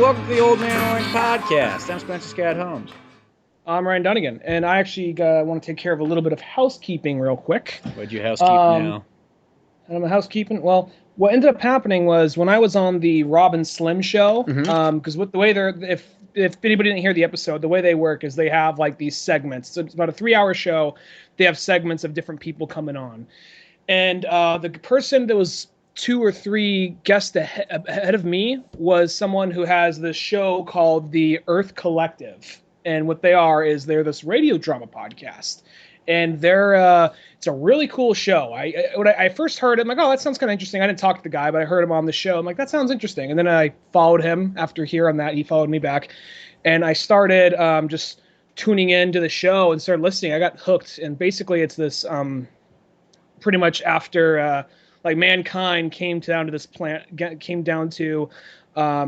welcome to the Old Man Orange Podcast. I'm Spencer Scott Holmes. I'm Ryan Dunigan, and I actually want to take care of a little bit of housekeeping real quick. What'd you housekeep now? Housekeeping. Well, what ended up happening was when I was on the Rob and Slim show, because with the way if anybody didn't hear the episode, the way they work is they have like these segments. So it's about a 3-hour show. They have segments of different people coming on, and the person that was 2 or 3 guests ahead of me was someone who has this show called the Earth Collective. And what they are is they're this radio drama podcast. And it's a really cool show. When I first heard it, I'm like, oh, that sounds kind of interesting. I didn't talk to the guy, but I heard him on the show. I'm like, that sounds interesting. And then I followed him after hearing that. He followed me back. And I started just tuning into the show and started listening. I got hooked. And basically it's this pretty much after... like mankind came down to this planet, came down to, I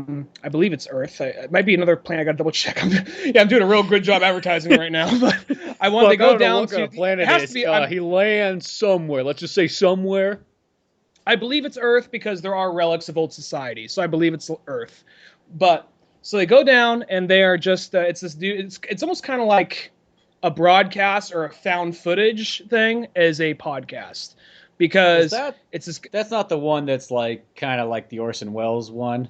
believe it's Earth. It might be another planet. I got to double check. I'm doing a real good job advertising right now. But I wanted to go down to what planet it is. He lands somewhere. Let's just say somewhere. I believe it's Earth because there are relics of old society. So I believe it's Earth. But so they go down and they are just it's this dude. It's almost kind of like a broadcast or a found footage thing as a podcast. Because that's not the one that's like kind of like the Orson Welles one.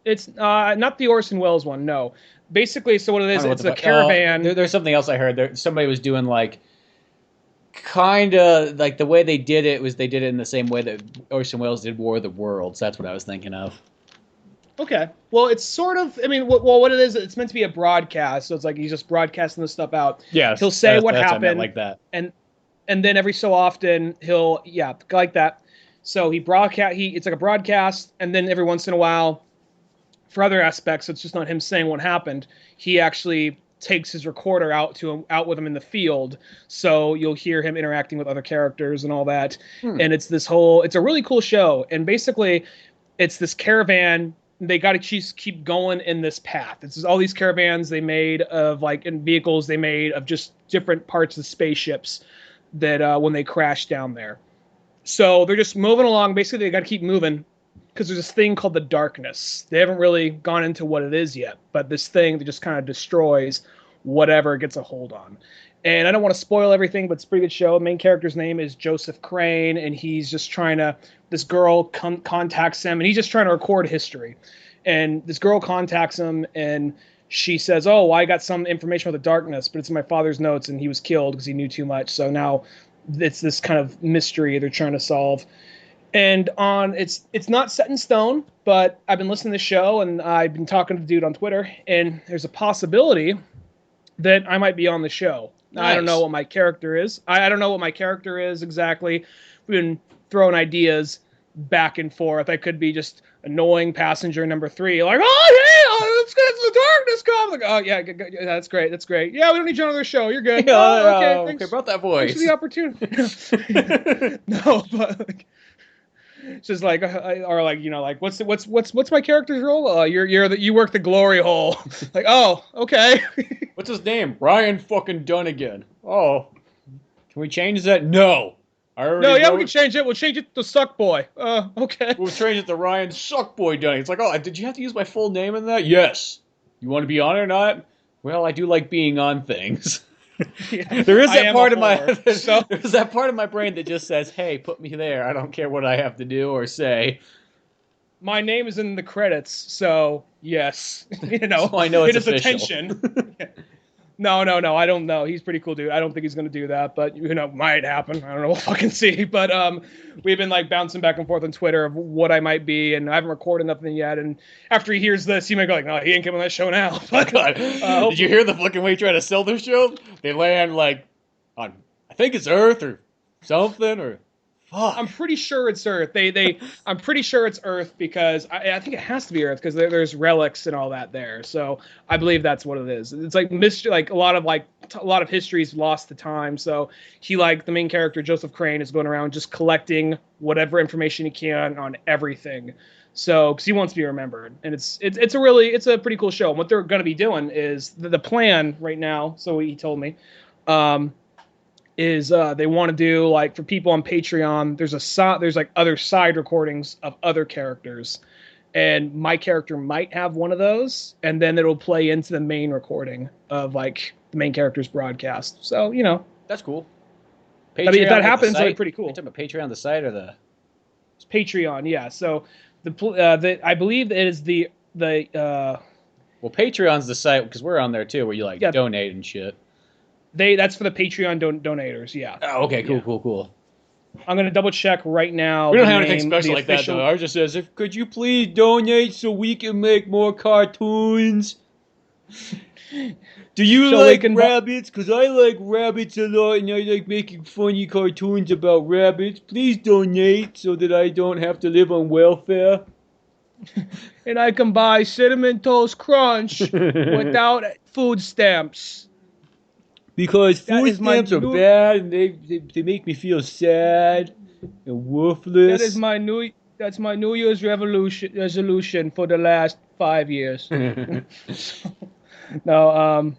It's not the Orson Welles one. No, basically, so what it is, it's a caravan. There's something else I heard. Somebody was doing like kind of like the way they did it was they did it in the same way that Orson Welles did War of the Worlds. That's what I was thinking of. Okay, well, it's sort of. I mean, what it is, it's meant to be a broadcast, so it's like he's just broadcasting this stuff out. Yeah, he'll say what happened like that, and then every so often he'll like that. So he broadcast. It's like a broadcast, and then every once in a while, for other aspects, it's just not him saying what happened. He actually takes his recorder out with him in the field, so you'll hear him interacting with other characters and all that. And it's a really cool show. And basically, it's this caravan. They got to keep going in this path. It's all these caravans they made of and vehicles they made of just different parts of spaceships that when they crash down there. So they're just moving along. Basically, they got to keep moving because there's this thing called the darkness. They haven't really gone into what it is yet, but this thing that just kind of destroys whatever it gets a hold on. And I don't want to spoil everything, but it's a pretty good show. The main character's name is Joseph Crane, and he's just this girl contacts him, and he's just trying to record history. And this girl contacts him, and she says, oh, I got some information about the darkness, but it's in my father's notes, and he was killed because he knew too much. So now it's this kind of mystery they're trying to solve. And it's not set in stone, but I've been listening to the show, and I've been talking to the dude on Twitter, and there's a possibility that I might be on the show. Nice. I don't know what my character is. I don't know what my character is exactly. We've been throwing ideas back and forth. I could be just annoying passenger number 3, like, oh, hey, let's get to the darkness come. Like, oh, yeah, that's great. Yeah, we don't need you on the show. You're good. Okay, thanks. Okay, about that voice. Thanks for the opportunity. No, but it's just like, or like, what's my character's role? You work the glory hole. Like, oh, okay. What's his name? Ryan fucking Dunigan. Oh, can we change that? No. We can change it. We'll change it to Suck Boy. Okay. We'll change it to Ryan Suckboy Dunning. It's like, oh, did you have to use my full name in that? Yes. You want to be on it or not? Well, I do like being on things. Yeah, there is that part of my brain that just says, hey, put me there. I don't care what I have to do or say. My name is in the credits, so yes. So I know it's official. Attention. No, I don't know. He's a pretty cool dude. I don't think he's going to do that, but, might happen. I don't know. We'll fucking see. But we've been, bouncing back and forth on Twitter of what I might be, and I haven't recorded nothing yet. And after he hears this, he might go like, no, he ain't coming on that show now. But, God. Did you hear the fucking way he tried to sell this show? They land, on, I think it's Earth or something, or... Fuck. I'm pretty sure it's Earth. I'm pretty sure it's Earth because I think it has to be Earth because there's relics and all that there. So I believe that's what it is. It's like mystery, like a lot of history's lost to time. So he the main character Joseph Crane is going around just collecting whatever information he can on everything. So because he wants to be remembered, and it's a pretty cool show. And what they're going to be doing is the plan right now. So he told me. Is they want to do for people on Patreon. There's other side recordings of other characters, and my character might have one of those, and then it'll play into the main recording of like the main character's broadcast. So That's cool. I mean, if that like, happens, that'd be pretty cool. You're talking about Patreon, the site, or the It's Patreon, yeah. So I believe it is the well, Patreon's the site because we're on there too, where you like donate and shit. That's for the Patreon donators, yeah. Oh, okay, cool. I'm gonna double check right now. We don't have anything special like that though. Ours just says, could you please donate so we can make more cartoons? Do you like rabbits? Because I like rabbits a lot, and I like making funny cartoons about rabbits. Please donate so that I don't have to live on welfare. And I can buy Cinnamon Toast Crunch without food stamps. Because food stamps are bad, and they make me feel sad and worthless. That's my New Year's resolution for the last 5 years. No,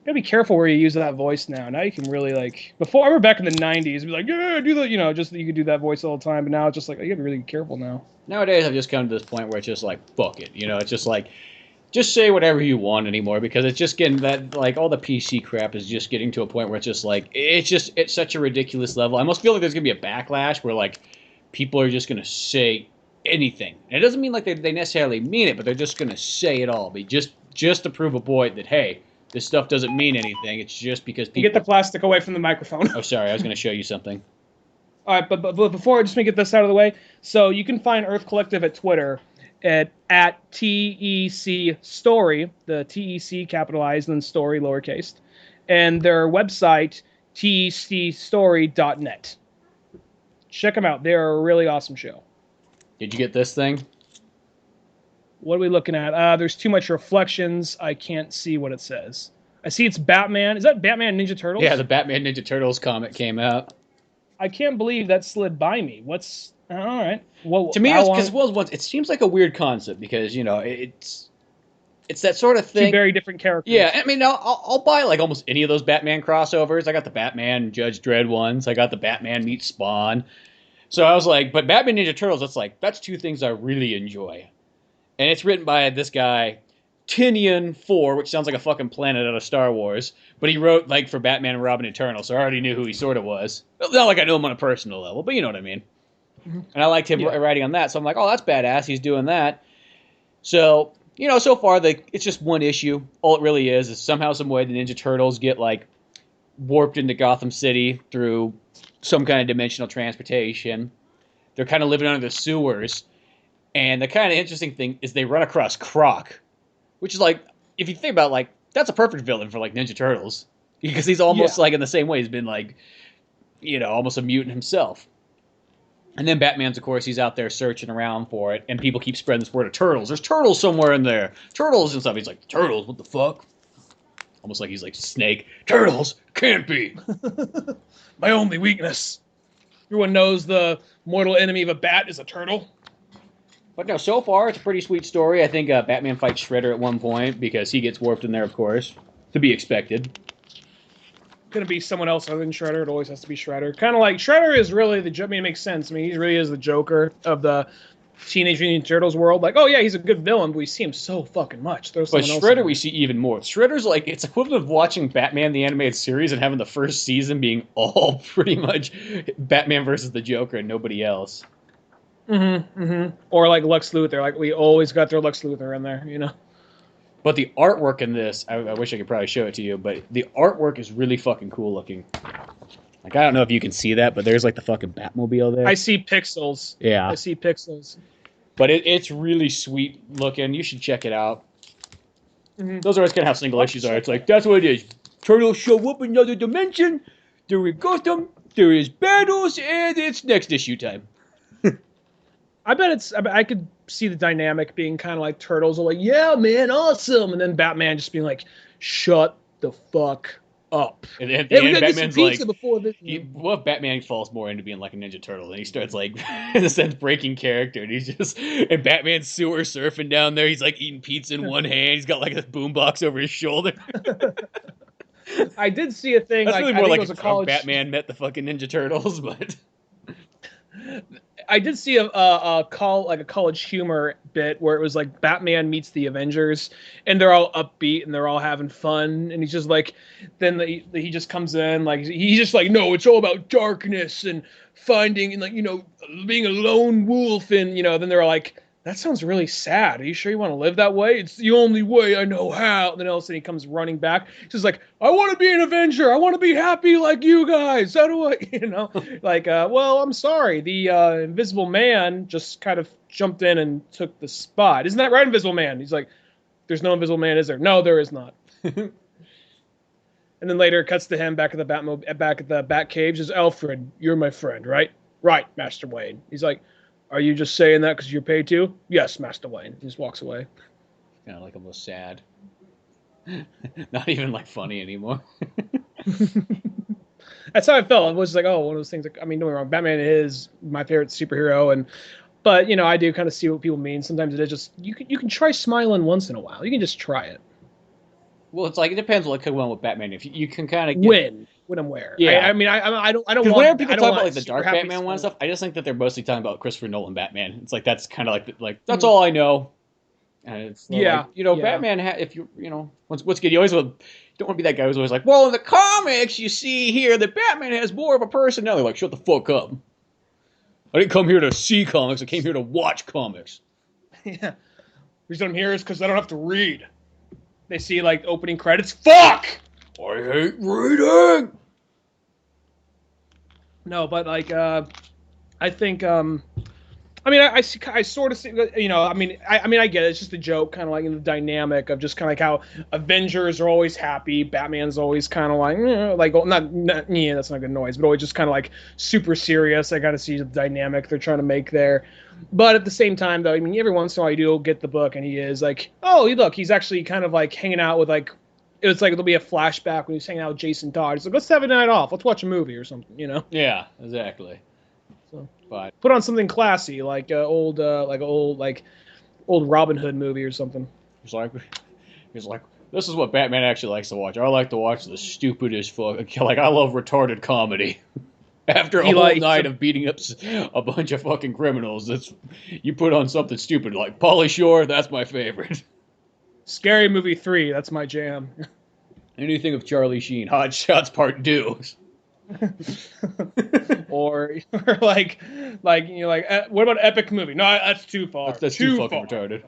gotta be careful where you use that voice now. Now you can really like. Before I remember back in the '90s, it'd be like, yeah, do the, just you could do that voice all the time. But now it's just like you gotta be really careful now. Nowadays, I've just come to this point where it's just like, fuck it, it's just like, just say whatever you want anymore, because it's just getting that, like, all the PC crap is just getting to a point where it's just like, it's such a ridiculous level. I almost feel like there's gonna be a backlash where like people are just gonna say anything. And it doesn't mean like they necessarily mean it, but they're just gonna say it all. But just to prove a point that, hey, this stuff doesn't mean anything. It's just because people... Get the plastic away from the microphone. Oh, sorry. I was going to show you something. All right, but before, just to get this out of the way, so you can find Earth Collective at Twitter at TEC Story, the TEC capitalized and story lowercase, and their website, tecstory.net. Check them out. They're a really awesome show. Did you get this thing? What are we looking at? There's too much reflections. I can't see what it says. I see it's Batman. Is that Batman Ninja Turtles? Yeah, the Batman Ninja Turtles comic came out. I can't believe that slid by me. What's... all right. Well, to me, it's because it seems like a weird concept because, it's that sort of thing. Two very different characters. Yeah, I mean, I'll buy like almost any of those Batman crossovers. I got the Batman Judge Dredd ones. I got the Batman meets Spawn. So I was like, but Batman Ninja Turtles, that's two things I really enjoy. And it's written by this guy, Tinian 4, which sounds like a fucking planet out of Star Wars. But he wrote, like, for Batman and Robin Eternal, so I already knew who he sort of was. Not like I knew him on a personal level, but you know what I mean. Mm-hmm. And I liked him writing on that, so I'm like, oh, that's badass, he's doing that. So, so far, it's just one issue. All it really is somehow, some way, the Ninja Turtles get, like, warped into Gotham City through some kind of dimensional transportation. They're kind of living under the sewers. And the kind of interesting thing is they run across Croc, which is like, if you think about it, like, that's a perfect villain for like Ninja Turtles, because he's almost like in the same way he's been like, almost a mutant himself. And then Batman's, of course, he's out there searching around for it, and people keep spreading this word of turtles. There's turtles somewhere in there, turtles and stuff. He's like, turtles? What the fuck? Almost like he's like Snake. Turtles can't be. My only weakness. Everyone knows the mortal enemy of a bat is a turtle. But no, so far, it's a pretty sweet story. I think Batman fights Shredder at one point, because he gets warped in there, of course. To be expected. Going to be someone else other than Shredder. It always has to be Shredder. Kind of like, Shredder is really the... I mean, it makes sense. I mean, he really is the Joker of the Teenage Mutant Ninja Turtles world. Like, oh yeah, he's a good villain, but we see him so fucking much. But Shredder we see even more. Shredder's like, it's equivalent of watching Batman the Animated Series and having the first season being all pretty much Batman versus the Joker and nobody else. Mm-hmm, mm-hmm. Or like Lex Luthor. Like, we always got their Lex Luthor in there, But the artwork in this, I wish I could probably show it to you, but the artwork is really fucking cool looking. Like, I don't know if you can see that, but there's like the fucking Batmobile there. I see pixels. Yeah. I see pixels. But it's really sweet looking. You should check it out. Mm-hmm. Those are always kind of how single issues are. It's like, that's what it is. Turtles show up in another dimension. There is Gotham. There is battles, and it's next issue time. I could see the dynamic being kind of like Turtles are like, yeah, man, awesome. And then Batman just being like, shut the fuck up. And at the end, Batman's like, before this. Batman falls more into being like a Ninja Turtle, and he starts like, in a sense, breaking character. And and Batman's sewer surfing down there. He's like eating pizza in one hand. He's got like a boombox over his shoulder. I did see a thing. That's really more like how Batman met the fucking Ninja Turtles, but... I did see a college humor bit where it was like Batman meets the Avengers, and they're all upbeat and they're all having fun, and he's just like, he just comes in like he's just like, no, it's all about darkness and finding and like being a lone wolf, and then they're like, that sounds really sad. Are you sure you want to live that way? It's the only way I know how. And then all of a sudden he comes running back. He's just like, I want to be an Avenger. I want to be happy like you guys. How do I, like, well, I'm sorry. The Invisible Man just kind of jumped in and took the spot. Isn't that right, Invisible Man? He's like, there's no Invisible Man, is there? No, there is not. And then later it cuts to him back at the Batcave. Says, Alfred, you're my friend, right? Right, Master Wayne. He's like, are you just saying that because you're paid to? Yes, Master Wayne. He just walks away. Kind of like almost sad. Not even like funny anymore. That's how I felt. It was like, one of those things. Like, I mean, don't get me wrong. Batman is my favorite superhero, but I do kind of see what people mean. Sometimes it is just you can try smiling once in a while. You can just try it. Well, it's like it depends what could win with Batman. If you can kind of when and where. Yeah, I mean, I don't. Because whenever people talk about like the dark Batman one and stuff, I just think that they're mostly talking about Christopher Nolan Batman. It's like that's kind of like that's all I know. And it's Batman. If what's good, you always don't want to be that guy who's always like, well, in the comics, you see here that Batman has more of a personality. Like, shut the fuck up. I didn't come here to see comics. I came here to watch comics. Yeah. The reason I'm here is because I don't have to read. They see like opening credits. Fuck! I hate reading. No, but like, I think, I mean, I sort of see, I mean, I get it. It's just a joke, kind of like in the dynamic of just kind of like how Avengers are always happy, Batman's always kind of like, yeah, that's not good noise, but always just kind of like super serious. I got to see the dynamic they're trying to make there. But at the same time, though, I mean, every once in a while you do get the book, and he is like, oh, look, he's actually kind of like hanging out with like, it's like there'll be a flashback when he's hanging out with Jason Todd. He's like, let's have a night off. Let's watch a movie or something, Yeah, exactly. So, but put on something classy, like old Robin Hood movie or something. He's like, this is what Batman actually likes to watch. I like to watch the stupidest fuck. Like, I love retarded comedy. After a whole night of beating up a bunch of fucking criminals, you put on something stupid like Pauly Shore. That's my favorite. Scary Movie 3. That's my jam. Anything of Charlie Sheen. Hot Shots Part 2. or like what about Epic Movie? No, that's too far. That's too fucking retarded.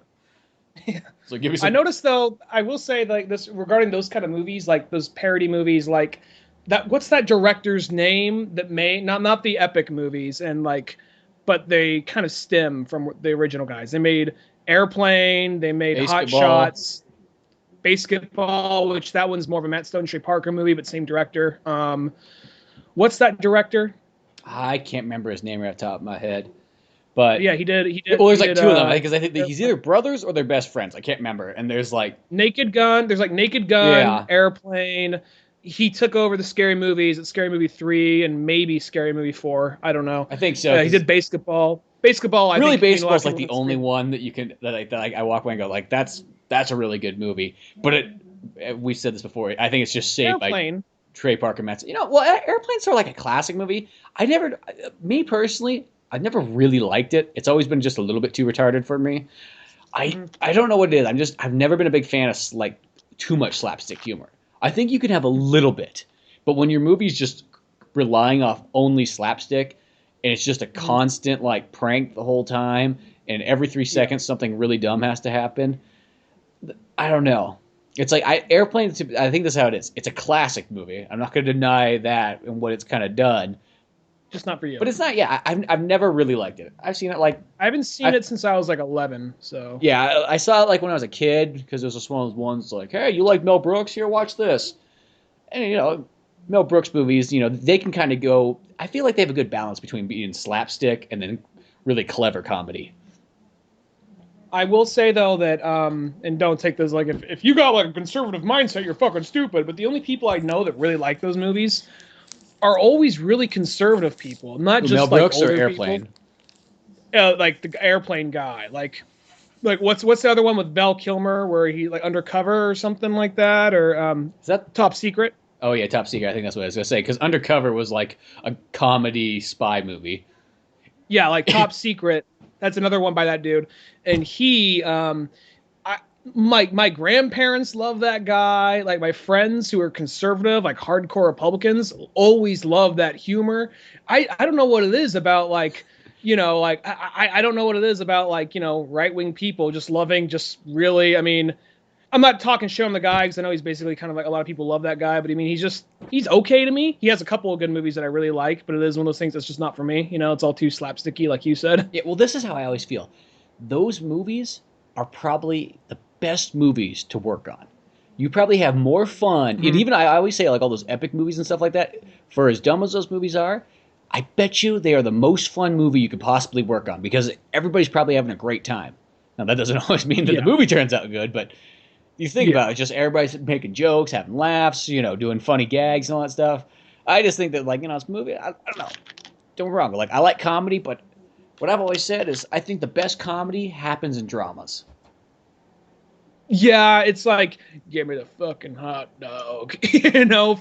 Yeah. So give me some. I noticed though, I will say like this regarding those kind of movies, like those parody movies, like that. What's that director's name that made not the Epic movies and like, but they kind of stem from the original guys. They made Airplane. They made Hot Shots. Basketball, which that one's more of a Matt Stone, Trey Parker movie, but same director. What's that director? I can't remember his name right off the top of my head. But yeah, he did. Well, there's like two of them, because I think he's either brothers or they're best friends. I can't remember. And there's like Naked Gun. There's like Naked Gun, Airplane. He took over the Scary Movies at Scary Movie 3 and maybe Scary Movie 4. I don't know. I think so. He did Basketball. Basketball. Really, Basketball's like the only one that you can that I walk away and go like that's a really good movie. But we said this before. I think it's just saved by Trey Parker Metz. Airplane's sort of like a classic movie. Me personally, I've never really liked it. It's always been just a little bit too retarded for me. I don't know what it is. I've never been a big fan of like too much slapstick humor. I think you can have a little bit, but when your movie's just relying off only slapstick and it's just a constant like prank the whole time, and every 3 seconds something really dumb has to happen. I don't know. It's like Airplane. I think that's how it is. It's a classic movie. I'm not going to deny that and what it's kind of done. Just not for you. But it's not. Yeah, I've never really liked it. I've seen it like I haven't seen it since I was like 11. So yeah, I saw it like when I was a kid because it was just one of those ones like, hey, you like Mel Brooks? Here, watch this. And Mel Brooks movies, they can kind of go. I feel like they have a good balance between being slapstick and then really clever comedy. I will say though that and don't take this like if you got like a conservative mindset, you're fucking stupid. But the only people I know that really like those movies are always really conservative people, not just Mel Brooks like or Airplane. Like the Airplane guy, like what's the other one with Val Kilmer where he like Undercover or something like that, or is that Top Secret? Oh yeah, Top Secret. I think that's what I was gonna say because Undercover was like a comedy spy movie. Yeah, like Top Secret. That's another one by that dude. And he, I, my grandparents love that guy. Like my friends who are conservative, like hardcore Republicans, always love that humor. I don't know what it is about like, like I don't know what it is about like, right wing people just loving just really. I mean, I'm not talking shit on the guy because I know he's basically kind of like a lot of people love that guy, but I mean he's okay to me. He has a couple of good movies that I really like, but it is one of those things that's just not for me. It's all too slapsticky, like you said. Yeah, well, this is how I always feel. Those movies are probably the best movies to work on. You probably have more fun. And even I always say like all those epic movies and stuff like that. For as dumb as those movies are, I bet you they are the most fun movie you could possibly work on because everybody's probably having a great time. Now that doesn't always mean that the Yeah. movie turns out good, but you think Yeah. about it, just everybody's making jokes, having laughs, doing funny gags and all that stuff. I just think that like this movie, I don't know. Don't get me wrong. Like I like comedy, but what I've always said is I think the best comedy happens in dramas. Yeah, it's like, give me the fucking hot dog,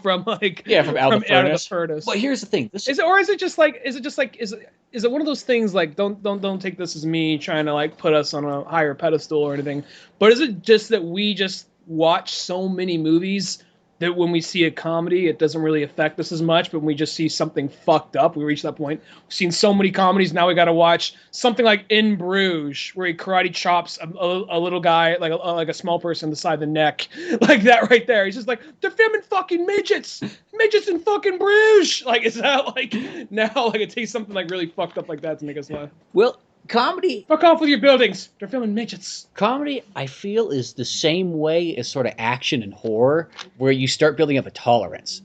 from like Yeah, from Out of the Out of the Furnace. Furnace. But here's the thing: this Is it, or is it one of those things like don't take this as me trying to like put us on a higher pedestal or anything, but is it just that we just watch so many movies that when we see a comedy, it doesn't really affect us as much, but when we just see something fucked up, we reach that point. We've seen so many comedies, now we got to watch something like In Bruges, where he karate chops a little guy, like a small person, the side of the neck, like that right there. He's just like, they're filming fucking midgets in fucking Bruges. Like, is that like now like it takes something like really fucked up like that to make us laugh? well, comedy. Fuck off with your buildings. They're filming midgets. Comedy, I feel, is the same way as sort of action and horror, where you start building up a tolerance,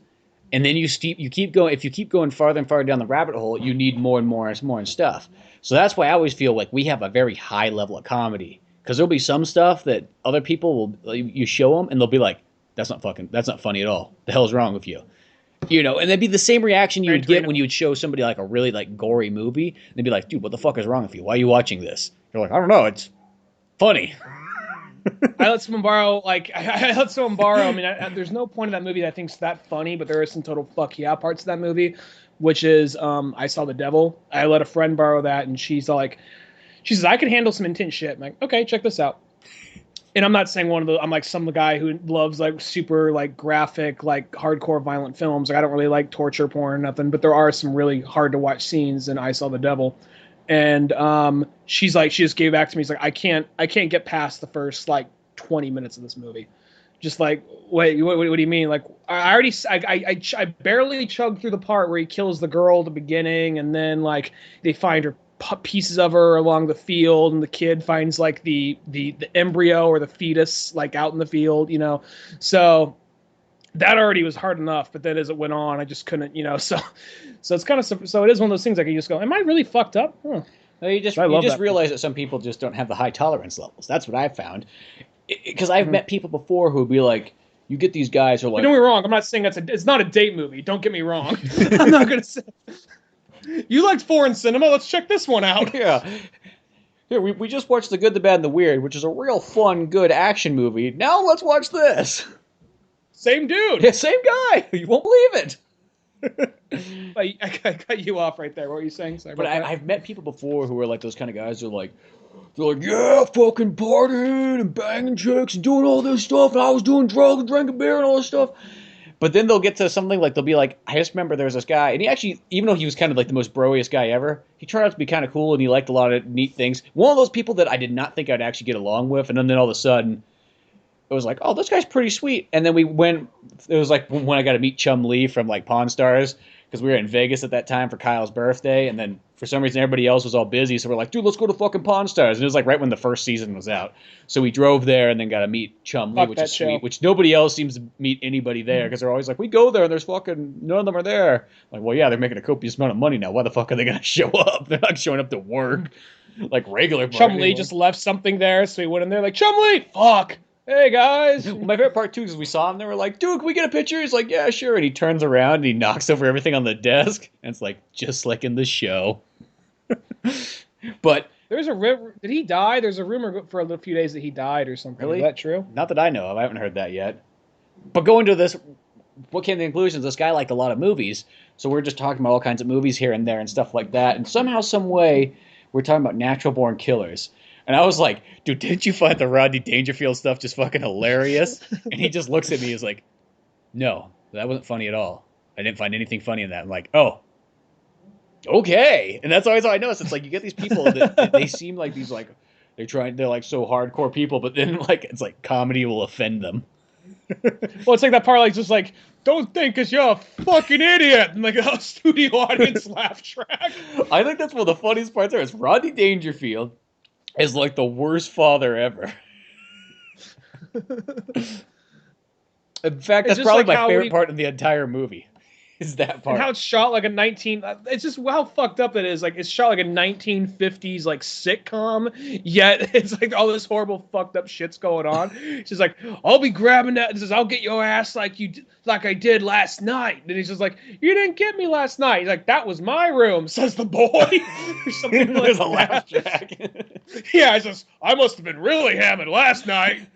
and then you keep going. If you keep going farther and farther down the rabbit hole, you need more and more and more and stuff. So that's why I always feel like we have a very high level of comedy because there'll be some stuff that other people will you show them and they'll be like, that's not funny at all. The hell's wrong with you? And that'd be the same reaction you would get when you would show somebody like a really like gory movie. They'd be like, dude, what the fuck is wrong with you? Why are you watching this? You're like, I don't know, it's funny. I let someone borrow, like, I let someone borrow. I mean, there's no point in that movie that I think's that funny, but there is some total fuck yeah parts of that movie, which is I Saw the Devil. I let a friend borrow that, and she says, I can handle some intense shit. I'm like, okay, check this out. And I'm not saying I'm like some guy who loves like super like graphic, like hardcore violent films. Like I don't really like torture porn or nothing, but there are some really hard to watch scenes in I Saw the Devil. And she's like, she just gave back to me. She's like, I can't get past the first like 20 minutes of this movie. Just like, wait, what do you mean? Like, I barely chugged through the part where he kills the girl at the beginning, and then like they find her pieces of her along the field, and the kid finds like the embryo or the fetus like out in the field, So that already was hard enough, but then as it went on, I just couldn't, So it's kind of so it is one of those things like you just go, am I really fucked up? Huh. No, you just realize that some people just don't have the high tolerance levels. That's what I've found. Because I've met people before who would be like, you get these guys who are like, don't get me wrong, I'm not saying it's not a date movie. Don't get me wrong. I'm not gonna say. You liked foreign cinema. Let's check this one out. Yeah. Here, we just watched The Good, the Bad, and the Weird, which is a real fun, good action movie. Now let's watch this. Same dude. Yeah, same guy. You won't believe it. I cut you off right there. What were you saying? Sorry, but I've met people before who are like those kind of guys. They're like, yeah, fucking partying and banging chicks and doing all this stuff. And I was doing drugs, drinking beer, and all this stuff. But then they'll get to something like, they'll be like, I just remember there was this guy, and he actually, even though he was kind of like the most broiest guy ever, he turned out to be kind of cool, and he liked a lot of neat things. One of those people that I did not think I'd actually get along with, and then all of a sudden, it was like, oh, this guy's pretty sweet. And then it was like when I got to meet Chum Lee from like Pawn Stars, because we were in Vegas at that time for Kyle's birthday, and then for some reason everybody else was all busy, so we're like, dude, let's go to fucking Pawn Stars. And it was like right when the first season was out. So we drove there and then got to meet Chum Lee, which is sweet, which nobody else seems to meet anybody there, because they're always like, we go there and there's fucking, none of them are there. Like, well, yeah, they're making a copious amount of money now. Why the fuck are they going to show up? They're not showing up to work like regular. Chum Lee just left something there, so he went in there like, Chum Lee, fuck. Hey, guys. Well, my favorite part, too, is we saw him. They were like, dude, can we get a picture? He's like, yeah, sure. And he turns around and he knocks over everything on the desk. And it's like, just like in the show. But there's a river. Did he die? There's a rumor for a few days that he died or something. Really? Is that true? Not that I know of. I haven't heard that yet. But going to this, what came to the conclusion is this guy liked a lot of movies, so we're just talking about all kinds of movies here and there and stuff like that, and somehow, some way, we're talking about natural born killers. And I was like, dude, didn't you find the Rodney Dangerfield stuff just fucking hilarious? And he just looks at me, he's like, no, that wasn't funny at all. I didn't find anything funny in that. I'm like, oh, okay. And that's always how I notice. It's like you get these people that they seem like these like they're like so hardcore people, but then like it's like comedy will offend them. Well, it's like that part, like just like, don't think because you're a fucking idiot, and like a studio audience laugh track. I think that's one of the funniest parts there. Is Rodney Dangerfield is like the worst father ever. In fact, that's probably like my favorite part of the entire movie. Is that part? And how it's shot like a 19... It's just how fucked up it is. Like, it's shot like a 1950s, like, sitcom, yet it's like all this horrible fucked up shit's going on. She's like, I'll be grabbing that. He says, I'll get your ass like I did last night. And he's just like, you didn't get me last night. He's like, that was my room, says the boy. Or something like There's that. a laugh track. Yeah, he says, I must have been really hammered last night.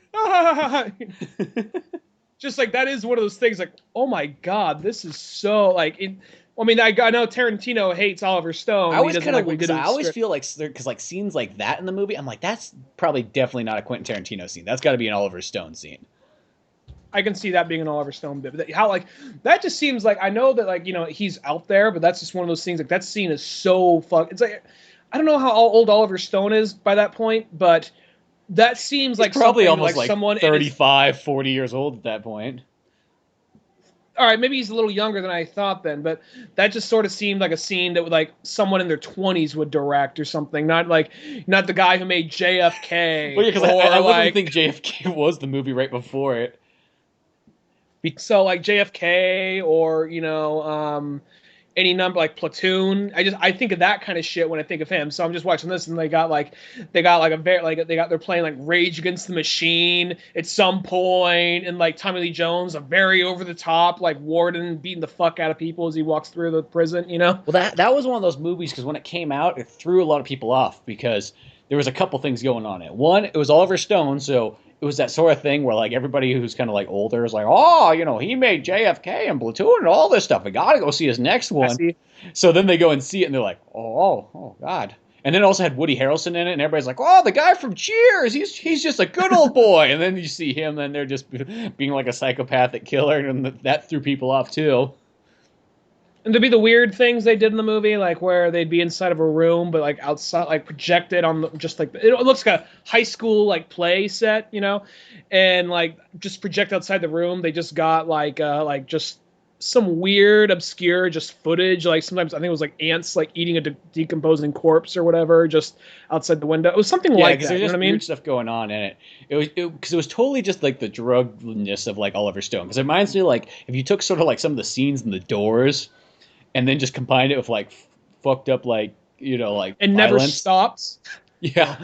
Just like that is one of those things like, oh my god, this is so like it. I mean, I know Tarantino hates Oliver Stone. I always kind of like I always feel like because like scenes like that in the movie, I'm like, that's probably definitely not a Quentin Tarantino scene. That's got to be an Oliver Stone scene. I can see that being an Oliver Stone bit. But how like that just seems like, I know that like, you know, he's out there, but that's just one of those things like that scene is so It's like, I don't know how old Oliver Stone is by that point, but that seems like probably almost like someone 35, 40 years old at that point. All right, maybe he's a little younger than I thought then, but that just sort of seemed like a scene that would like someone in their 20s would direct or something, not the guy who made JFK. Well, yeah, because I literally think JFK was the movie right before it. So like JFK or, you know, any number like Platoon. I think of that kind of shit when I think of him. So I'm just watching this and they're playing like Rage Against the Machine at some point, and like Tommy Lee Jones, a very over the top like warden beating the fuck out of people as he walks through the prison, you know? Well, that was one of those movies because when it came out, it threw a lot of people off because there was a couple things going on in it. One, it was Oliver Stone, so it was that sort of thing where like everybody who's kind of like older is like, oh, you know, he made JFK and Platoon and all this stuff. We got to go see his next one. So then they go and see it and they're like, oh God. And then it also had Woody Harrelson in it, and everybody's like, oh, the guy from Cheers, he's just a good old boy. And then you see him, and they're just being like a psychopathic killer, and that threw people off too. And there'd be the weird things they did in the movie, like where they'd be inside of a room, but like outside, like projected on just like it looks like a high school like play set, you know, and like just project outside the room. They just got like just some weird, obscure just footage. Like sometimes I think it was like ants like eating a decomposing corpse or whatever, just outside the window. It was something like that. You know what I mean? Weird stuff going on in it. Because it was totally just like the drugness of like Oliver Stone. Because it reminds me like if you took sort of like some of the scenes in The Doors. And then just combined it with like fucked up like, you know, like and violence. Never stops. Yeah.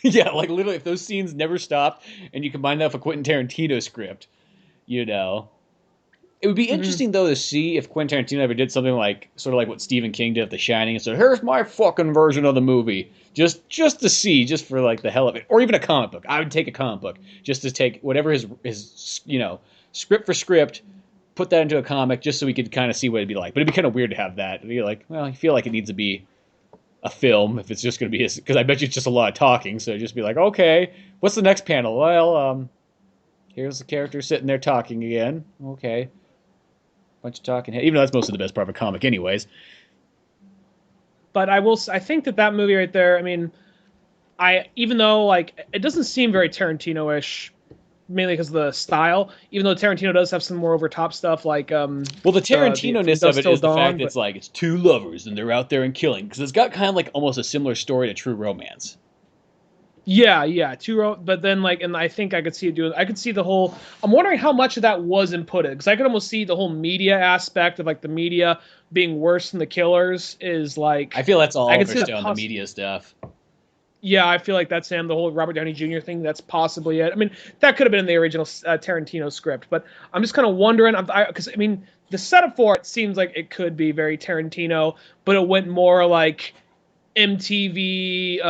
Yeah, like literally if those scenes never stopped and you combine that with a Quentin Tarantino script, you know. It would be interesting though to see if Quentin Tarantino ever did something like sort of like what Stephen King did with The Shining and said, here's my fucking version of the movie. Just to see, just for like the hell of it. Or even a comic book. I would take a comic book just to take whatever his you know, script for script, put that into a comic just so we could kind of see what it'd be like. But it'd be kind of weird to have that. It'd be like, well, I feel like it needs to be a film if it's just going to be his, because I bet you it's just a lot of talking. So just be like, okay, what's the next panel? Well, here's the character sitting there talking again. Okay. Bunch of talking. Even though that's most of the best part of a comic anyways. But I think that movie right there, I mean, even though like it doesn't seem very Tarantino-ish, mainly because of the style, even though Tarantino does have some more over top stuff like well, the Tarantino-ness of it is the fact that it's like it's two lovers and they're out there and killing, because it's got kind of like almost a similar story to True Romance. Yeah, but then like, and I think I could see it doing. I could see the whole. I'm wondering how much of that was inputted, because I could almost see the whole media aspect of like the media being worse than the killers is like. I feel that's all overstone the media stuff. Yeah, I feel like that's him. The whole Robert Downey Jr. thing, that's possibly it. I mean, that could have been in the original Tarantino script, but I'm just kind of wondering, because I mean, the setup for it seems like it could be very Tarantino, but it went more like MTV,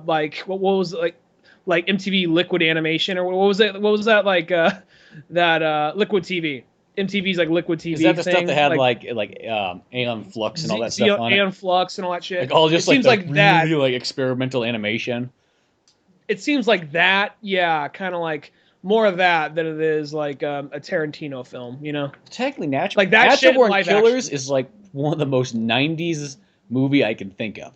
like what was it, like MTV Liquid Animation, or what was it? What was that like? That Liquid TV. MTV's like Liquid TV. Is that the thing, stuff that had like Aeon Flux and all that stuff on it? Aeon Flux and all that shit. Like all just it seems like like that. really like experimental animation. It seems like that, yeah, kind of like more of that than it is like a Tarantino film, you know? Technically, Natural Like that Natural shit Born live Killers action. is like one of the most 90s movie I can think of.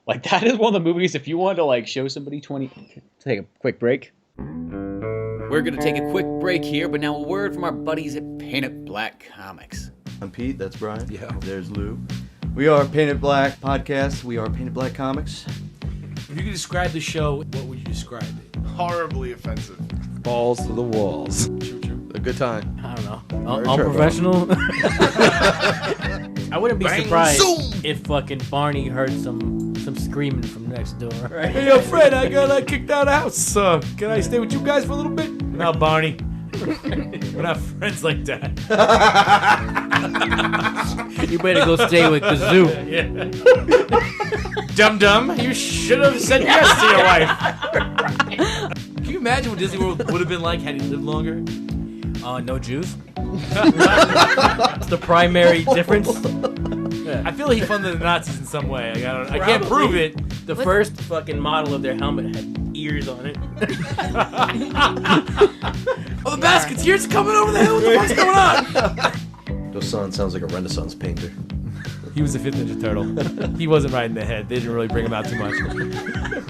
Like that is one of the movies if you wanted to like show somebody 20. Take a quick break. We're going to take a quick break here, but now a word from our buddies at Painted Black Comics. I'm Pete, that's Brian. Yeah. There's Lou. We are Painted Black Podcast. We are Painted Black Comics. If you could describe the show, what would you describe it? Horribly offensive. Balls to the walls. A good time. I don't know. Very Unprofessional. I wouldn't be Bang, surprised zoom! if fucking Barney heard some screaming from next door. Right? Hey, yo, Fred, I got kicked out of the house. Can I stay with you guys for a little bit? No, Barney. We're not friends like that. You better go stay with the zoo. Yeah. Dum-dum, you should have said yes to your wife. Can you imagine what Disney World would have been like had he lived longer? No Jews. That's the primary difference. I feel like he funded the Nazis in some way. I can't prove it. The first fucking model of their helmet had ears on it. Oh, the Basketeers coming over the hill. What the fuck's going on? Dosan sounds like a Renaissance painter. He was the fifth Ninja Turtle. He wasn't right in the head. They didn't really bring him out too much.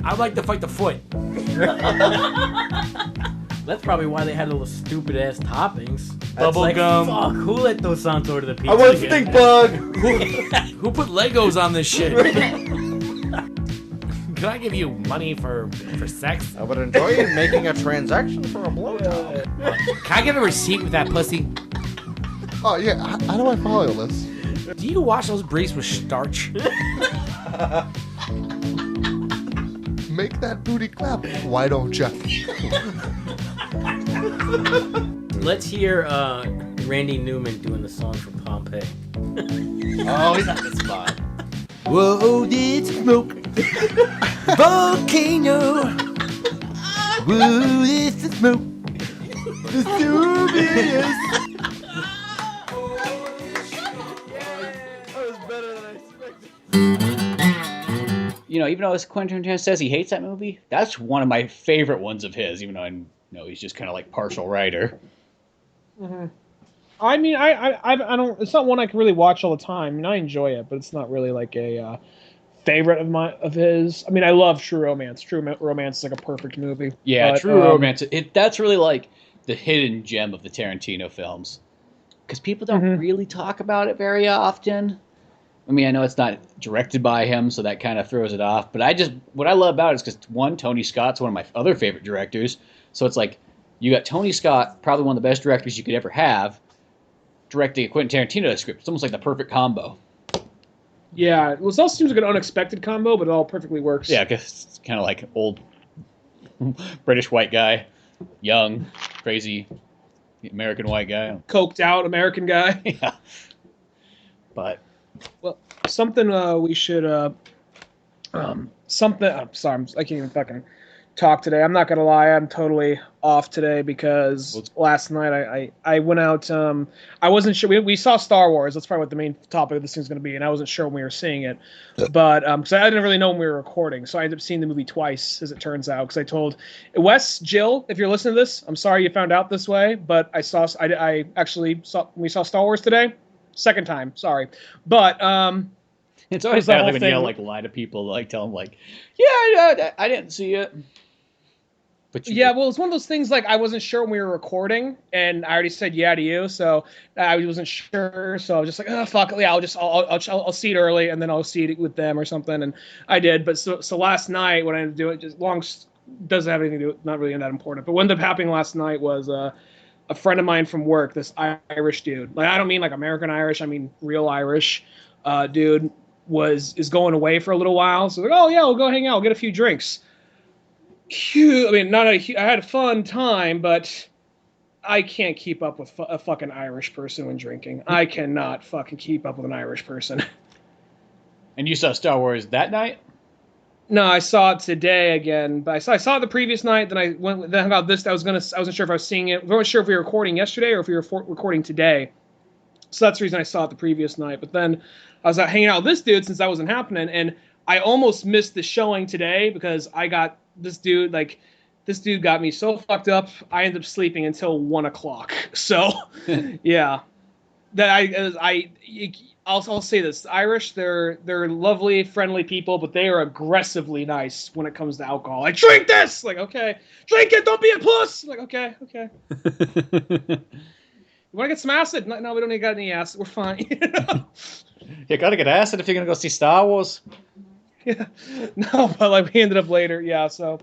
I'd like to fight the foot. That's probably why they had those stupid ass toppings. Bubble like, gum. Fuck, who let those Santos order the pizza? I want again? stink bug! Who put Legos on this shit? Can I give you money for sex? I would enjoy making a transaction for a blowjob. Can I get a receipt with that pussy? Oh yeah, how do I follow this? Do you wash those briefs with starch? Make that booty clap. Why don't you? Let's hear Randy Newman doing the song for Pompeii. Oh, he's on the spot. Whoa, it's smoke. Volcano. Whoa, it's the smoke. Vesuvius. You know, even though as Quentin Tarantino says he hates that movie, that's one of my favorite ones of his. Even though I know he's just kind of like partial writer. Mm-hmm. I mean, I don't. It's not one I can really watch all the time. I mean, I enjoy it, but it's not really like a favorite of his. I mean, I love True Romance. True Romance is like a perfect movie. Yeah, but, True Romance. That's really like the hidden gem of the Tarantino films, because people don't really talk about it very often. I mean, I know it's not directed by him, so that kind of throws it off. But what I love about it is because, one, Tony Scott's one of my other favorite directors. So it's like, you got Tony Scott, probably one of the best directors you could ever have, directing a Quentin Tarantino script. It's almost like the perfect combo. Yeah, it also seems like an unexpected combo, but it all perfectly works. Yeah, because it's kind of like old British white guy, young, crazy American white guy. Coked out American guy. Yeah. But... Well, something we should something. I'm sorry, I can't even fucking talk today. I'm not gonna lie, I'm totally off today because last night I went out. I wasn't sure. We saw Star Wars. That's probably what the main topic of this thing's gonna be, and I wasn't sure when we were seeing it, but because I didn't really know when we were recording, so I ended up seeing the movie twice, as it turns out. Because I told Wes, Jill, if you're listening to this, I'm sorry you found out this way, but I actually saw when we saw Star Wars today. Second time, sorry, but it's always the bad whole when you thing. like lie to people, like tell them like, yeah, I didn't see it. But yeah, well, it's one of those things like I wasn't sure when we were recording, and I already said yeah to you, so I wasn't sure. So I was just like, oh fuck, yeah, I'll see it early, and then I'll see it with them or something, and I did. But so last night when I ended up doing it, just doesn't have anything to do with, not really that important. But what ended up happening last night was a friend of mine from work, this Irish dude. Like I don't mean like American Irish, I mean real Irish dude is going away for a little while. So like, oh yeah, we'll go hang out, we'll get a few drinks. I mean, I had a fun time, but I can't keep up with a fucking Irish person when drinking. I cannot fucking keep up with an Irish person. And you saw Star Wars that night? No, I saw it today again, but I saw it the previous night. Then I went. Then about this, I wasn't sure if I was seeing it. I wasn't sure if we were recording yesterday or if we were recording today. So that's the reason I saw it the previous night. But then I was out hanging out with this dude since that wasn't happening, and I almost missed the showing today because I got this dude got me so fucked up. I ended up sleeping until 1 o'clock. So, yeah, I'll say this: the Irish, they're lovely, friendly people, but they are aggressively nice when it comes to alcohol. Like, drink this, like, okay, drink it, don't be a puss. Like, okay. You want to get some acid? No, we don't need got any acid. We're fine. You gotta get acid if you're gonna go see Star Wars. Yeah, no, but like we ended up later. Yeah, so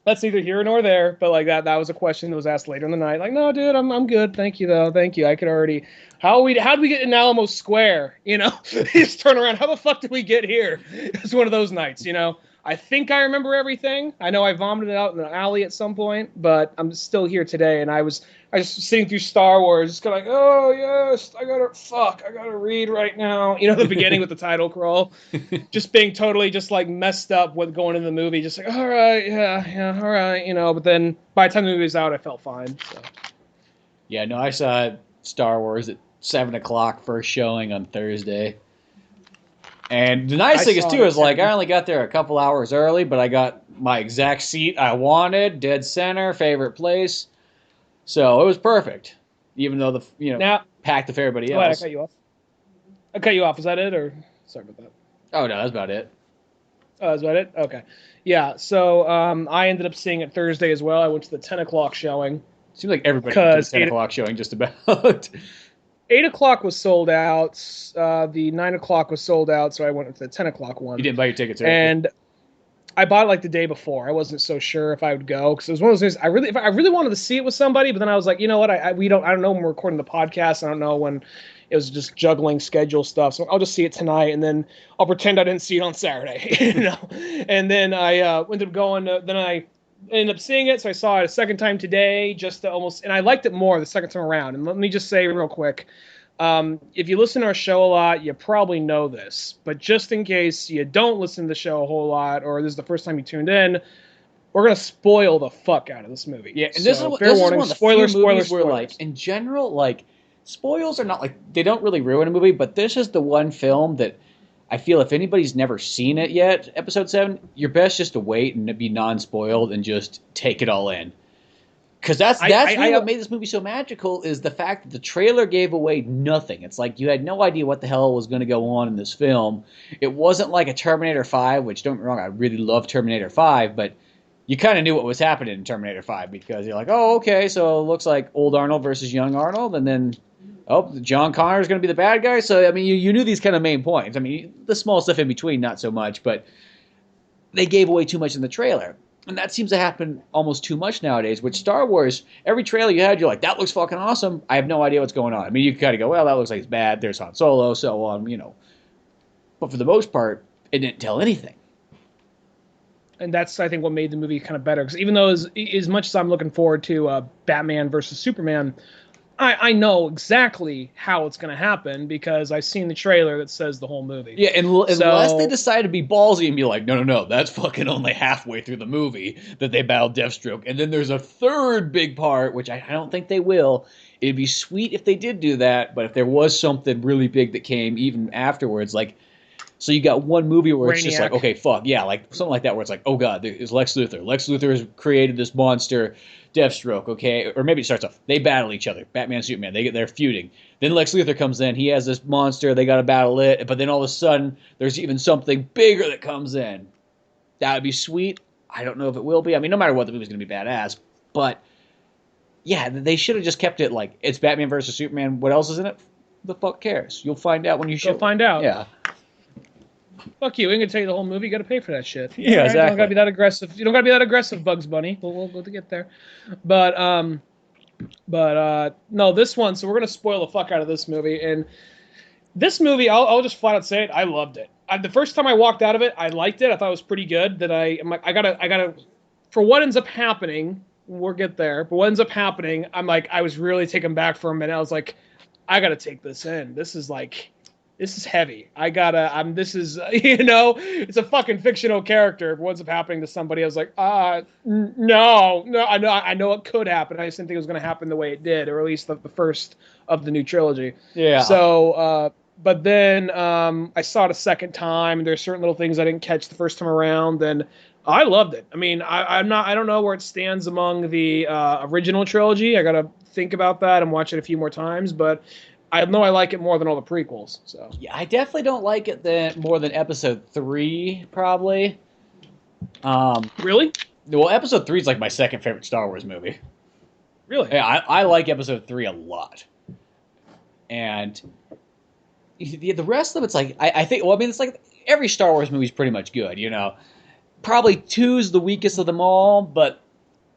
that's neither here nor there. But like that was a question that was asked later in the night. Like, no, dude, I'm good. Thank you though. Thank you. I could already. How did we get in Alamo Square? You know, you just turn around. How the fuck did we get here? It's one of those nights. You know, I think I remember everything. I know I vomited out in the alley at some point, but I'm still here today, and I was sitting through Star Wars, just kind of like, oh yes, I gotta read right now. You know, the beginning with the title crawl, just being totally just like messed up with going into the movie, just like, all right, yeah, all right, you know. But then by the time the movie was out, I felt fine. So. Yeah, no, I saw Star Wars at 7 o'clock first showing on Thursday. And the nice thing is too is like I only got there a couple hours early, but I got my exact seat I wanted, dead center, favorite place. So it was perfect, even though packed with everybody else. Go ahead, I cut you off. Is that it, or sorry about that? Oh no, that's about it. Oh, that's about it. Okay, yeah. So I ended up seeing it Thursday as well. I went to the 10 o'clock showing. Seems like everybody went to the 10 o'clock showing just about. 8 o'clock was sold out. The 9 o'clock was sold out, so I went to the 10 o'clock one. You didn't buy your tickets, right? And I bought it like the day before. I wasn't so sure if I would go because it was one of those things. I really wanted to see it with somebody, but then I was like, you know what? I don't know when we're recording the podcast. I don't know when it was just juggling schedule stuff. So I'll just see it tonight, and then I'll pretend I didn't see it on Saturday, you know. And then I ended up going. Then I ended up seeing it, so I saw it a second time today, and I liked it more the second time around. And let me just say real quick. If you listen to our show a lot, you probably know this, but just in case you don't listen to the show a whole lot, or this is the first time you tuned in, we're gonna spoil the fuck out of this movie. Yeah, and this is one of the few movies where, like, in general, like, spoils are not like they don't really ruin a movie, but this is the one film that I feel if anybody's never seen it yet, Episode 7, you're best just to wait and be non-spoiled and just take it all in. Because that's really what made this movie so magical is the fact that the trailer gave away nothing. It's like you had no idea what the hell was going to go on in this film. It wasn't like a Terminator 5, which, don't get me wrong, I really love Terminator 5, but you kind of knew what was happening in Terminator 5 because you're like, oh, okay, so it looks like old Arnold versus young Arnold, and then, oh, John Connor is going to be the bad guy. So, I mean, you knew these kind of main points. I mean, the small stuff in between, not so much, but they gave away too much in the trailer. And that seems to happen almost too much nowadays. With Star Wars, every trailer you had, you're like, that looks fucking awesome. I have no idea what's going on. I mean, you kind of go, well, that looks like it's bad. There's Han Solo, so on, you know. But for the most part, it didn't tell anything. And that's, I think, what made the movie kind of better. Because even though as much as I'm looking forward to Batman versus Superman, I know exactly how it's going to happen because I've seen the trailer that says the whole movie. Yeah, unless they decide to be ballsy and be like, no, that's fucking only halfway through the movie that they battle Deathstroke. And then there's a third big part, which I don't think they will. It'd be sweet if they did do that, but if there was something really big that came even afterwards, like, so you got one movie where it's just like, okay, fuck, yeah, like something like that where it's like, oh god, there's Lex Luthor. Lex Luthor has created this monster, Deathstroke, okay? Or maybe it starts off, they battle each other, Batman, Superman, they're feuding. Then Lex Luthor comes in, he has this monster, they gotta battle it, but then all of a sudden, there's even something bigger that comes in. That would be sweet. I don't know if it will be. I mean, no matter what, the movie's gonna be badass, but yeah, they should have just kept it like, it's Batman versus Superman, what else is in it? The fuck cares? You'll find out when you show. You'll find out. Yeah. Fuck you! We ain't gonna tell you the whole movie. You got to pay for that shit. Yeah, right? exactly. You don't gotta be that aggressive. You don't gotta be that aggressive, Bugs Bunny. We'll go to get there. But no, this one. So we're gonna spoil the fuck out of this movie. And this movie, I'll just flat out say it. I loved it. The first time I walked out of it, I liked it. I thought it was pretty good. That I gotta. For what ends up happening, we'll get there. But what ends up happening, I'm like, I was really taken back for a minute. I was like, I gotta take this in. This is like. this is heavy. I gotta. This is it's a fucking fictional character. If it ends up happening to somebody, I was like, no. I know it could happen. I just didn't think it was gonna happen the way it did, or at least the first of the new trilogy. Yeah. So, but then I saw it a second time, and there's certain little things I didn't catch the first time around, and I loved it. I mean, I don't know where it stands among the original trilogy. I gotta think about that and watch it a few more times, but I know I like it more than all the prequels. So Yeah, I definitely don't like it more than Episode 3, probably. really, Well, Episode 3 is like my second favorite Star Wars movie. really, Yeah, I like Episode 3 a lot. And the rest of it's like, I think, well, I mean, it's like every Star Wars movie is pretty much good, Probably 2's the weakest of them all, but,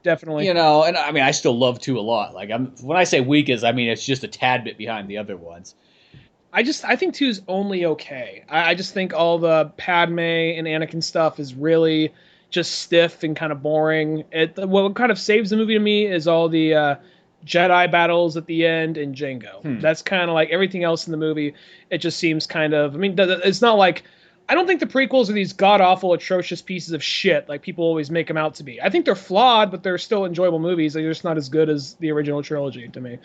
definitely. and I mean, I still love 2 a lot. Like, when I say weakest, I mean, it's just a tad bit behind the other ones. I think 2 is only okay. I just think all the Padme and Anakin stuff is really just stiff and kind of boring. What kind of saves the movie to me is all the Jedi battles at the end and Jango. That's kind of like everything else in the movie. It just seems kind of. I mean, it's not like. I don't think the prequels are these god-awful, atrocious pieces of shit like people always make them out to be. I think they're flawed, but they're still enjoyable movies. They're just not as good as the original trilogy to me.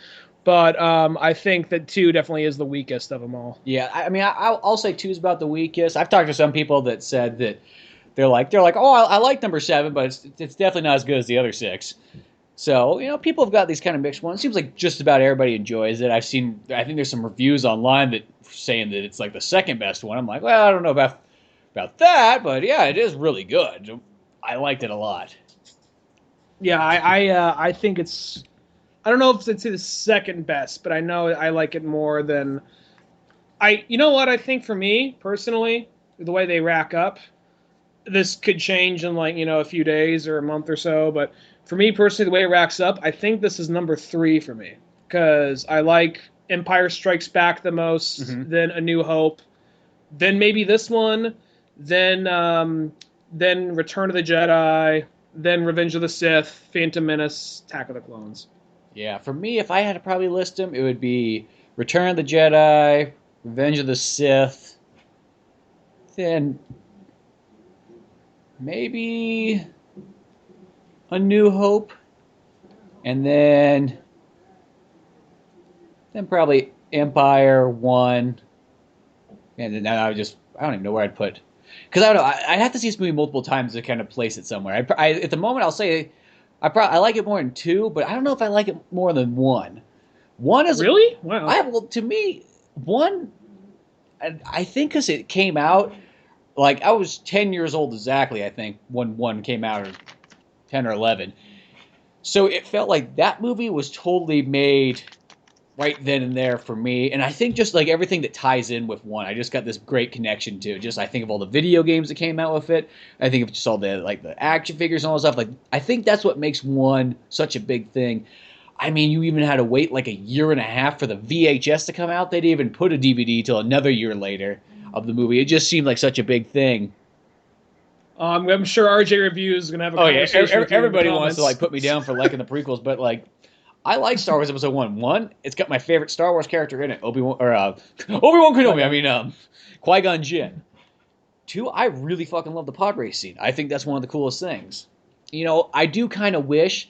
But I think that 2 definitely is the weakest of them all. Yeah, I mean, I'll say 2 is about the weakest. I've talked to some people that said that they're like, oh, I like number 7, but it's definitely not as good as the other 6. So, people have got these kind of mixed ones. It seems like just about everybody enjoys it. I think there's some reviews online that saying that it's like the second best one. I'm like, well, I don't know about that, but yeah, it is really good. I liked it a lot. Yeah, I think it's. I don't know if it's the second best, but I know I like it more than. You know what? I think for me personally, the way they rack up, this could change in a few days or a month or so, but. For me personally, the way it racks up, I think this is number 3 for me. Because I like Empire Strikes Back the most, then A New Hope, then maybe this one, then Return of the Jedi, then Revenge of the Sith, Phantom Menace, Attack of the Clones. Yeah, for me, if I had to probably list them, it would be Return of the Jedi, Revenge of the Sith, then maybe A New Hope, and then probably Empire 1, and then I don't even know where I'd put, because I don't know, I'd have to see this movie multiple times to kind of place it somewhere. At the moment, I'll say I like it more than 2, but I don't know if I like it more than 1. 1 is really wow. To me, 1, I think because it came out, like I was 10 years old exactly, I think, when 1 came out. Or 10 or 11. So it felt like that movie was totally made right then and there for me. And I think just like everything that ties in with 1, I just got this great connection to. Just I think of all the video games that came out with it. I think of just all the the action figures and all that stuff. Like I think that's what makes 1 such a big thing. I mean, you even had to wait like a year and a half for the VHS to come out. They didn't even put a DVD till another year later of the movie. It just seemed like such a big thing. I'm sure RJ Reviews is gonna have a conversation. With you everybody in the wants to put me down for liking the prequels, but I like Star Wars Episode 1. 1, it's got my favorite Star Wars character in it, Obi-Wan Kenobi. I mean, Qui-Gon Jinn. 2, I really fucking love the pod race scene. I think that's one of the coolest things. I do kind of wish.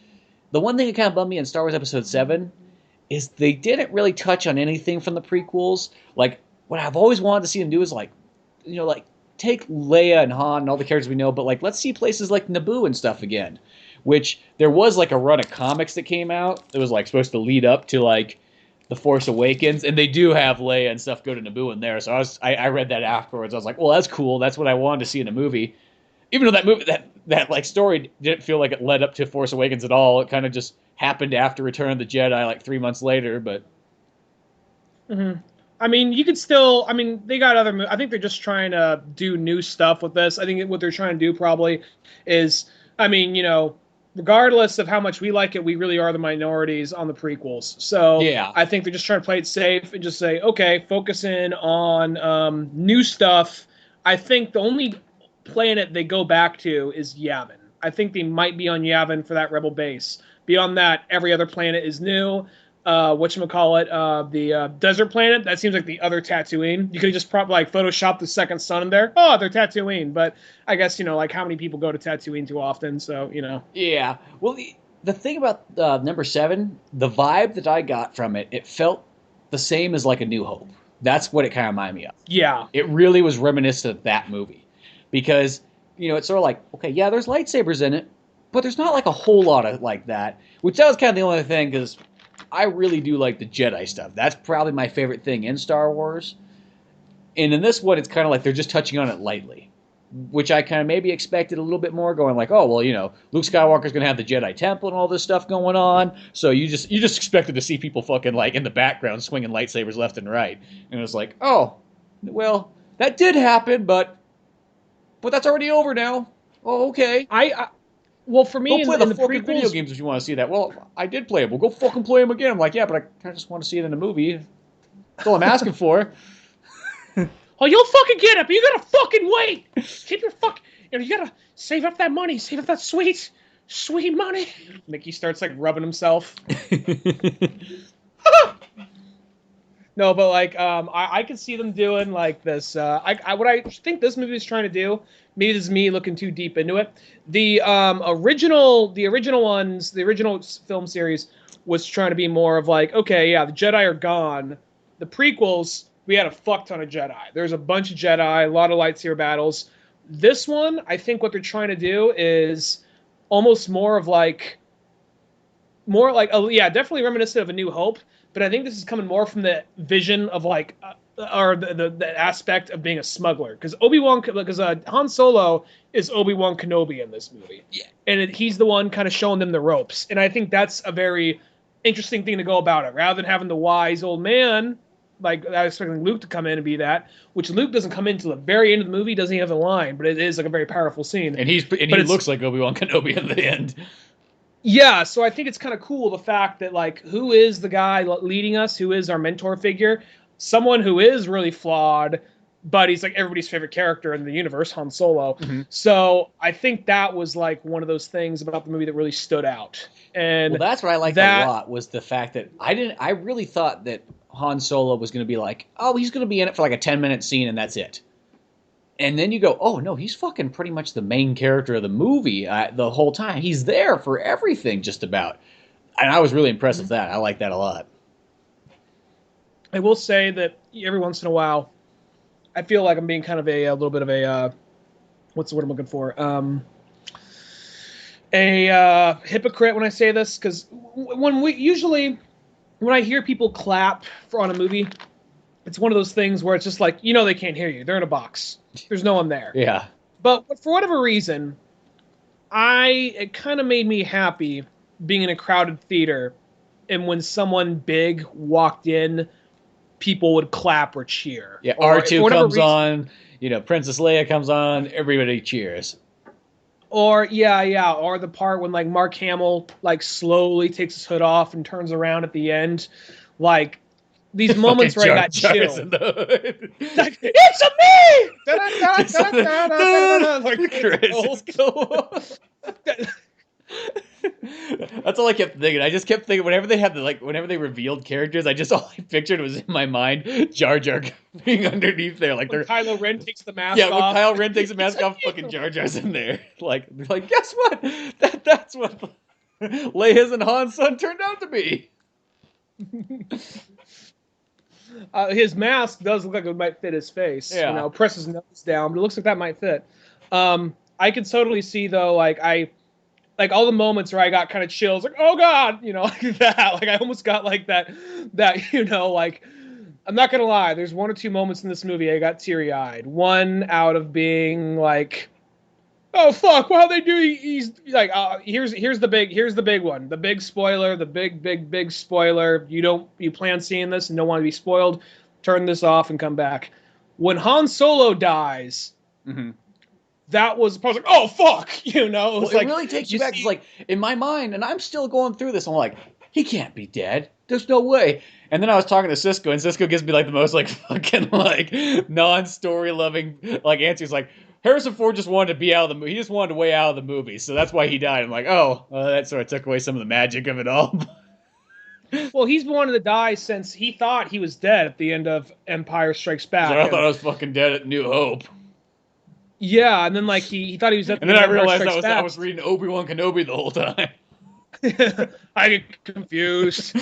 The one thing that kind of bummed me in Star Wars Episode 7 is they didn't really touch on anything from the prequels. Like what I've always wanted to see them do is take Leia and Han and all the characters we know, but let's see places like Naboo and stuff again. Which there was a run of comics that came out that was supposed to lead up to The Force Awakens, and they do have Leia and stuff go to Naboo in there. So I read that afterwards. I was like, well, that's cool. That's what I wanted to see in a movie. Even though that movie that story didn't feel like it led up to Force Awakens at all. It kind of just happened after Return of the Jedi 3 months later, but. Mm-hmm. I mean, you could still. I mean, they got other. I think they're just trying to do new stuff with this. I think what they're trying to do probably is. I mean, regardless of how much we like it, we really are the minorities on the prequels. So yeah. I think they're just trying to play it safe and just say, okay, focus in on new stuff. I think the only planet they go back to is Yavin. I think they might be on Yavin for that rebel base. Beyond that, every other planet is new. whatchamacallit, the desert planet. That seems like the other Tatooine. You could just probably like Photoshop the second sun in there. Oh, they're Tatooine. But I guess, like how many people go to Tatooine too often? So, Yeah. Well, the thing about number 7, the vibe that I got from it, it felt the same as like A New Hope. That's what it kind of reminded me of. Yeah. It really was reminiscent of that movie. Because, it's sort of like, okay, yeah, there's lightsabers in it, but there's not like a whole lot of like that. Which that was kind of the only thing, because I really do like the Jedi stuff. That's probably my favorite thing in Star Wars. And in this one, it's kind of like they're just touching on it lightly, which I kind of maybe expected a little bit more, going like, oh, well, Luke Skywalker's going to have the Jedi Temple and all this stuff going on. So you just expected to see people fucking like in the background swinging lightsabers left and right. And it was like, oh, well, that did happen, but that's already over now. Oh, okay. Well, for me, go play in the the fucking prequels, video games if you want to see that. Well, I did play them. Well, go fucking play them again. I'm like, yeah, but I kind of just want to see it in a movie. That's all I'm asking for. oh, you'll fucking get it, but you gotta fucking wait. Keep your you gotta save up that money. Save up that sweet money. Mickey starts like rubbing himself. No, but like, I could see them doing like this. What I think this movie is trying to do. Maybe this is me looking too deep into it. The original film series was trying to be more of like, okay, yeah, the Jedi are gone. The prequels, we had a fuck ton of Jedi. There's a bunch of Jedi, a lot of lightsaber battles. This one, I think what they're trying to do is almost more like, definitely reminiscent of A New Hope. But I think this is coming more from the vision of like, or the aspect of being a smuggler, because Han Solo is Obi-Wan Kenobi in this movie, and he's the one kind of showing them the ropes, and I think that's a very interesting thing to go about it, rather than having the wise old man like I was expecting Luke to come in and be that, which Luke doesn't come in until the very end of the movie, doesn't even have a line, but it is like a very powerful scene, and he looks like Obi-Wan Kenobi at the end. Yeah, so I think it's kind of cool the fact that like who is the guy leading us, who is our mentor figure. Someone who is really flawed, but he's like everybody's favorite character in the universe, Han Solo. Mm-hmm. So I think that was like one of those things about the movie that really stood out. And well, that's what I liked a lot, was the fact that I really thought that Han Solo was going to be like, oh, he's going to be in it for like a 10-minute scene and that's it. And then you go, oh no, he's fucking pretty much the main character of the movie the whole time. He's there for everything just about. And I was really impressed with that. I like that a lot. I will say that every once in a while, I feel like I'm being kind of a little bit of a, what's the word I'm looking for? A hypocrite when I say this, because when I hear people clap on a movie, it's one of those things where it's just like, they can't hear you. They're in a box. There's no one there. Yeah. But for whatever reason, it kind of made me happy being in a crowded theater, and when someone big walked in, people would clap or cheer. Yeah, R2 comes on, Princess Leia comes on, everybody cheers. Or or the part when like Mark Hamill like slowly takes his hood off and turns around at the end, like these moments where I got chills. Like, it's a me! That's all I kept thinking. I just kept thinking whenever they revealed characters, all I pictured was in my mind Jar Jar being underneath there, like when Kylo Ren takes the mask off. Yeah, when Kylo Ren takes the mask off, fucking Jar Jar's in there. Like guess what? That's what Leia's and Han's son turned out to be. His mask does look like it might fit his face. Yeah. Press his nose down, but it looks like that might fit. I could totally see though, like all the moments where I got kind of chills, like, oh God, like that. Like I almost got like that, like, I'm not gonna lie, there's one or two moments in this movie I got teary-eyed. One out of being like, oh fuck, why'd they do? He's like, here's the big one, the big spoiler, the big spoiler. You plan seeing this and don't want to be spoiled. Turn this off and come back. When Han Solo dies, that was I was like, oh fuck, it really takes you back. It's like in my mind, and I'm still going through this. I'm like, he can't be dead. There's no way. And then I was talking to Cisco, and Cisco gives me like the most like fucking like non-story loving like answers. Like, Harrison Ford just wanted to be out of the movie. He just wanted to way out of the movie, so that's why he died. I'm like, oh, that sort of took away some of the magic of it all. Well, he's been wanting to die since he thought he was dead at the end of Empire Strikes Back. I thought I was fucking dead at New Hope. Yeah, and then like he thought he was dead. And then I realized I was reading Obi-Wan Kenobi the whole time. I get confused.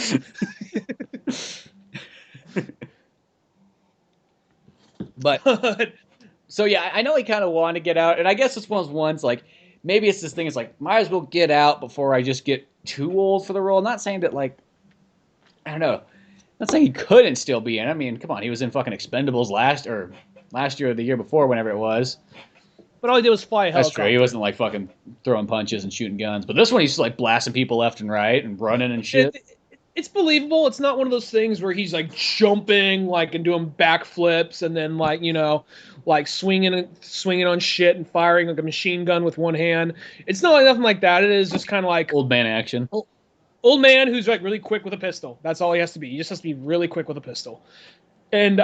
But so yeah, I know he kind of wanted to get out, and I guess it's one of those ones like maybe it's this thing. It's like might as well get out before I just get too old for the role. I'm not saying that like I don't know. I'm not saying he couldn't still be in. I mean, come on, he was in fucking Expendables last year or the year before, whenever it was. But all he did was fly a That's helicopter. true. He wasn't like fucking throwing punches and shooting guns. But this one, he's just like blasting people left and right and running and shit. It's believable. It's not one of those things where he's like jumping like and doing backflips and then like like swinging on shit and firing like a machine gun with one hand. It's not like nothing like that. It is just kind of like Old man action. Old man who's like really quick with a pistol. That's all he has to be. He just has to be really quick with a pistol. And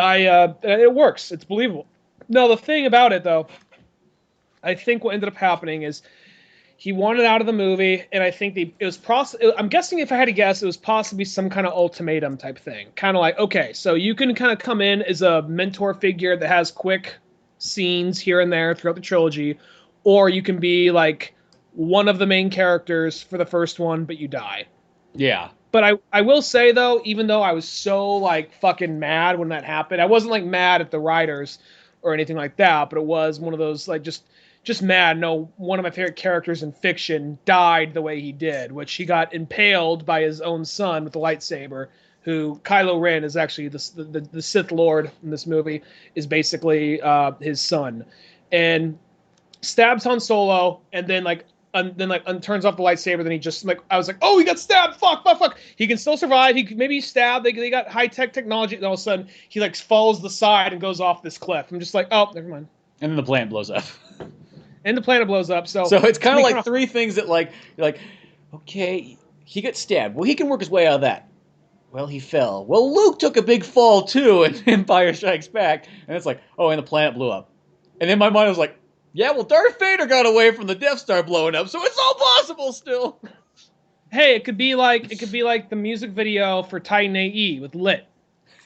it works. It's believable. No, the thing about it though, I think what ended up happening is he wanted out of the movie, and I think I'm guessing if I had to guess, it was possibly some kind of ultimatum type thing. Kind of like, okay, so you can kind of come in as a mentor figure that has quick scenes here and there throughout the trilogy, or you can be like one of the main characters for the first one, but you die. Yeah. But I will say, though, even though I was so, like, fucking mad when that happened, I wasn't, like, mad at the writers or anything like that, but it was one of those, like, just mad. No, one of my favorite characters in fiction died the way he did, which he got impaled by his own son with a lightsaber, who Kylo Ren is actually the Sith Lord in this movie, is basically his son. And stabs Han Solo, and then, turns off the lightsaber. Then he just I was like, oh, he got stabbed. Fuck. He can still survive. Maybe stabbed. They got high tech technology. And all of a sudden, he follows the side and goes off this cliff. I'm just like, oh, never mind. And then the planet blows up. And the planet blows up. So it's kind of like three things that you're like, okay, he got stabbed. Well, he can work his way out of that. Well, he fell. Well, Luke took a big fall too in Empire Strikes Back. And it's like, oh, and the planet blew up. And then my mind was like, yeah, well, Darth Vader got away from the Death Star blowing up, so it's all possible still. Hey, it could be like the music video for Titan AE with Lit.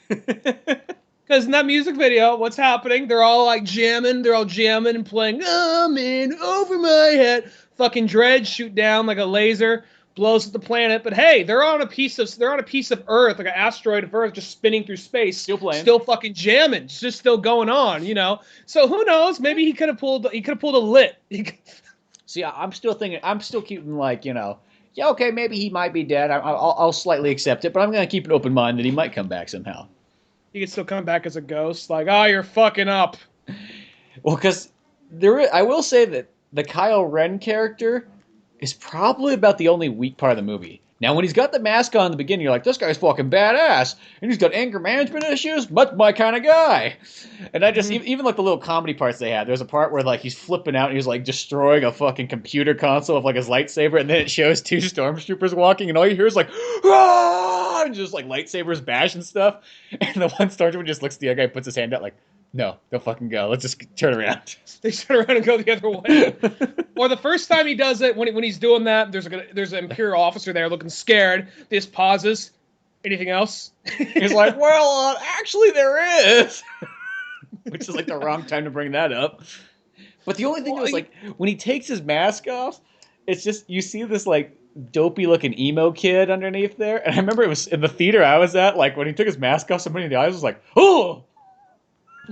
Because in that music video, what's happening? They're all like jamming. They're all jamming and playing. I'm in over my head. Fucking Dredge shoot down like a laser, blows up the planet. But hey, they're on a piece of Earth, like an asteroid of Earth, just spinning through space. Still playing. Still fucking jamming. It's just still going on, So who knows? Maybe he could have pulled a Lit. See, I'm still keeping yeah, okay, maybe he might be dead. I'll slightly accept it, but I'm gonna keep an open mind that he might come back somehow. He could still come back as a ghost, like, oh, you're fucking up. Well, because I will say that the Kylo Ren character is probably about the only weak part of the movie. Now, when he's got the mask on in the beginning, you're like, this guy's fucking badass. And he's got anger management issues. Much my kind of guy. And I just, even like the little comedy parts they had, there's a part where like he's flipping out and he's like destroying a fucking computer console with like his lightsaber. And then it shows two stormtroopers walking and all you hear is like, ah! And just like lightsabers bashing stuff. And the one stormtrooper just looks at the other guy, puts his hand out like, no, don't fucking go. Let's just turn around. They turn around and go the other way. Or the first time he does it, when he's doing that, there's an Imperial officer there looking scared. They just pauses. Anything else? He's like, well, actually there is. Which is like the wrong time to bring that up. But the only thing was like, when he takes his mask off, it's just, you see this like dopey looking emo kid underneath there. And I remember it was in the theater I was at, like when he took his mask off, somebody in the eyes was like, oh!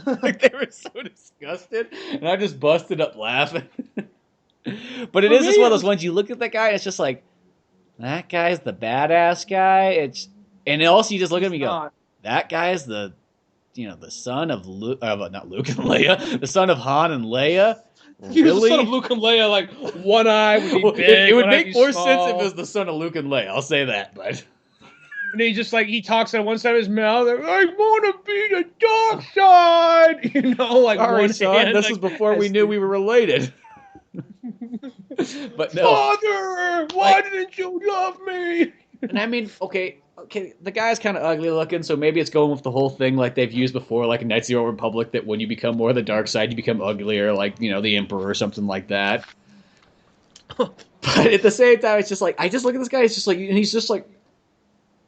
Like they were so disgusted, and I just busted up laughing. But it is just one of those ones you look at that guy, and it's just like, that guy's the badass guy. And also you just look at him and you go, that guy is the son of not Luke and Leia, the son of Han and Leia. He was the Really? son of Luke and Leia, like one eye would be big. It would one eye make be more small. sense if it was the son of Luke and Leia. I'll say that, but. And he just he talks out one side of his mouth. Like, I want to be the dark side, like Sorry, one son. hand, This was before we knew we were related. But no. Father, why didn't you love me? And I mean, okay, the guy's kind of ugly looking, so maybe it's going with the whole thing like they've used before, like in Knights of the Old Republic, that when you become more of the dark side, you become uglier, like, the Emperor or something like that. But at the same time, it's just like, I just look at this guy, it's just like, and he's just like,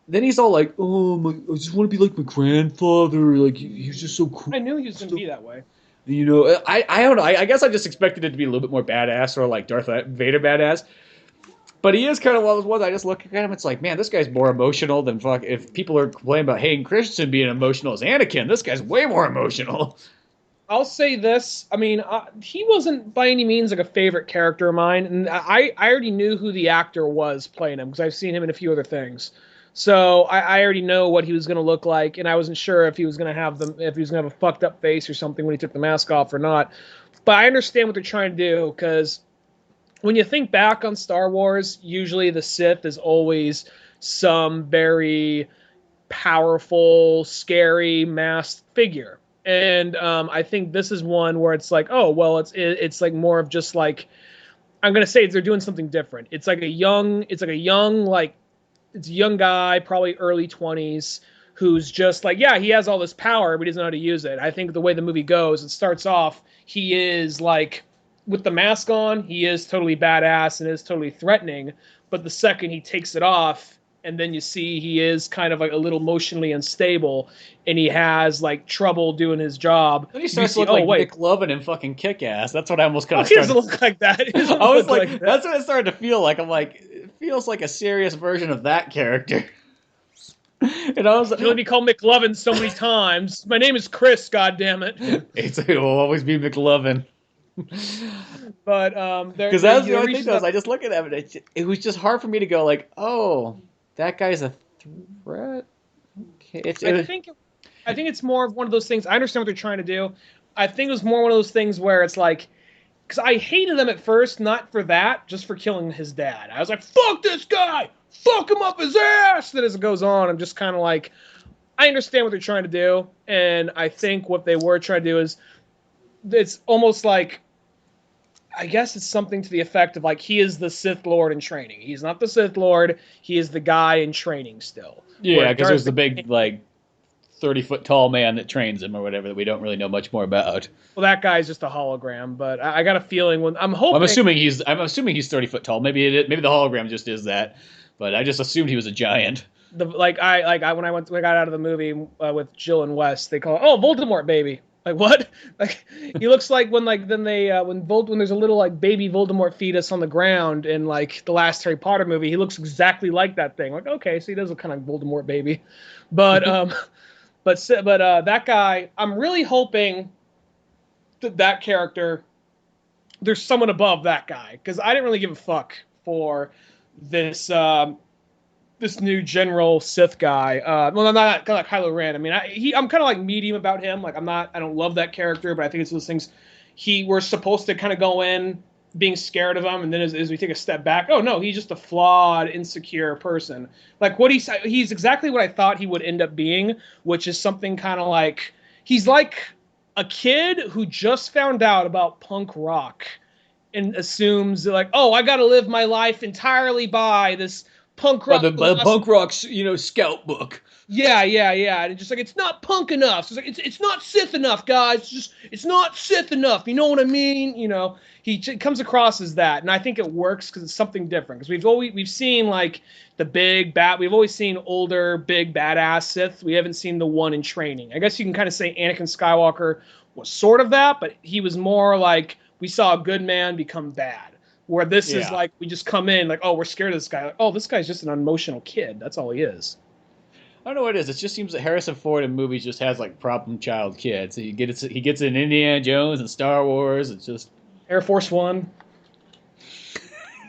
then he's all like, "Oh, I just want to be like my grandfather. Like he was just so cool." I knew he was going to be that way. You know, I don't know. I guess I just expected it to be a little bit more badass or like Darth Vader badass. But he is kind of one of those ones. I just look at him. It's like, man, this guy's more emotional than fuck. If people are complaining about Hayden Christensen being emotional as Anakin, this guy's way more emotional. I'll say this. I mean, he wasn't by any means like a favorite character of mine, and I already knew who the actor was playing him because I've seen him in a few other things. So I already know what he was going to look like, and I wasn't sure if he was going to have a fucked up face or something when he took the mask off or not. But I understand what they're trying to do because when you think back on Star Wars, usually the Sith is always some very powerful, scary, masked figure. And I think this is one where it's like, oh, well, it's like more of just like, I'm gonna say they're doing something different. It's a young guy, probably early 20s, who's just like, yeah, he has all this power, but he doesn't know how to use it. I think the way the movie goes, it starts off, he is like, with the mask on, he is totally badass and is totally threatening. But the second he takes it off, and then you see he is kind of like a little emotionally unstable, and he has like trouble doing his job. Then he starts to look like Nick Lovin in fucking Kick-Ass. That's what I almost kind of started. He doesn't look like that. I was like that's what it started to feel like. I'm like, it feels like a serious version of that character. And I was like, you let me call McLovin so many times. My name is Chris. God damn it! It will always be McLovin. But because that's the only thing though, I just look at him and it was just hard for me to go like, oh, that guy's a threat. Okay, I think it's more of one of those things. I understand what they're trying to do. I think it was more one of those things where it's like, because I hated them at first, not for that, just for killing his dad. I was like, fuck this guy, fuck him up his ass. Then as it goes on, I'm just kind of like, I understand what they're trying to do, and I think what they were trying to do is, it's almost like, I guess it's something to the effect of like, he is the Sith Lord in training. He's not the Sith Lord. He is the guy in training still. Yeah, because there's the big, like, 30-foot tall man that trains him or whatever that we don't really know much more about. Well, that guy's just a hologram, but I got a feeling when I'm hoping. I'm assuming he's 30-foot tall. Maybe the hologram just is that, but I just assumed he was a giant. When I got out of the movie with Jill and Wes, they call it, oh, Voldemort baby. Like what? Like he looks like when there's a little like baby Voldemort fetus on the ground in like the last Harry Potter movie, he looks exactly like that thing. Like okay, so he does look kind of like Voldemort baby, but that guy, I'm really hoping that character, there's someone above that guy because I didn't really give a fuck for this this new General Sith guy. Well, I'm not kind of like Kylo Ren. I mean, I'm kind of like medium about him. Like I don't love that character, but I think it's those things. We're supposed to kind of go in being scared of him, and then as we take a step back, oh no, he's just a flawed, insecure person. Like he's exactly what I thought he would end up being, which is something kind of like he's like a kid who just found out about punk rock and assumes like, oh, I got to live my life entirely by this punk rock, the punk rock, scout book. Yeah, and it's just like it's not punk enough. So it's like it's not Sith enough, guys. It's not Sith enough. You know what I mean? You know, he comes across as that, and I think it works because it's something different. Because we've seen like the big bat. We've always seen older, big badass Sith. We haven't seen the one in training. I guess you can kind of say Anakin Skywalker was sort of that, but he was more like we saw a good man become bad. Where this is like, we just come in like, oh, we're scared of this guy. Like, oh, this guy's just an emotional kid. That's all he is. I don't know what it is. It just seems that Harrison Ford in movies just has like problem child kids. So he gets in Indiana Jones and Star Wars. It's just Air Force One.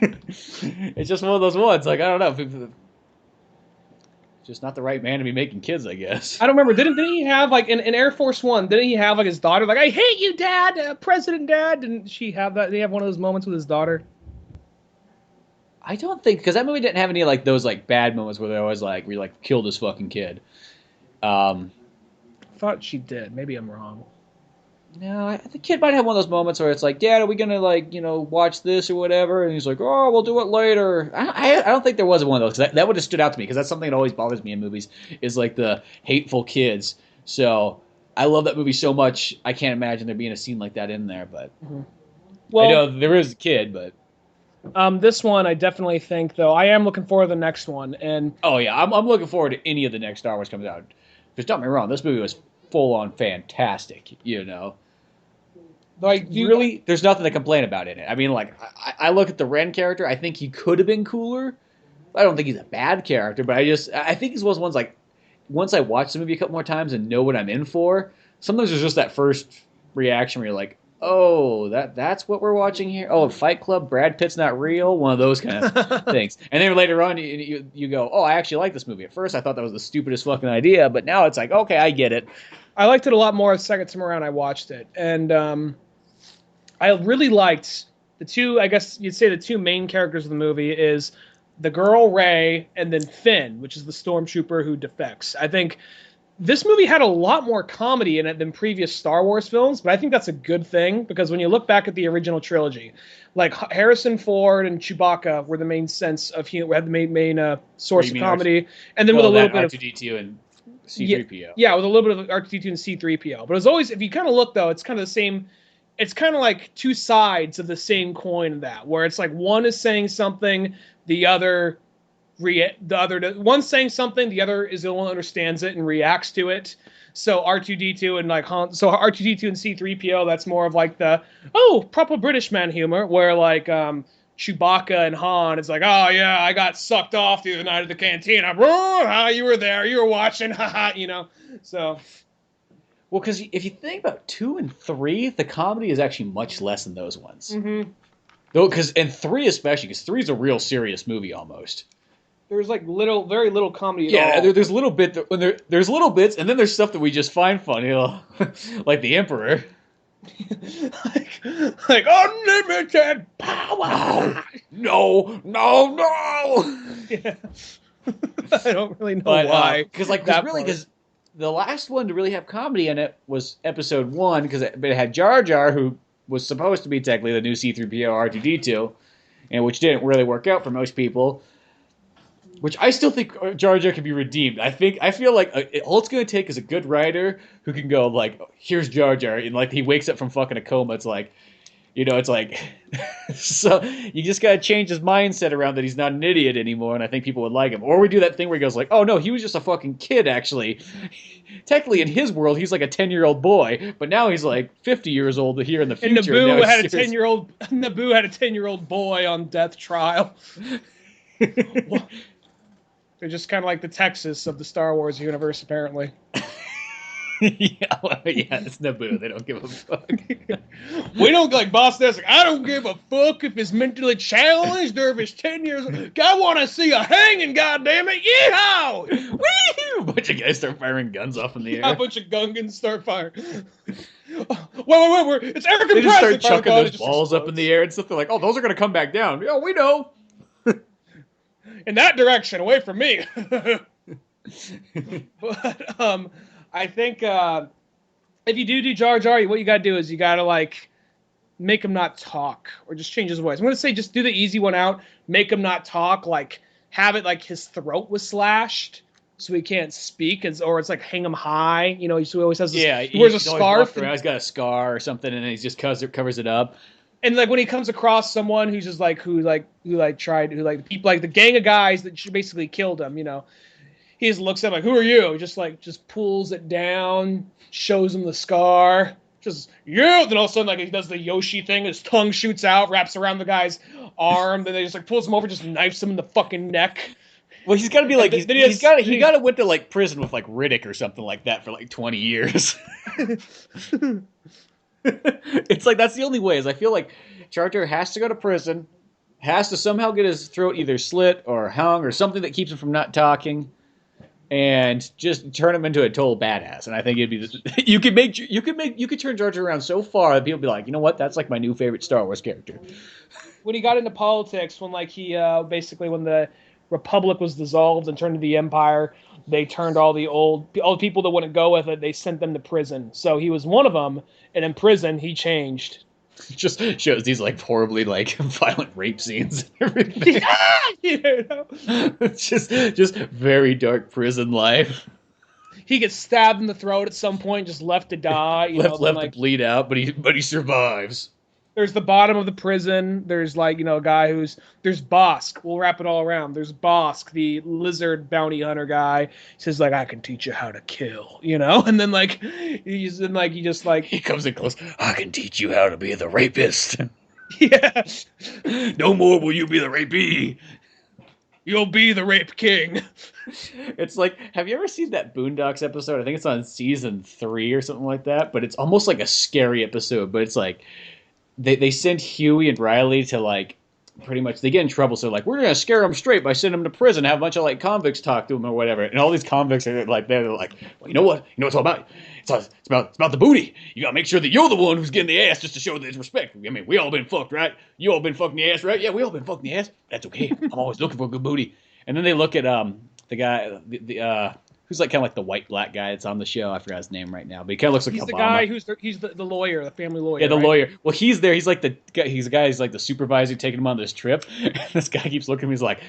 It's just one of those ones. Like I don't know. Just not the right man to be making kids, I guess. I don't remember. Didn't he have like in Air Force One? Didn't he have like his daughter? Like I hate you, Dad, President Dad. Didn't she have that? Did he have one of those moments with his daughter? I don't think because that movie didn't have any like those like bad moments where they're always like we like kill this fucking kid. I thought she did. Maybe I'm wrong. No, the kid might have one of those moments where it's like, Dad, are we gonna like watch this or whatever? And he's like, oh, we'll do it later. I don't think there was one of those. That would have stood out to me because that's something that always bothers me in movies is like the hateful kids. So I love that movie so much. I can't imagine there being a scene like that in there. But well, I know there is a kid, but This one, I definitely think, though, I am looking forward to the next one. And Oh yeah, I'm looking forward to any of the next Star Wars comes out. Because don't get me wrong, this movie was full on fantastic. You know, like, really, there's nothing to complain about in it. I mean, like I look at the Ren character, I think he could have been cooler. I don't think he's a bad character, but I think he's one of those ones like once I watch the movie a couple more times and know what I'm in for. Sometimes there's just that first reaction where you're like, oh, that's what we're watching here. Oh, Fight Club, Brad Pitt's not real. One of those kind of things. And then later on, you go, oh, I actually like this movie. At first, I thought that was the stupidest fucking idea, but now it's like, okay, I get it. I liked it a lot more the second time around I watched it. And I really liked the two, I guess you'd say the two main characters of the movie is the girl, Rey, and then Finn, which is the stormtrooper who defects. I think this movie had a lot more comedy in it than previous Star Wars films, but I think that's a good thing because when you look back at the original trilogy, like Harrison Ford and Chewbacca were the main sense of humor, had the main source of comedy, and then with a little bit of R2D2 and C-3PO. Yeah, with a little bit of R2D2 and C-3PO. But it's always, if you kind of look though, it's kind of the same. It's kind of like two sides of the same coin of that, where it's like one is saying something, the other one's saying something, the other is the one who understands it and reacts to it. So R2D2 and like so R2D2 and C3PO, that's more of like the proper British man humor, where like Chewbacca and Han, it's like, oh yeah, I got sucked off the other night at the cantina. You were there, you were watching, you know. So well, because if you think about 2 and 3, the comedy is actually much less than those ones. Mm-hmm. Though, and 3 especially, because 3 is a real serious movie almost. There's like very little comedy at all. Yeah, there's little bit there's little bits, and then there's stuff that we just find funny, like the Emperor. like unlimited power. No. Yeah. I don't really know why. Because because the last one to really have comedy in it was Episode 1, because it had Jar Jar, who was supposed to be technically the new C-3PO R2D2, and which didn't really work out for most people. Which I still think Jar Jar can be redeemed. I feel like all it's going to take is a good writer who can go like, here's Jar Jar, and like he wakes up from fucking a coma. It's like, it's like, so you just got to change his mindset around that he's not an idiot anymore, and I think people would like him. Or we do that thing where he goes like, oh no, he was just a fucking kid actually. Technically, in his world, he's like a 10-year-old boy, but now he's like 50 years old here in the future. And Naboo had a 10-year-old boy on death trial. They're just kind of like the Texas of the Star Wars universe, apparently. yeah, it's Naboo. They don't give a fuck. We don't like Boss Nass. Like, I don't give a fuck if he's mentally challenged or if he's 10 years old. I want to see a hanging, goddammit. Yeehaw! Woo! A bunch of guys start firing guns off in the air. A bunch of Gungans start firing. Wait, it's Eric and They just Presley. start chucking those balls up in the air and stuff. They're like, oh, those are going to come back down. Yeah, we know. In that direction, away from me. But I think if you do Jar Jar, what you got to do is you got to like make him not talk or just change his voice. I'm going to say just do the easy one out, make him not talk, like have it like his throat was slashed so he can't speak, or it's like hang him high. He always has this, he wears a scarf. He's got a scar or something, and he just covers it up. And like when he comes across someone who's just like who the people, like the gang of guys that basically killed him, he just looks at him like, who are you? Just pulls it down, shows him the scar, then all of a sudden like he does the Yoshi thing, his tongue shoots out, wraps around the guy's arm, then they just like pulls him over, just knifes him in the fucking neck. Well, he's got to be like he got to went to like prison with like Riddick or something like that for like 20 years. It's like that's the only way. Is I feel like Jar Jar has to go to prison, has to somehow get his throat either slit or hung or something that keeps him from not talking, and just turn him into a total badass. And I think it'd be you could turn Jar Jar around so far that people be like, you know what, that's like my new favorite Star Wars character. When he got into politics, when like he basically when the Republic was dissolved and turned to the Empire, they turned all the people that wouldn't go with it, they sent them to prison. So he was one of them, and in prison he changed. Just shows these like horribly like violent rape scenes and everything. It's just very dark prison life. He gets stabbed in the throat at some point, just left to die. left to bleed out, but he survives. There's the bottom of the prison. There's like, a guy there's Bosk. We'll wrap it all around. There's Bosk, the lizard bounty hunter guy. He says like, I can teach you how to kill, and then like, he comes in close. I can teach you how to be the rapist. Yeah. No more will you be the rapee. You'll be the rape king. It's like, have you ever seen that Boondocks episode? I think it's on season 3 or something like that, but it's almost like a scary episode, but it's like, they send Huey and Riley to like, pretty much, they get in trouble, so like, we're gonna scare them straight by sending them to prison, have a bunch of like convicts talk to them or whatever, and all these convicts are like, they're like, well, you know what it's all about? It's about the booty. You gotta make sure that you're the one who's getting the ass just to show there's respect. I mean, we all been fucked, right? You all been fucking the ass, right? Yeah, we all been fucking the ass. That's okay. I'm always looking for good booty. And then they look at the guy, who's like kind of like the white black guy that's on the show. I forgot his name right now, but he kind of looks like he's Obama. the guy he's the lawyer, the family lawyer. Yeah, the right? lawyer. Well, he's there. He's like the guy. He's the guy. He's like the supervisor taking him on this trip. And this guy keeps looking at me. He's like,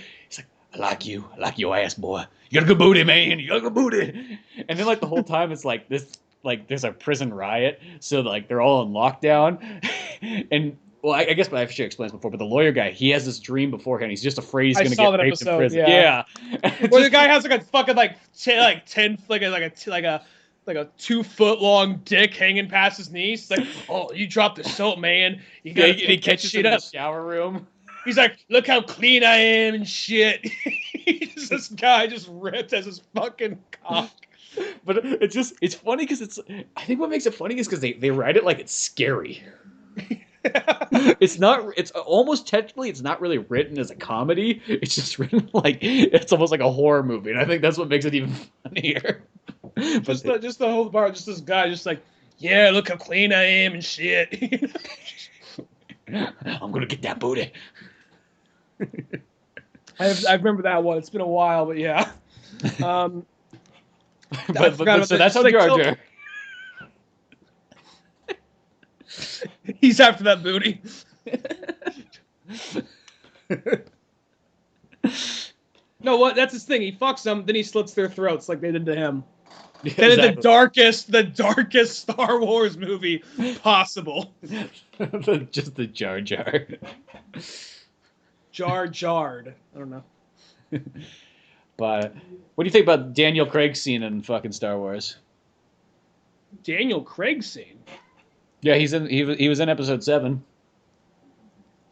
I like you. I like your ass, boy. You got a good booty, man. You got a good booty. And then like the whole time it's like this. Like there's a prison riot, so like they're all in lockdown, and well, I guess I should explain this before, but the lawyer guy, he has this dream beforehand. He's just afraid he's going to get raped in prison. Yeah. Where the guy has like a fucking like 10 like a 2 foot long dick hanging past his knees. It's like, oh, you dropped the soap, man. You gotta he catches him in the shower room. He's like, look how clean I am and shit. This guy just ripped as his fucking cock. But it's funny because I think what makes it funny is because they write it like it's scary. It's almost technically it's not really written as a comedy. It's just written like it's almost like a horror movie, and I think that's what makes it even funnier. Just the whole part, just this guy just like, yeah, look how clean I am and shit. I'm gonna get that booty. I remember that one. It's been a while, but yeah. But so that's how Jar Jar. He's after that booty. No, what? That's his thing. He fucks them, then he slits their throats like they did to him. Yeah, that exactly. is the darkest Star Wars movie possible. Just the Jar Jar. Jar Jarred. I don't know. But what do you think about Daniel Craig's scene in fucking Star Wars? Daniel Craig's scene? Yeah, he was in episode 7.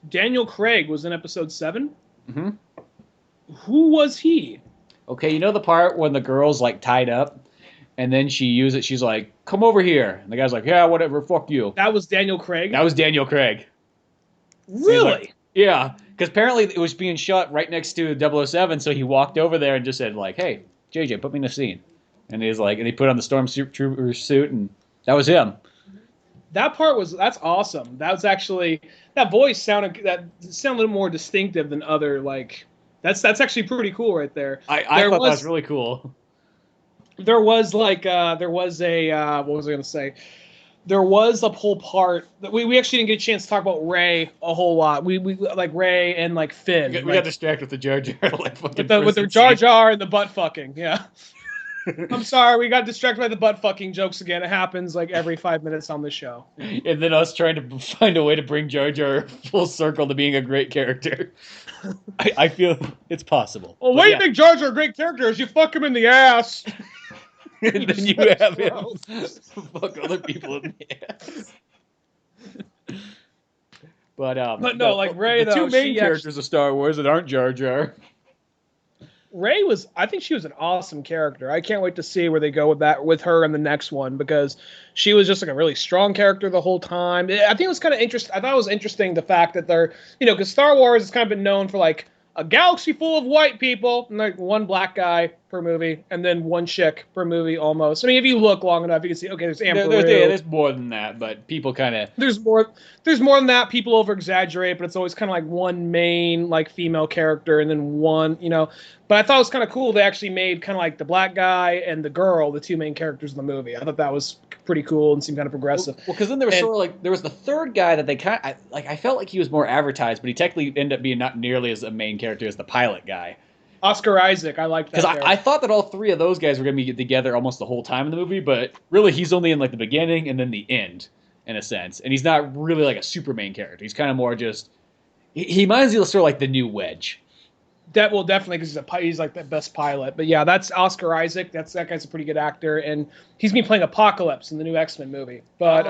Daniel Craig was in episode 7? Mm-hmm. Who was he? Okay, you know the part when the girl's like tied up, and then she's like, come over here. And the guy's like, yeah, whatever, fuck you. That was Daniel Craig? That was Daniel Craig. Really? Like, yeah, because apparently it was being shot right next to 007, so he walked over there and just said like, hey, JJ, put me in the scene. And he's like, and he put on the stormtrooper suit, and that was him. That's awesome. That was actually, that voice sounded a little more distinctive than other, like, that's actually pretty cool right there. I thought that was really cool. There was what was I going to say? There was a whole part that we actually didn't get a chance to talk about Rey a whole lot. We like Rey and like Finn. We got distracted with the Jar Jar, like fucking with the Jar Jar and the butt fucking. Yeah. I'm sorry, we got distracted by the butt fucking jokes again. It happens like every 5 minutes on this show. And then us trying to find a way to bring Jar Jar full circle to being a great character. I feel it's possible. Well, way to make Jar Jar a great character is you fuck him in the ass. And then you have him fuck other people in the ass. But no, like Rey, the two main characters of Star Wars that aren't Jar Jar. Rey I think she was an awesome character. I can't wait to see where they go with her in the next one, because she was just like a really strong character the whole time. I think it was kind of interesting. I thought it was interesting the fact that they're, because Star Wars has kind of been known for like a galaxy full of white people and like one black guy per movie and then one chick per movie almost. I mean, if you look long enough, you can see, okay, there's Amber Rue. There's more than that, but people kind of... There's more than that. People over-exaggerate, but it's always kind of like one main like female character and then one, But I thought it was kind of cool they actually made kind of like the black guy and the girl the two main characters in the movie. I thought that was pretty cool and seemed kind of progressive. Well, because then there was sort of like, there was the third guy that they kind of, I felt like he was more advertised, but he technically ended up being not nearly as a main character as the pilot guy. Oscar Isaac, I liked that. Because I thought that all three of those guys were going to be together almost the whole time in the movie, but really he's only in like the beginning and then the end. in a sense, and he's not really like a super main character. He's kind of more just he reminds me of sort of like the new Wedge. That will definitely, because he's like the best pilot. But yeah, that's Oscar Isaac. That guy's a pretty good actor, and he's been playing Apocalypse in the new X-Men movie. But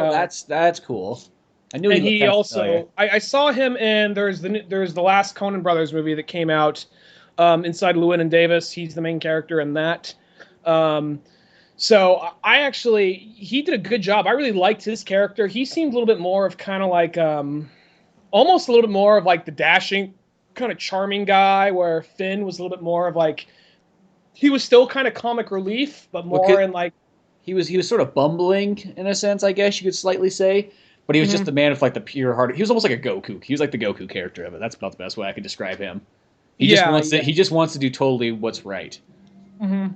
that's cool. I knew. And he also, I saw him in there's the last Coen Brothers movie that came out, inside Llewyn and Davis. He's the main character in that. So he did a good job. I really liked his character. He seemed a little bit more of kind of like almost a little bit more of like the dashing, kind of charming guy, where Finn was a little bit more of like, he was still kind of comic relief, but more in like, he was sort of bumbling in a sense, I guess you could slightly say, but he was just the man of like the pure heart. He was almost like a Goku. He was like the Goku character of it. That's about the best way I could describe him. He just wants to do totally what's right. Mm-hmm.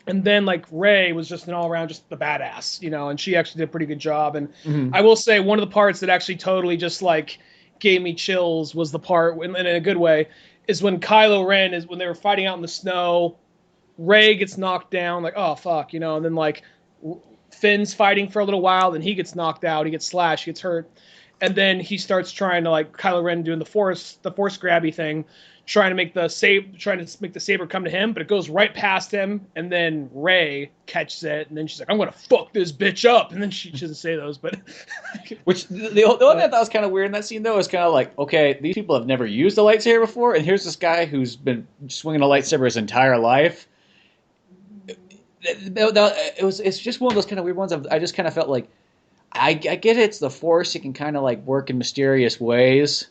And then like Rey was just an all around just the badass, and she actually did a pretty good job. And I will say one of the parts that actually totally just like gave me chills was the part, in a good way, is when Kylo Ren when they were fighting out in the snow, Rey gets knocked down, like, oh fuck, and then like Finn's fighting for a little while, then he gets knocked out, he gets slashed, he gets hurt, and then he starts trying to, like, Kylo Ren doing the force grabby thing, trying to make the saber come to him, but it goes right past him, and then Rey catches it, and then she's like, I'm gonna fuck this bitch up, and then she doesn't say those, but which the one thing I thought was kind of weird in that scene though is kind of like, okay, these people have never used a lightsaber before, and here's this guy who's been swinging a lightsaber his entire life. It's just one of those kind of weird ones. I just kind of felt like, I get it's the Force, it can kind of like work in mysterious ways,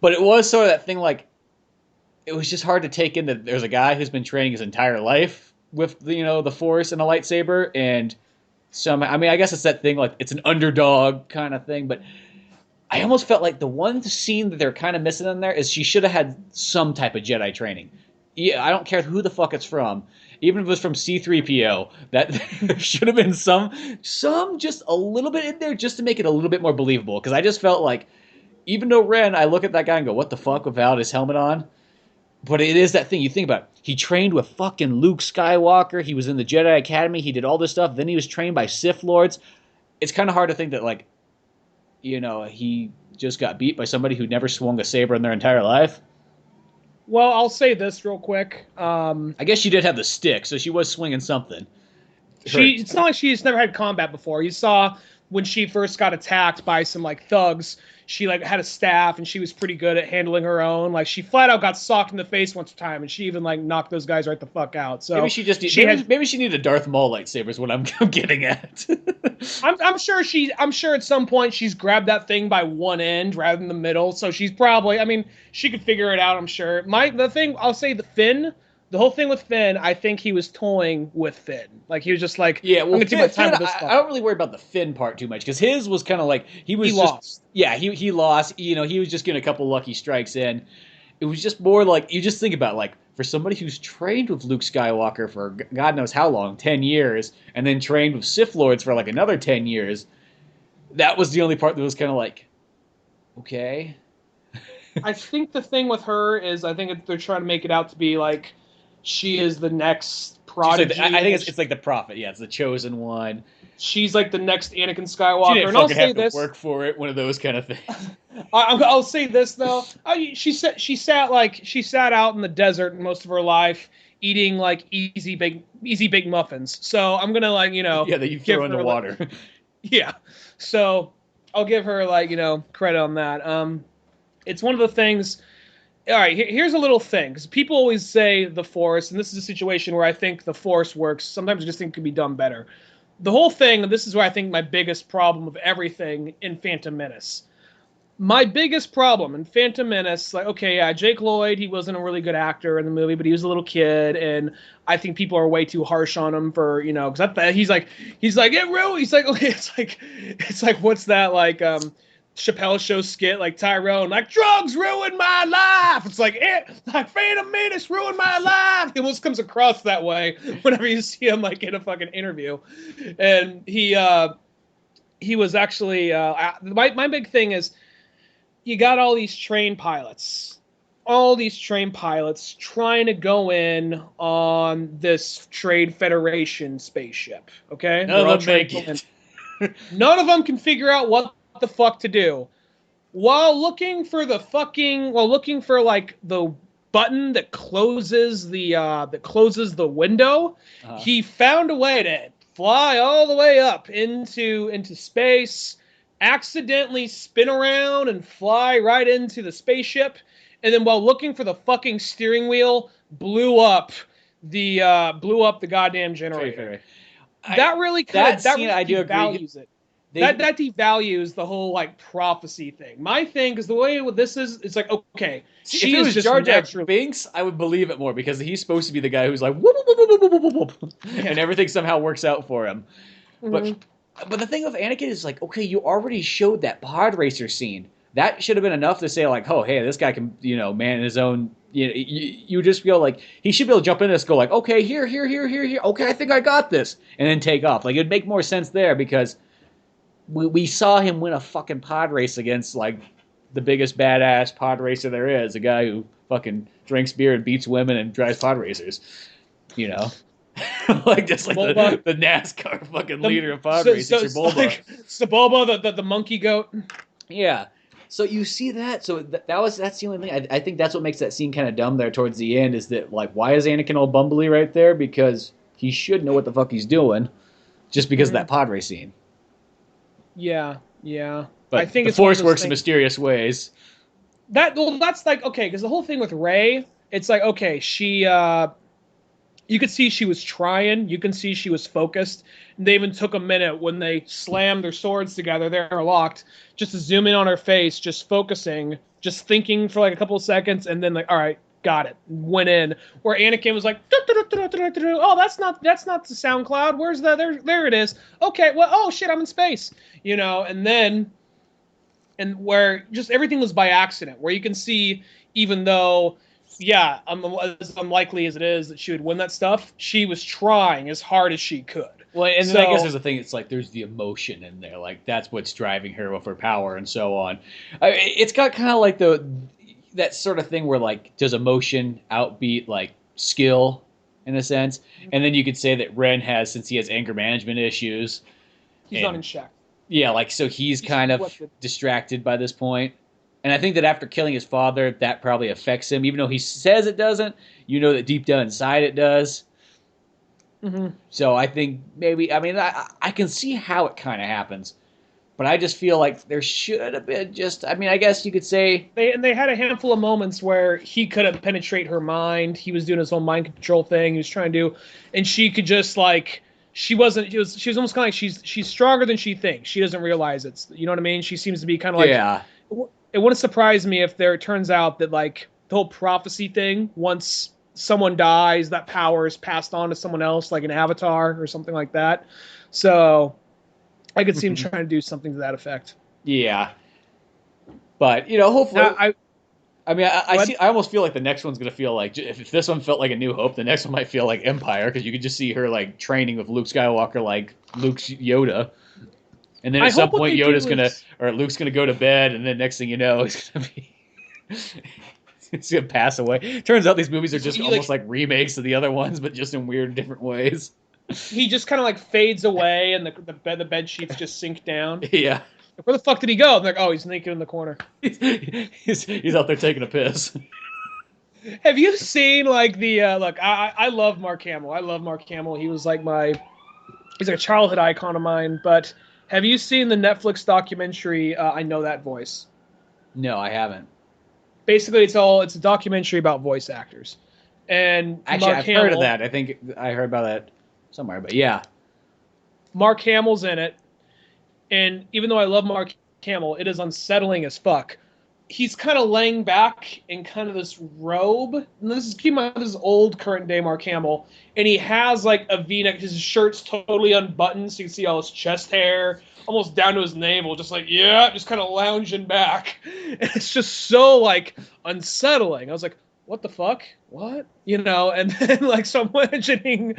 but it was sort of that thing like, it was just hard to take in that there's a guy who's been training his entire life with the Force and a lightsaber, and I guess it's that thing like it's an underdog kind of thing, but I almost felt like the one scene that they're kind of missing in there is she should have had some type of Jedi training. Yeah, I don't care who the fuck it's from. Even if it was from C-3PO, that there should have been some just a little bit in there just to make it a little bit more believable. Because I just felt like, even though Ren, I look at that guy and go, what the fuck, without his helmet on? But it is that thing you think about. He trained with fucking Luke Skywalker. He was in the Jedi Academy. He did all this stuff. Then he was trained by Sith Lords. It's kind of hard to think that, like, he just got beat by somebody who never swung a saber in their entire life. Well, I'll say this real quick. I guess she did have the stick, so she was swinging something. It's not like she's never had combat before. You saw when she first got attacked by some like thugs, she like had a staff and she was pretty good at handling her own. Like she flat out got socked in the face once or time, and she even like knocked those guys right the fuck out. So maybe maybe she needed a Darth Maul lightsaber is what I'm getting at. I'm sure at some point she's grabbed that thing by one end rather than the middle. So she's probably, she could figure it out, I'm sure. The whole thing with Finn, I think he was toying with Finn. Like, he was just like, yeah, well, I'm going to take my time with this I don't really worry about the Finn part too much, because his was kind of like, he lost. Yeah, he lost. He was just getting a couple lucky strikes in. It was just more like, you just think about, like, for somebody who's trained with Luke Skywalker for God knows how long, 10 years, and then trained with Sith Lords for, like, another 10 years, that was the only part that was kind of like, okay. I think the thing with her is, I think they're trying to make it out to be, like, she is the next prodigy. I think it's like the prophet. Yeah, it's the chosen one. She's like the next Anakin Skywalker. She didn't and I'll say have to work for it. One of those kind of things. I'll say this though. She sat out in the desert most of her life, eating like easy bake muffins. So I'm gonna that you throw in the water. Yeah. So I'll give her credit on that. It's one of the things. All right, here's a little thing, because people always say the Force, and this is a situation where I think the Force works. Sometimes I just think it could be done better. The whole thing, and this is where I think my biggest problem of everything in Phantom Menace. My biggest problem in Phantom Menace, Jake Lloyd, he wasn't a really good actor in the movie, but he was a little kid, and I think people are way too harsh on him for, because he's like, it really, he's like, okay, it's like, what's that, like, Chappelle Show skit, like Tyrone, like, drugs ruined my life. It's like Phantom Menace ruined my life. He almost comes across that way whenever you see him like in a fucking interview. And he was actually my big thing is, you got all these trained pilots trying to go in on this Trade Federation spaceship. Okay, none of them make it. None of them can figure out what the fuck to do. While looking for like the button that closes the window, he found a way to fly all the way up into space, accidentally spin around and fly right into the spaceship, and then while looking for the fucking steering wheel, blew up the goddamn generator. That really devalues it. That devalues the whole like prophecy thing. My thing, because the way this is, it's like, okay, if it was just Jar Jar naturally... Binks, I would believe it more because he's supposed to be the guy who's like whoop, whoop, whoop, whoop, whoop, whoop, whoop, and everything somehow works out for him. But the thing with Anakin is like, okay, you already showed that pod racer scene. That should have been enough to say like, oh, hey, this guy can, man his own. You just feel like he should be able to jump in this, go like, okay, here. Okay, I think I got this, and then take off. Like it'd make more sense there because we saw him win a fucking pod race against like the biggest badass pod racer there is, a guy who fucking drinks beer and beats women and drives pod racers. Like just like the NASCAR fucking leader of pod racing, Sebulba. Like Sebulba, the monkey goat. Yeah. So you see that. So that's the only thing. I think that's what makes that scene kind of dumb there towards the end is that like why is Anakin all bumbly right there? Because he should know what the fuck he's doing, just because of that pod race scene. Yeah. But I think the Force works in mysterious ways. That's like okay, because the whole thing with Rey, it's like okay, she. You could see she was trying. You can see she was focused. And they even took a minute when they slammed their swords together. They're locked. Just to zoom in on her face, just focusing, just thinking for like a couple of seconds, and then like, all right, got it. Went in. Where Anakin was like, oh, that's not the sound cloud. Where's that? There it is. Okay, well, oh shit, I'm in space. And where just everything was by accident. Where you can see, even though. Yeah, as unlikely as it is that she would win that stuff, she was trying as hard as she could. Well, and then I guess there's a thing, it's like there's the emotion in there. Like, that's what's driving her with her power and so on. It's got kind of like that sort of thing where, like, does emotion outbeat, like, skill, in a sense? And then you could say that Ren has, since he has anger management issues. He's not in check. Yeah, like, so he's kind of distracted by this point. And I think that after killing his father, that probably affects him. Even though he says it doesn't, that deep down inside it does. Mm-hmm. So I think maybe, I can see how it kind of happens. But I just feel like there should have been I guess you could say... They had a handful of moments where he couldn't penetrate her mind. He was doing his own mind control thing. He was trying to do... And she could just, like... She was almost kind of like she's stronger than she thinks. She doesn't realize it. You know what I mean? She seems to be kind of like... Yeah. It wouldn't surprise me if it turns out that, like, the whole prophecy thing, once someone dies, that power is passed on to someone else, like an avatar or something like that. So I could see him trying to do something to that effect. Yeah. But, hopefully... I almost feel like the next one's going to feel like... If this one felt like A New Hope, the next one might feel like Empire, because you could just see her, like, training with Luke Skywalker like Luke's Yoda. And then at some point, Luke's gonna go to bed, and then next thing you know, he's gonna pass away. Turns out these movies are just almost like remakes of the other ones, but just in weird, different ways. He just kind of like fades away, and the bed sheets just sink down. Yeah. Where the fuck did he go? I'm like, oh, he's naked in the corner. He's out there taking a piss. Have you seen like the look? I love Mark Hamill. I love Mark Hamill. He's like a childhood icon of mine, but. Have you seen the Netflix documentary, I Know That Voice? No, I haven't. Basically, it's a documentary about voice actors. And actually, I've heard of that. I think I heard about that somewhere, but yeah. Mark Hamill's in it. And even though I love Mark Hamill, it is unsettling as fuck. He's kind of laying back in kind of this robe. And keep in mind, this is old, current day Mark Hamill. And he has like a V-neck. His shirt's totally unbuttoned, so you can see all his chest hair, almost down to his navel. Just like, just kind of lounging back. And it's just so like unsettling. I was like, what the fuck? What? And then like, so I'm imagining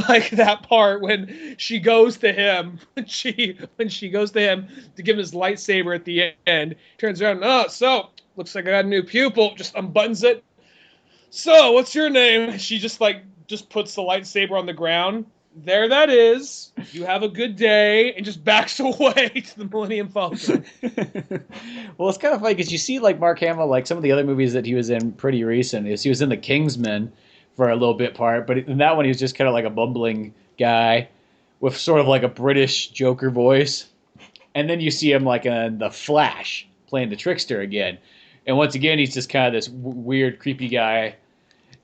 like that part when she goes to him, when she goes to him to give him his lightsaber at the end, turns around, so looks like I got a new pupil, just unbuttons it. So, what's your name? She just puts the lightsaber on the ground, there that is. You have a good day, and just backs away to the Millennium Falcon. Well, it's kind of funny because you see like Mark Hamill, like some of the other movies that he was in pretty recent. Is he was in The Kingsman for a little bit part, but in that one he was just kind of like a bumbling guy with sort of like a British Joker voice. And then you see him like in The Flash playing the trickster again. And once again, he's just kind of this weird, creepy guy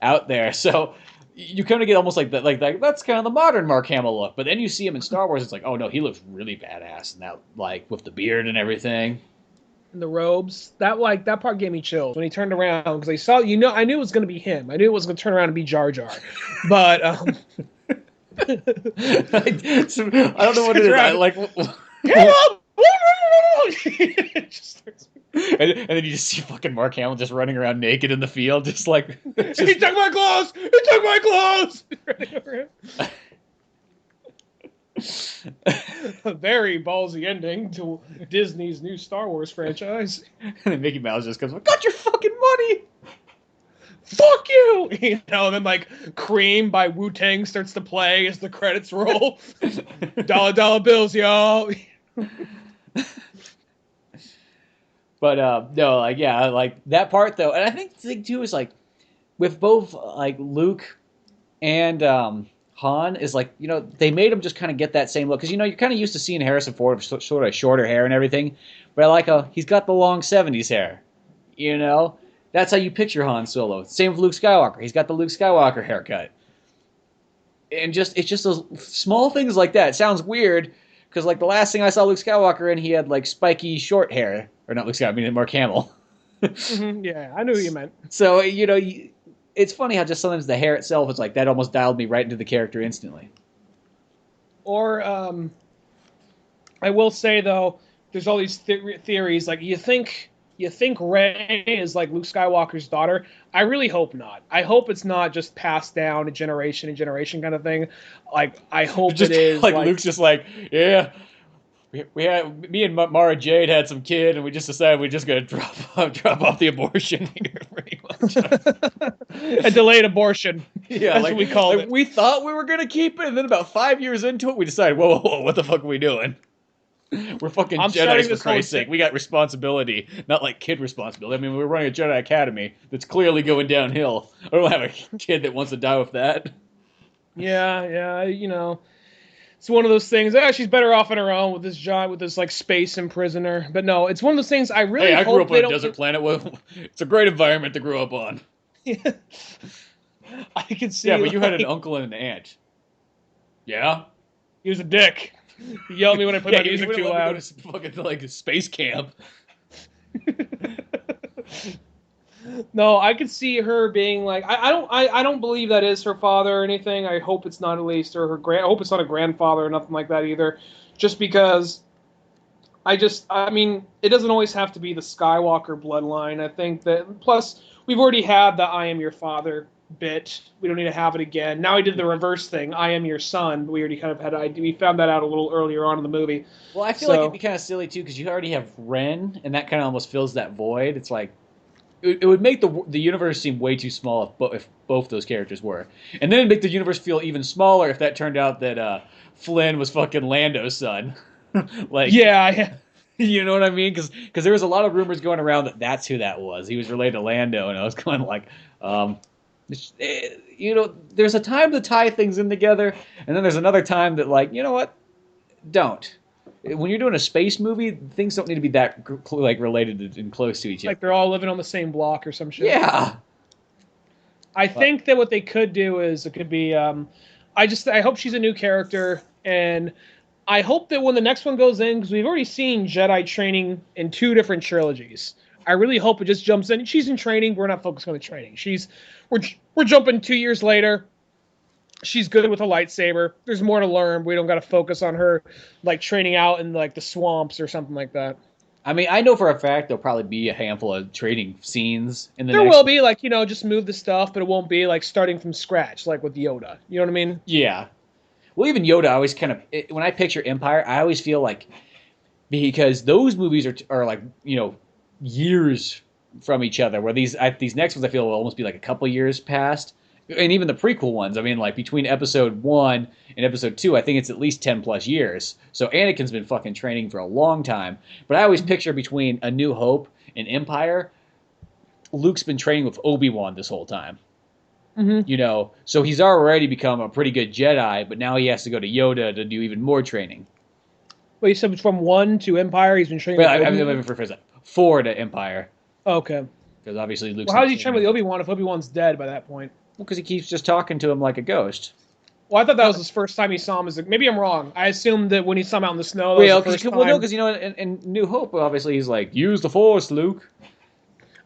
out there. So you kind of get almost like that, like that's kind of the modern Mark Hamill look. But then you see him in Star Wars, it's like, oh no, he looks really badass, and that like with the beard and everything. And the robes, that part gave me chills when he turned around because I saw, I knew it was going to be him. I knew it was going to turn around and be Jar Jar, but I don't know what it is. I, like, just starts, and then you just see fucking Mark Hamill just running around naked in the field, just like he took my clothes. He took my clothes. A very ballsy ending to Disney's new Star Wars franchise. And then Mickey Mouse just comes, "Got your fucking money! Fuck you!" Then like Cream by Wu-Tang starts to play as the credits roll. Dollar bills, y'all. But no, like yeah, like that part though, and I think the thing too is like with both like Luke and Han is like, they made him just kind of get that same look because you're kind of used to seeing Harrison Ford with sort of shorter hair and everything, but I like he's got the long '70s hair, that's how you picture Han Solo. Same with Luke Skywalker, he's got the Luke Skywalker haircut, and it's just those small things like that. It sounds weird because like the last thing I saw Luke Skywalker in, he had like spiky short hair, or not Luke Skywalker, I mean Mark Hamill. Yeah, I knew what you meant. So it's funny how just sometimes the hair itself is like that almost dialed me right into the character instantly. Or I will say though, there's all these theories like you think Rey is like Luke Skywalker's daughter. I really hope not. I hope it's not just passed down a generation and generation kind of thing. Like I hope just, it is like Luke's just like, yeah. We had me and Mara Jade had some kid, and we just decided we're just gonna drop off the abortion here, pretty much. A delayed abortion. Yeah, that's what we called it. We thought we were gonna keep it, and then about 5 years into it, we decided, whoa, what the fuck are we doing? We're fucking Jedis for Christ's sake. We got responsibility, not like kid responsibility. I mean, we're running a Jedi Academy that's clearly going downhill. I don't have a kid that wants to die with that. Yeah, it's one of those things. She's better off on her own with this job, with this like space imprisoner. But no, it's one of those things. I really I hope grew up on a desert planet. It's a great environment to grow up on. Yeah. I could see. Yeah, but you had an uncle and an aunt. Yeah, he was a dick. He yelled at me when I played my music too loud. Go to fucking like space camp. No, I could see her being like, I don't believe that is her father or anything. I hope it's not at least, or I hope it's not a grandfather or nothing like that either. Just because, I mean, it doesn't always have to be the Skywalker bloodline. I think that, plus, we've already had the I am your father bit. We don't need to have it again. Now we did the reverse thing, I am your son. We already kind of we found that out a little earlier on in the movie. Well, I feel like it'd be kind of silly too, because you already have Ren, and that kind of almost fills that void. It's like, it would make the universe seem way too small if both those characters were. And then it'd make the universe feel even smaller if that turned out that Flynn was fucking Lando's son. Like, yeah. You know what I mean? Because there was a lot of rumors going around that that's who that was. He was related to Lando, and I was kind of like, there's a time to tie things in together, and then there's another time that, like, you know what? Don't. When you're doing a space movie, things don't need to be that like related and close to each other. Like they're all living on the same block or some shit. Yeah. I think that what they could do is it could be. I hope she's a new character, and I hope that when the next one goes in, because we've already seen Jedi training in 2 different trilogies. I really hope it just jumps in. She's in training. We're not focused on the training. We're jumping 2 years later. She's good with a lightsaber. There's more to learn. We don't got to focus on her like training out in like the swamps or something like that. I mean, I know for a fact there'll probably be a handful of training scenes in the There will be, like, just move the stuff, but it won't be like starting from scratch like with Yoda. You know what I mean? Yeah. Well, even Yoda, I always kind of, when I picture Empire, I always feel like, because those movies are like, years from each other, where these next ones I feel will almost be like a couple years past. and even the prequel ones. I mean, like between episode 1 and episode 2, I think it's at least 10 plus years. So Anakin's been fucking training for a long time. But I always picture between A New Hope and Empire, Luke's been training with Obi-Wan this whole time. Mm-hmm. You know, so he's already become a pretty good Jedi, but now he has to go to Yoda to do even more training. Well, you said from 1 to Empire, he's been training Well, with I Obi-Wan? mean, for 4 to Empire. Okay. Because obviously Luke's... Well, how does he train with Obi-Wan if Obi-Wan's dead by that point? Well, because he keeps just talking to him like a ghost. Well, I thought that was his first time he saw him. Maybe I'm wrong. I assumed that when he saw him out in the snow, that Well, was the first time. no, because, you know, in New Hope, obviously, he's like, use the Force, Luke.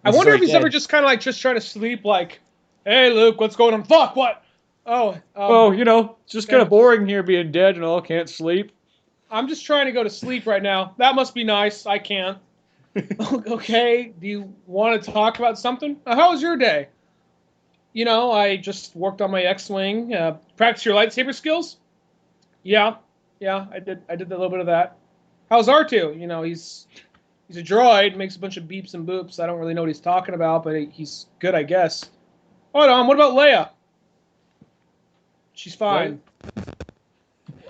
I wonder if he's ever just kind of like just trying to sleep, like, hey, Luke, what's going on? Fuck, what? Oh, you know, it's just kind of boring here being dead and all, can't sleep. I'm just trying to go to sleep right now. That must be nice. I can't. Okay, do you want to talk about something? How was your day? You know, I just worked on my X-Wing. Practice your lightsaber skills? Yeah, I did a little bit of that. How's R2? You know, he's a droid, makes a bunch of beeps and boops. I don't really know what he's talking about, but he's good, I guess. Hold on, what about Leia? She's fine. Right.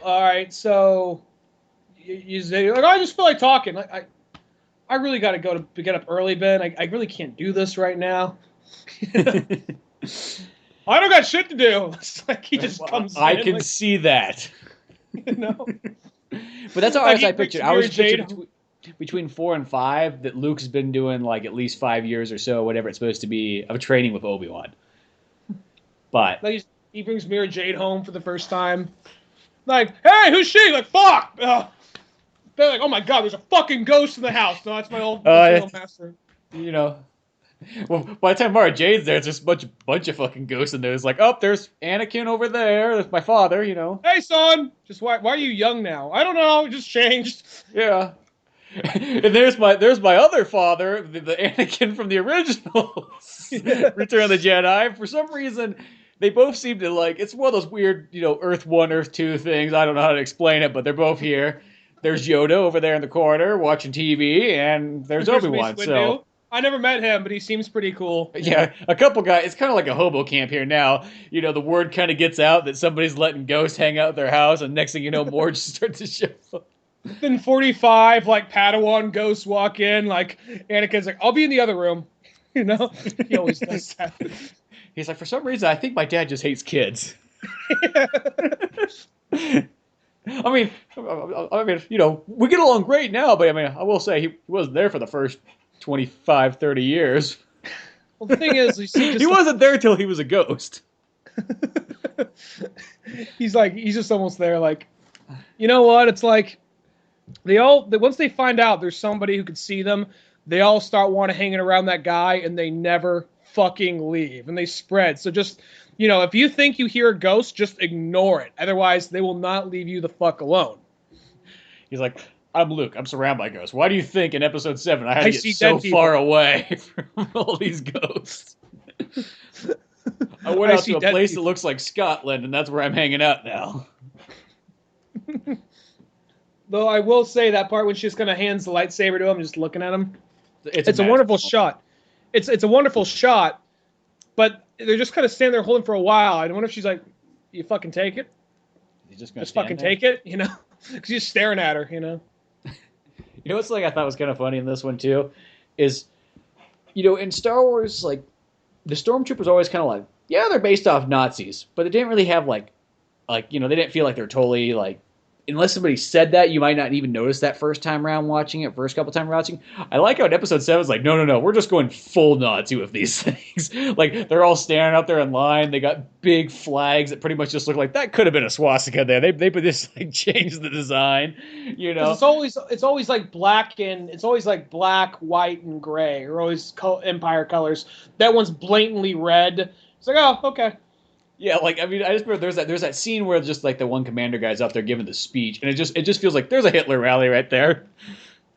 All right, so you say, like, I just feel like talking. I really got to get up early, Ben. I really can't do this right now. I don't got shit to do. It's like he just comes in. I can like, see that. You know? But that's how I pictured. I was picturing between 4 and 5 that Luke's been doing like at least 5 years or so, whatever it's supposed to be, of training with Obi-Wan. But like he brings Mira Jade home for the first time. Like, hey, who's she? Like, fuck. They're like, oh my god, there's a fucking ghost in the house. No, that's my old master. You know. Well, by the time Mara Jade's there, it's just a bunch of fucking ghosts in there. It's like, oh, there's Anakin over there. There's my father, you know. Hey, son. Just why are you young now? I don't know. It just changed. Yeah. And there's my other father, the Anakin from the originals, Return of the Jedi. For some reason, they both seem to like. It's one of those weird, you know, Earth 1, Earth 2 things. I don't know how to explain it, but they're both here. There's Yoda over there in the corner watching TV, and there's Obi-Wan. So I never met him, but he seems pretty cool. Yeah, a couple guys. It's kind of like a hobo camp here now. You know, the word kind of gets out that somebody's letting ghosts hang out at their house, and next thing you know, more just start to show up. Then 45, like, Padawan ghosts walk in, like, Anakin's like, I'll be in the other room. You know? He always does that. He's like, for some reason, I think my dad just hates kids. I mean, you know, we get along great now, but I mean, I will say he wasn't there for the first 25, 30 years. Well, the thing is, he wasn't there till he was a ghost. He's just almost there, like, you know what? It's like, once they find out there's somebody who could see them, they all start wanting to hanging around that guy, and they never fucking leave, and they spread. So just, you know, if you think you hear a ghost, just ignore it. Otherwise, they will not leave you the fuck alone. He's like, I'm Luke. I'm surrounded by ghosts. Why do you think in episode 7 I had to get so far away from all these ghosts? I went out to a place that looks like Scotland, and that's where I'm hanging out now. Though I will say that part when she just kind of hands the lightsaber to him, just looking at him. It's a wonderful shot. It's a wonderful shot, but they're just kind of standing there holding for a while. I wonder if she's like, "You fucking take it." He's just fucking take it, you know, because he's staring at her, you know. You know what's like I thought was kind of funny in this one too, is, you know, in Star Wars, like the stormtroopers always kind of like, yeah, they're based off Nazis, but they didn't really have like you know, they didn't feel like they're totally like. Unless somebody said that, you might not even notice that first time around watching it, first couple times watching. I like how in episode 7 it's like, no, we're just going full Nazi with these things. Like, they're all standing out there in line. They got big flags that pretty much just look like, that could have been a swastika there. They just like changed the design, you know? It's always like black, white, and gray, or always Empire colors. That one's blatantly red. It's like, oh, okay. Yeah, like, I mean, I just remember there's that scene where just like the one commander guy's out there giving the speech, and it just feels like there's a Hitler rally right there.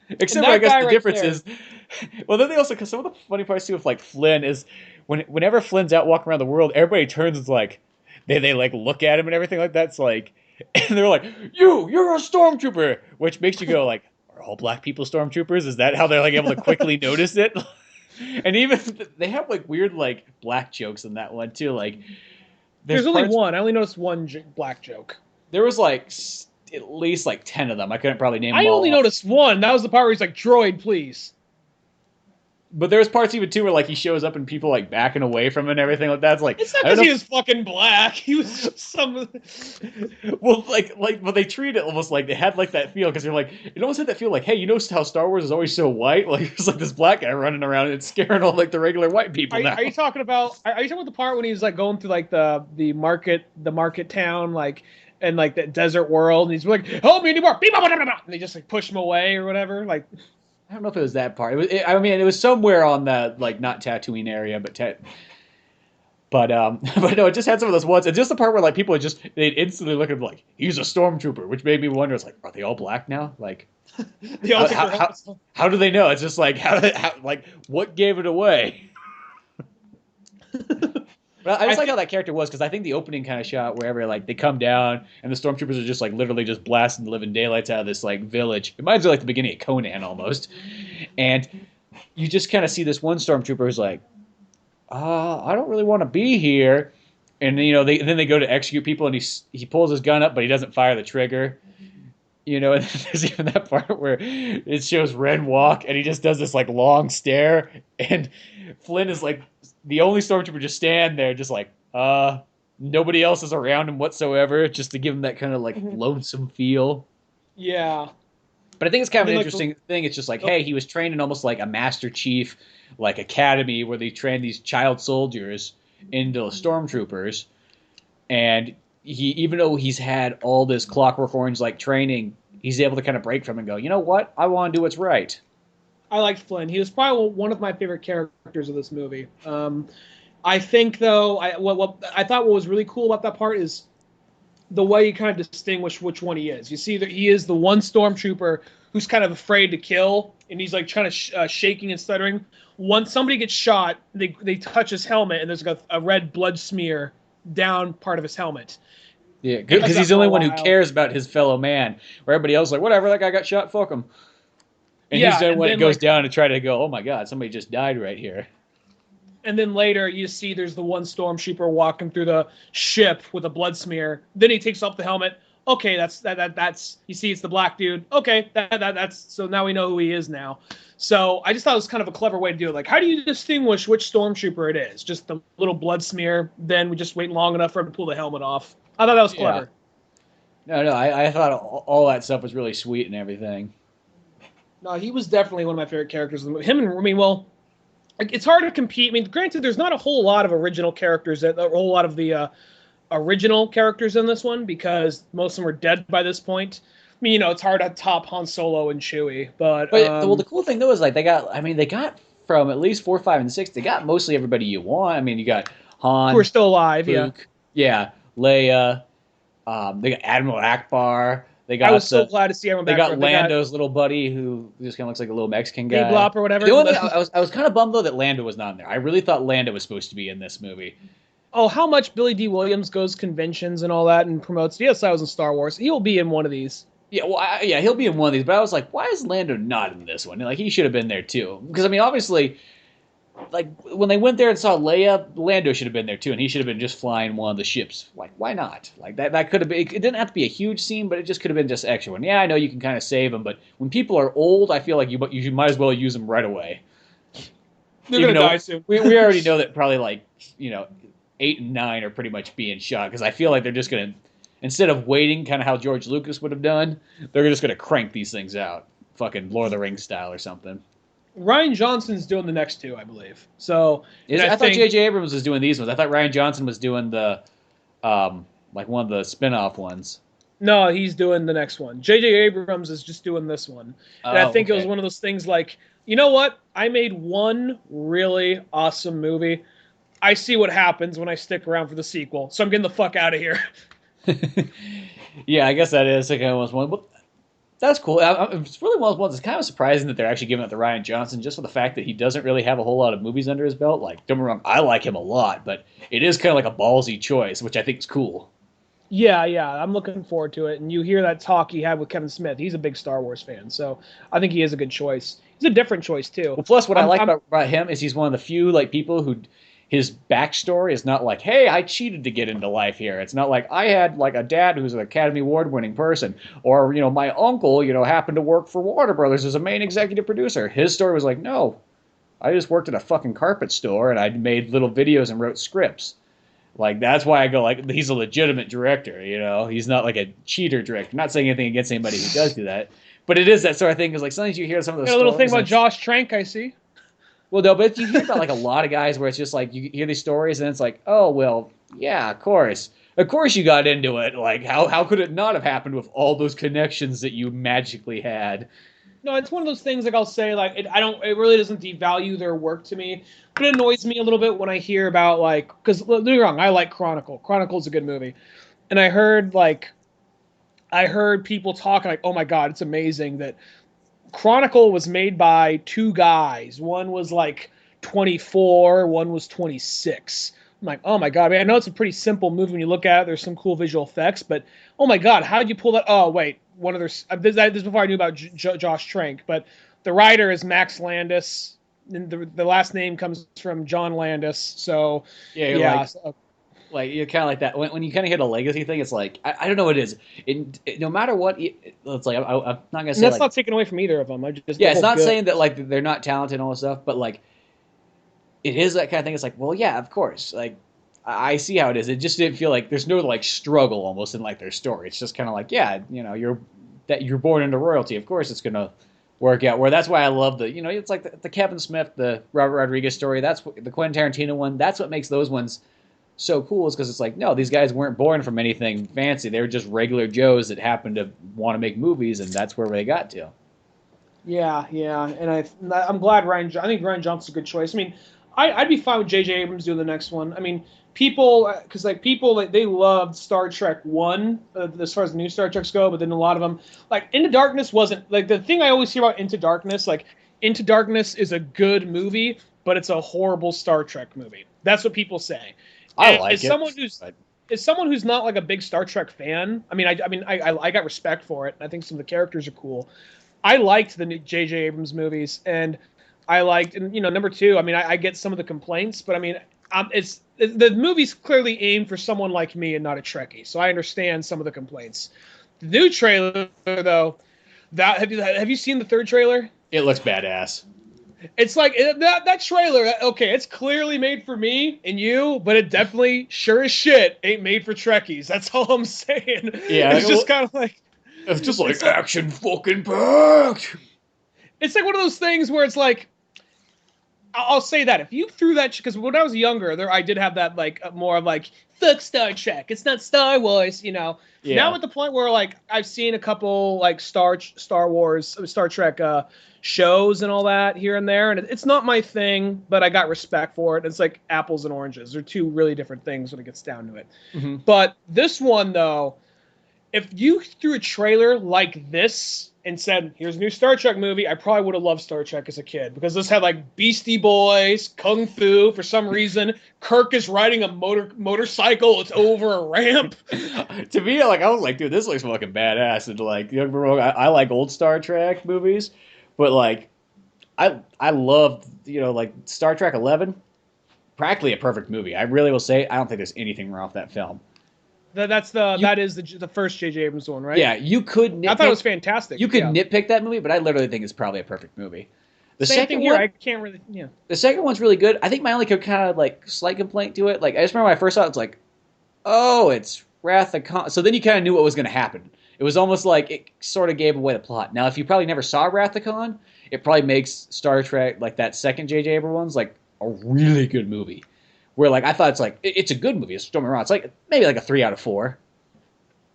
Except I guess the difference is, well, then they also, because some of the funny parts too with like Flynn is whenever Flynn's out walking around the world, everybody turns and like they like look at him and everything like that. It's like, and they're like, you're a stormtrooper, which makes you go like, are all black people stormtroopers? Is that how they're like able to quickly notice it? And even they have like weird like black jokes in that one too, like. There's only parts- one. I only noticed one black joke. There was like at least like 10 of them. I couldn't probably name them I all only off. noticed one. That was the part where he's like, "Droid, please." But there's parts even too where like he shows up and people like backing away from him and everything like that. It's like It's not I don't because he know- was fucking black. He was just some. well, but they treat it almost like they had like that feel because they're like it almost had that feel like, hey, you know how Star Wars is always so white? Like there's like this black guy running around and it's scaring all like the regular white people now. Are you talking about? Are you talking about the part when he was like going through like the market town like and like the desert world and he's like, "Help me anymore!" And they just like push him away or whatever. Like, I don't know if it was that part. I mean, it was somewhere on the like not Tatooine area, but but no, it just had some of those ones. And just the part where like people they'd instantly look at him like he's a stormtrooper, which made me wonder. It's like, are they all black now? Like, they all take their helmets off. how do they know? It's just like how like what gave it away? But I just like how that character was because I think the opening kind of shot wherever like they come down and the stormtroopers are just like literally just blasting the living daylights out of this like village. It reminds me of like the beginning of Conan almost, and you just kind of see this one stormtrooper who's like, I don't really want to be here, and then they go to execute people and he pulls his gun up but he doesn't fire the trigger. And there's even that part where it shows Ren walk and he just does this like long stare and Flynn is like the only stormtrooper just stand there just like nobody else is around him whatsoever just to give him that kind of like lonesome feel. Yeah. But I think it's kind of an like, interesting thing. It's just like, hey, he was trained in almost like a Master Chief like academy where they train these child soldiers into stormtroopers, and he, even though he's had all this Clockwork Orange like training, he's able to kind of break from it and go, you know what? I want to do what's right. I liked Flynn. He was probably one of my favorite characters of this movie. I think though, I thought what was really cool about that part is the way you kind of distinguish which one he is. You see that he is the one stormtrooper who's kind of afraid to kill, and he's like trying to shaking and stuttering. Once somebody gets shot, they touch his helmet, and there's like a red blood smear down part of his helmet. Yeah, because he's the only one who cares about his fellow man. Where everybody else is like, whatever, that guy got shot, fuck him. And he's the only one that goes down to try to go, oh my god, somebody just died right here. And then later you see there's the one stormtrooper walking through the ship with a blood smear. Then he takes off the helmet. Okay, that's you see it's the black dude. Okay, that's so now we know who he is now. So I just thought it was kind of a clever way to do it. Like, how do you distinguish which stormtrooper it is? Just the little blood smear. Then we just wait long enough for him to pull the helmet off. I thought that was clever. Yeah. No, I thought all that stuff was really sweet and everything. No, he was definitely one of my favorite characters in the movie. Him and, I mean, well, it's hard to compete. I mean, granted, there's not a whole lot of original characters, a whole lot of the original characters in this one because most of them are dead by this point. I mean, it's hard to top Han Solo and Chewie, but well, the cool thing though is like they got from at least 4, 5, and 6, they got mostly everybody you want. I mean, you got Han, who are still alive, Luke, Leia, they got Admiral Akbar. I was so glad to see everyone back. They got Lando's little buddy who just kind of looks like a little Mexican guy. Blop or whatever. The only thing, I was kind of bummed though that Lando was not in there. I really thought Lando was supposed to be in this movie. Oh, how much Billy D. Williams goes conventions and all that and promotes. Yes, I was in Star Wars. He will be in one of these. Yeah, well, he'll be in one of these. But I was like, why is Lando not in this one? Like, he should have been there too. Because I mean, obviously, like when they went there and saw Leia, Lando should have been there too, and he should have been just flying one of the ships. Like, why not? Like that could have been. It didn't have to be a huge scene, but it just could have been just extra one. Yeah, I know you can kind of save them, but when people are old, I feel like you might as well use them right away. They're gonna die soon. We already know that probably 8 and 9 are pretty much being shot because I feel like they're just gonna, instead of waiting, kind of how George Lucas would have done, they're just gonna crank these things out, fucking Lord of the Rings style or something. Ryan Johnson's doing the next two, I believe. So I thought J.J. Abrams was doing these ones. I thought Ryan Johnson was doing the, one of the spin-off ones. No, he's doing the next one. J.J. Abrams is just doing this one. And I think it was one of those things like, you know what? I made one really awesome movie. I see what happens when I stick around for the sequel, so I'm getting the fuck out of here. Yeah, I guess that is like almost one. But that's cool. It's really one of those ones. It's kind of surprising that they're actually giving it to Ryan Johnson just for the fact that he doesn't really have a whole lot of movies under his belt. Like, don't get me wrong, I like him a lot, but it is kind of like a ballsy choice, which I think is cool. Yeah, I'm looking forward to it. And you hear that talk he had with Kevin Smith. He's a big Star Wars fan, so I think he is a good choice. He's a different choice too. Well, plus what I like about him is he's one of the few people who his backstory is not like, hey, I cheated to get into life here. It's not like I had like a dad who's an Academy Award winning person, or my uncle happened to work for Warner Brothers as a main executive producer. His story was like, no, I just worked at a fucking carpet store and I made little videos and wrote scripts. Like, that's why I go, like, he's a legitimate director, He's not like a cheater director. Not saying anything against anybody who does do that. But it is that sort of thing, because, like, sometimes you hear some of those a little thing about and Josh Trank, I see. well, no, but you hear about, like, a lot of guys where it's just, like, you hear these stories, and it's like, oh, well, yeah, of course. Of course you got into it. Like, how could it not have happened with all those connections that you magically had? No, it's one of those things, like, I'll say, like, it really doesn't devalue their work to me. But it annoys me a little bit when I hear about, like, because, don't get me wrong, I like Chronicle. Chronicle's a good movie. And I heard people talking, like, oh my God, it's amazing that Chronicle was made by two guys. One was, like, 24, one was 26. I'm like, oh my God. I mean, I know it's a pretty simple movie when you look at it. There's some cool visual effects, but oh my God, how did you pull that? Oh, wait. One of their this is before I knew about Josh Trank, but the writer is Max Landis, and the last name comes from John Landis. So yeah. Like you're kind of like that when you kind of hit a legacy thing. It's like I don't know what it is. No matter what, it's like I'm not gonna say. And that's like, not taken away from either of them. It's not saying that like they're not talented and all this stuff, but like it is that kind of thing. It's like, well, yeah, of course, like. I see how it is. It just didn't feel like there's no like struggle almost in like their story. It's just kind of like, yeah, you're born into royalty. Of course, it's gonna work out. Where that's why I love it's like the Kevin Smith, the Robert Rodriguez story. That's the Quentin Tarantino one. That's what makes those ones so cool. Is because it's like, no, these guys weren't born from anything fancy. They were just regular Joes that happened to want to make movies, and that's where they got to. Yeah, and I'm glad I think Ryan Johnson's a good choice. I mean, I'd be fine with J.J. Abrams doing the next one. I mean. People they loved Star Trek 1 as far as the new Star Treks go, but then a lot of them, like Into Darkness wasn't, like the thing I always hear about Into Darkness, like Into Darkness is a good movie, but it's a horrible Star Trek movie. That's what people say. As someone who's not like a big Star Trek fan, I got respect for it. I think some of the characters are cool. I liked the new J.J. Abrams movies, and I liked, and number two, I get some of the complaints, but the movie's clearly aimed for someone like me and not a Trekkie, so I understand some of the complaints. The new trailer, though, have you seen the third trailer? It looks badass. It's like that trailer. Okay, it's clearly made for me and you, but it definitely, sure as shit, ain't made for Trekkies. That's all I'm saying. Yeah, it's just kind of like it's just like action fucking packed. It's like one of those things where it's like. I'll say that if you threw that, because when I was younger, I did have that like more of like fuck Star Trek. It's not Star Wars, Yeah. Now at the point where like I've seen a couple like Star Trek shows and all that here and there, and it's not my thing, but I got respect for it. It's like apples and oranges. They're two really different things when it gets down to it. Mm-hmm. But this one though, if you threw a trailer like this and said, here's a new Star Trek movie, I probably would have loved Star Trek as a kid, because this had like Beastie Boys, Kung Fu, for some reason. Kirk is riding a motorcycle, it's over a ramp. To me, like, I was like, dude, this looks fucking badass. And like, I like old Star Trek movies, but like, I loved, like Star Trek 11, practically a perfect movie. I really will say, I don't think there's anything wrong with that film. That is the first J.J. Abrams one, right? Yeah, you could nitpick. I thought it was fantastic. You could nitpick that movie, but I literally think it's probably a perfect movie. The Same second thing here. one, I can't really. Yeah. The second one's really good. I think my only kind of like slight complaint to it, like I just remember when I first saw it, it's like, oh, it's Wrath of Khan. So then you kind of knew what was going to happen. It was almost like it sort of gave away the plot. Now, if you probably never saw Wrath of Khan, it probably makes Star Trek, like that second J.J. Abrams one's, like a really good movie. Where like I thought it's a good movie. Don't get me wrong. It's like maybe like a 3 out of 4.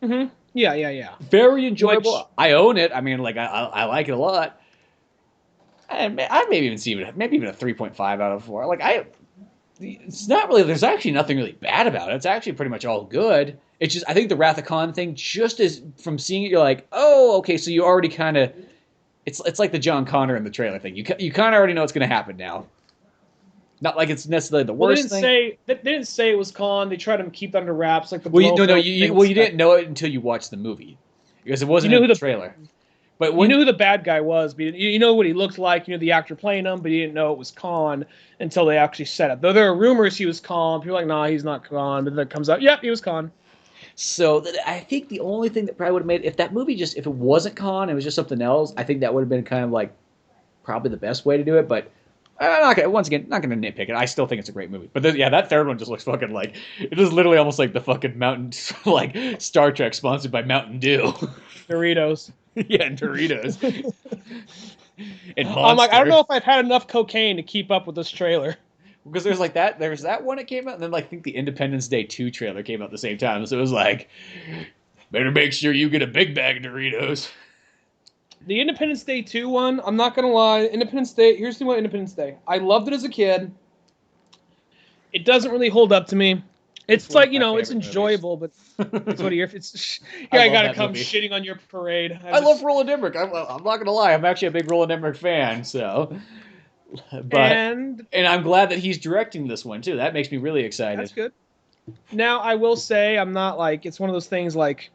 Mm-hmm. Yeah. Very enjoyable. I own it. I mean, like I like it a lot. I maybe even see it. Maybe even a 3.5 out of 4. Like it's not really. There's actually nothing really bad about it. It's actually pretty much all good. It's just I think the Wrath of Khan thing, just as from seeing it, you're like, oh, okay. So you already kind of. It's like the John Connor in the trailer thing. You kind of already know what's going to happen now. Not like it's necessarily the worst thing. They didn't say it was Khan. They tried to keep it under wraps, like the. You didn't know it until you watched the movie, because it wasn't in the trailer. But You when knew who the bad guy was, but you know what he looked like. You knew the actor playing him, but you didn't know it was Khan until they actually said it. Though there are rumors he was Khan. People are like, nah, he's not Khan. But then it comes out, yep, he was Khan. I think the only thing that probably would have made if that movie if it wasn't Khan, it was just something else. I think that would have been kind of like probably the best way to do it. But I'm not gonna, once again, not gonna nitpick it. I still think it's a great movie. But that third one just looks fucking like it is literally almost like the fucking Mountain like Star Trek sponsored by Mountain Dew. Doritos. Yeah, and Doritos. And I'm like, I don't know if I've had enough cocaine to keep up with this trailer. Because there's that one that came out, and then like, I think the Independence Day 2 trailer came out at the same time. So it was like, better make sure you get a big bag of Doritos. The Independence Day 2 one, I'm not going to lie. Independence Day, here's the thing about Independence Day. I loved it as a kid. It doesn't really hold up to me. It's like, it's enjoyable, but it's one of your... I got to come movie. shitting on your parade. I love Roland Emmerich. I'm not going to lie. I'm actually a big Roland Emmerich fan, so... and I'm glad that he's directing this one, too. That makes me really excited. That's good. Now, I will say, I'm not like... It's one of those things like...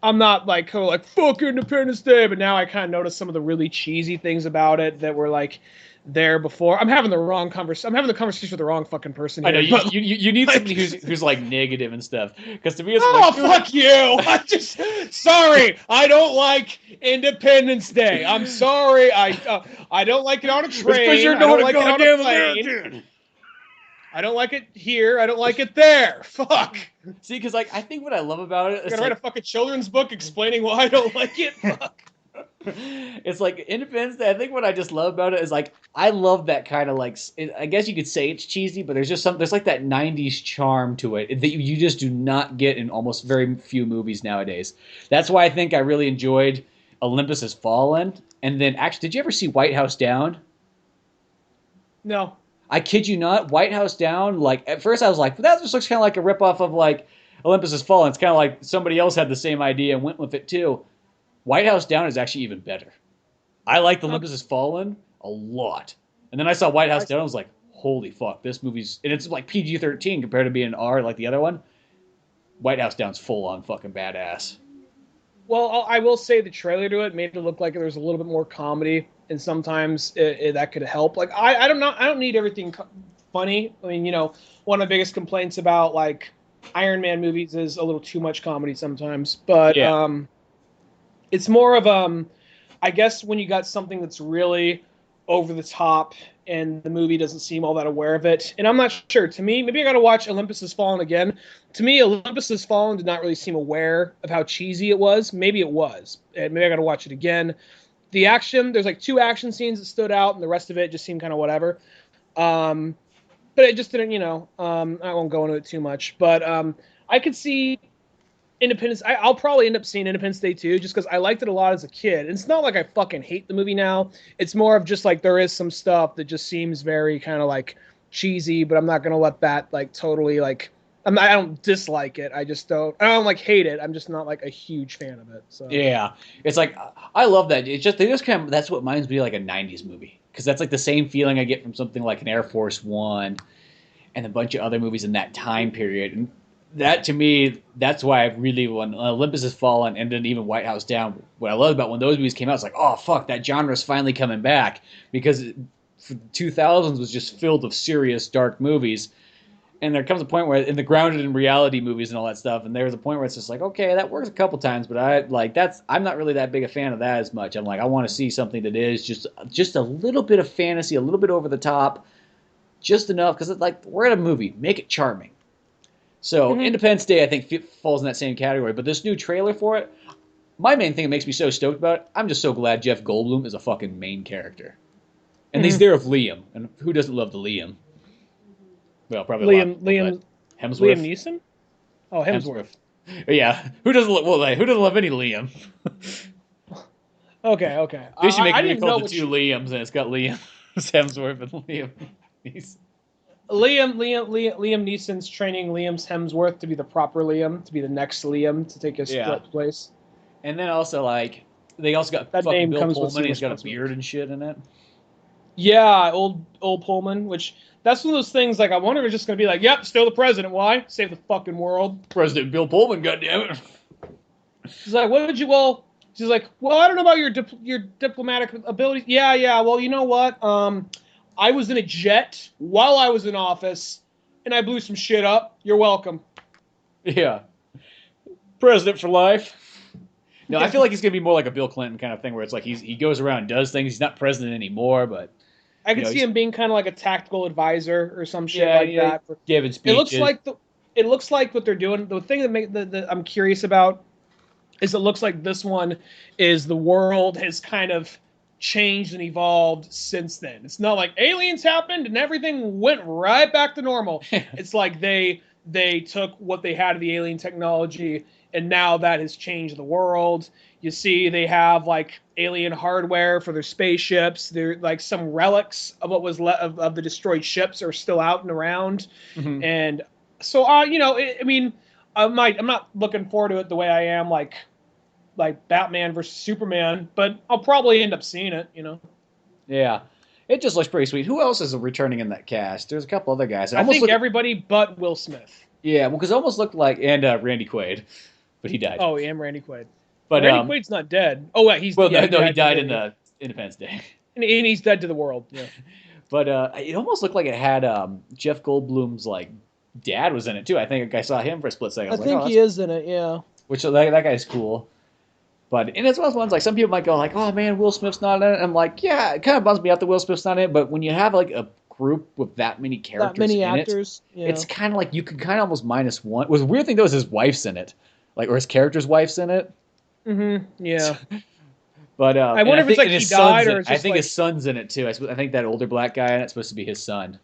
I'm not like, fuck Independence Day, but now I kind of notice some of the really cheesy things about it that were like there before. I'm having the wrong conversation. I'm having the conversation with the wrong fucking person. Here, I know you need somebody who's like negative and stuff. Because to me, it's fuck you! Sorry, I don't like Independence Day. I'm sorry. I don't like it on a train. Because you're not a goddamn American. I don't like it here. I don't like it there. Fuck. See, because like I think what I love about it is I'm gonna write a fucking children's book explaining why I don't like it. Fuck. It's like Independence Day. I think what I just love about it is like I love that kind of like I guess you could say it's cheesy, but there's like that '90s charm to it that you just do not get in almost very few movies nowadays. That's why I think I really enjoyed Olympus Has Fallen. And then actually, did you ever see White House Down? No. I kid you not, White House Down, like, at first I was like, that just looks kind of like a ripoff of, like, Olympus Has Fallen. It's kind of like somebody else had the same idea and went with it, too. White House Down is actually even better. I liked Olympus Has Fallen a lot. And then I saw White House Down, I was like, holy fuck, this movie's... And it's, like, PG-13 compared to being an R like the other one. White House Down's full-on fucking badass. Well, I will say the trailer to it made it look like there was a little bit more comedy, and sometimes that could help. Like I don't need everything funny. I mean, one of the biggest complaints about like Iron Man movies is a little too much comedy sometimes. But it's more of I guess when you got something that's really over the top and the movie doesn't seem all that aware of it. And I'm not sure. To me, maybe I got to watch Olympus Has Fallen again. To me, Olympus Has Fallen did not really seem aware of how cheesy it was. Maybe it was. And maybe I got to watch it again. The action, there's like 2 action scenes that stood out, and the rest of it just seemed kind of whatever. But it just didn't, I won't go into it too much. But I could see Independence. I'll probably end up seeing Independence Day 2 just because I liked it a lot as a kid. And it's not like I fucking hate the movie now. It's more of just like there is some stuff that just seems very kind of like cheesy, but I'm not gonna let that like totally like. I don't dislike it. I don't like hate it. I'm just not like a huge fan of it. So yeah, it's like I love that. It's just that's what reminds me of like a '90s movie because that's like the same feeling I get from something like an Air Force One and a bunch of other movies in that time period. And that to me, that's why I really when Olympus Has Fallen and then even White House Down. What I love about when those movies came out, it's like, oh fuck, that genre's finally coming back because the 2000s was just filled with serious dark movies. And there comes a point where, in the grounded in reality movies and all that stuff, and there's a point where it's just like, okay, that works a couple times, but I'm not really that big a fan of that as much. I'm like, I want to see something that is just a little bit of fantasy, a little bit over the top, just enough, because it's like, we're at a movie, make it charming. So Independence Day, I think, falls in that same category, but this new trailer for it, my main thing that makes me so stoked about it, I'm just so glad Jeff Goldblum is a fucking main character. And he's there with Liam, and who doesn't love the Liam? Well, probably Liam Hemsworth. Liam Neeson? Oh, Hemsworth. Yeah, who doesn't love any Liam? Okay. They should make me call the 2 Liams, and it's got Liam Hemsworth and Liam Neeson. Liam Neeson's training Liam Hemsworth to be the proper Liam, to be the next Liam to take his place. And then also like they also got that fucking name Bill comes Pullman. with He's got a beard and shit in it. Yeah, old Pullman, which that's one of those things like I wonder if it's just gonna be like, yep, still the president. Why? Save the fucking world. President Bill Pullman, goddammit. He's like, what did you? Well, She's like, well, I don't know about your diplomatic abilities. Yeah. Well, you know what? I was in a jet while I was in office, and I blew some shit up. You're welcome. Yeah. President for life. No, I feel like he's gonna be more like a Bill Clinton kind of thing, where it's like he goes around and does things. He's not president anymore, but I could see him being kind of like a tactical advisor or some shit like that. Giving speeches. It looks like what they're doing. The thing that I'm curious about is it looks like this one is the world has kind of changed and evolved since then. It's not like aliens happened and everything went right back to normal. It's like they took what they had of the alien technology and now that has changed the world. You see they have like alien hardware for their spaceships. They're like some relics of what was of the destroyed ships are still out and around. Mm-hmm. And so I'm not looking forward to it the way I am like Batman versus Superman, but I'll probably end up seeing it, Yeah. It just looks pretty sweet. Who else is returning in that cast? There's a couple other guys. I think everybody but Will Smith. Yeah, well, because it almost looked like, and Randy Quaid, but he died. Oh, and Randy Quaid. But Randy Quaid's not dead. Oh, wait, he died in the Independence Day. And he's dead to the world, yeah. But it almost looked like it had Jeff Goldblum's, like, dad was in it, too. I think I saw him for a split second. I think he is in it, yeah. Which, that guy's cool. But, and it's one of those ones, like, some people might go, like, oh, man, Will Smith's not in it. I'm like, yeah, it kind of bums me out that Will Smith's not in it. But when you have, like, a group with that many characters it's kind of like you could kind of almost minus one. The weird thing, though, is his wife's in it. Like, or his character's wife's in it. Mm-hmm, yeah. But I wonder if it's like he died or I think his son's in it, too. I think that older black guy in it's supposed to be his son.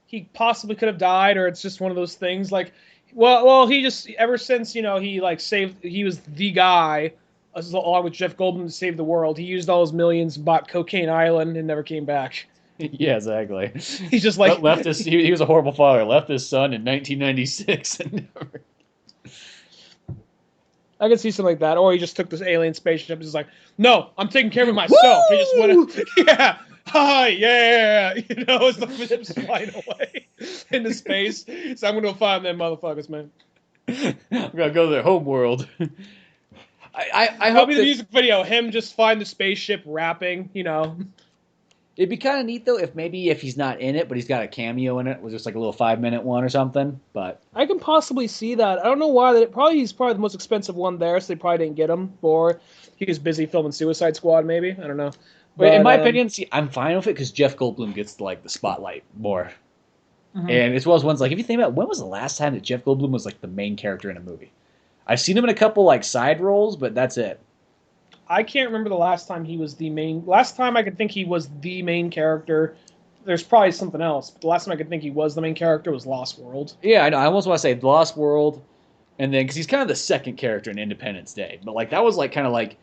He possibly could have died, or it's just one of those things, like, well, he just, ever since, he, like, he was the guy, along with Jeff Goldblum, to save the world. He used all his millions, bought Cocaine Island, and never came back. Yeah, exactly. He's just like he was a horrible father. Left his son in 1996 and never. I can see something like that, or he just took this alien spaceship and just like, no, I'm taking care of it myself. He just went, yeah, hi, yeah, as the ships flying away into space. So I'm gonna find them motherfuckers, man. I'm gonna go to their home world. I hope the music video, him just find the spaceship rapping, It'd be kind of neat, though, if he's not in it, but he's got a cameo in it. It was just like a little 5-minute one or something. But I can possibly see that. I don't know why. He's probably the most expensive one there, so they probably didn't get him. Or he was busy filming Suicide Squad, maybe. I don't know. But in my opinion, I'm fine with it because Jeff Goldblum gets like the spotlight more. Mm-hmm. And as well as ones like, if you think about when was the last time that Jeff Goldblum was like the main character in a movie? I've seen him in a couple like side roles, but that's it. I can't remember the last time he was the main. Last time I could think he was the main character. There's probably something else, but the last time I could think he was the main character was Lost World. Yeah, I know. I almost want to say Lost World, and then because he's kind of the second character in Independence Day, but like that was like kind of like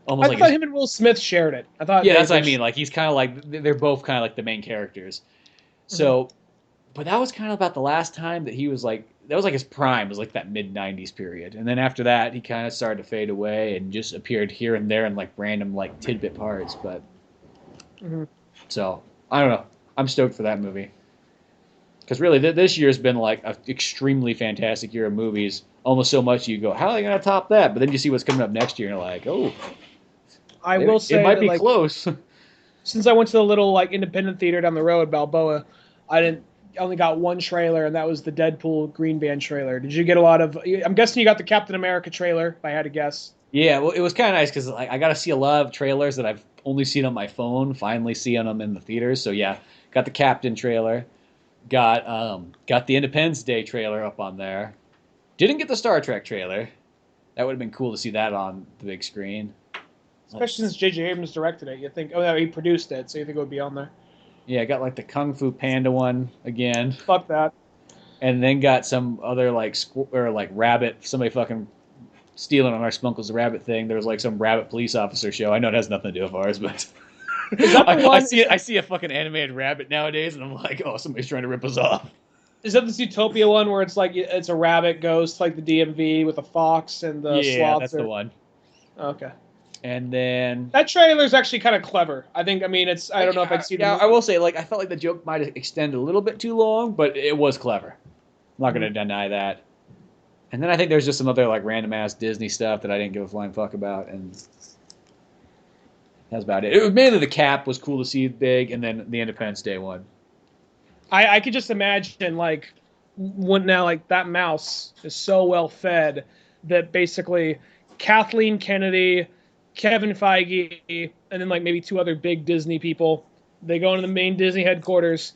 almost. I thought him and Will Smith shared it. I thought. Yeah, that's what I mean. Like he's kind of like they're both kind of like the main characters. So, mm-hmm. But that was kind of about the last time that he was like. That was like his prime, was like that mid-90s period. And then after that, he kind of started to fade away and just appeared here and there in like random like tidbit parts. But So, I don't know. I'm stoked for that movie. Because really, this year's been like an extremely fantastic year of movies. Almost so much you go, how are they going to top that? But then you see what's coming up next year and you're like, oh. I will say it might be close. Since I went to the little like independent theater down the road, Balboa, I only got one trailer, and that was the Deadpool Green Band trailer. Did you get a lot of... I'm guessing you got the Captain America trailer, if I had to guess. Yeah, well, it was kind of nice, because I got to see a lot of trailers that I've only seen on my phone, finally seeing them in the theaters. So, yeah, got the Captain trailer. Got the Independence Day trailer up on there. Didn't get the Star Trek trailer. That would have been cool to see that on the big screen. Especially since J.J. Abrams directed it. You think... Oh, no, he produced it, so you think it would be on there. Yeah, got like the Kung Fu Panda one again. Fuck that. And then got some other like rabbit, somebody fucking stealing on our Spunkles the Rabbit thing. There was like some rabbit police officer show. I know it has nothing to do with ours, but is that the one? I see a fucking animated rabbit nowadays, and I'm like, oh, somebody's trying to rip us off. Is that the Zootopia one where it's like it's a rabbit goes to like the DMV with a fox and the sloths? Yeah, that's the one. Okay. And then that trailer's actually kind of clever. I think. I mean, it's. I don't know if I'd see. Yeah, I will say, like, I felt like the joke might have extended a little bit too long, but it was clever. I'm not going to deny that. And then I think there's just some other like random ass Disney stuff that I didn't give a flying fuck about, and that's about it. It was mainly the Cap was cool to see big, and then the Independence Day one. I could just imagine like when now like that mouse is so well fed that basically Kathleen Kennedy, Kevin Feige, and then like maybe two other big Disney people, they go into the main Disney headquarters.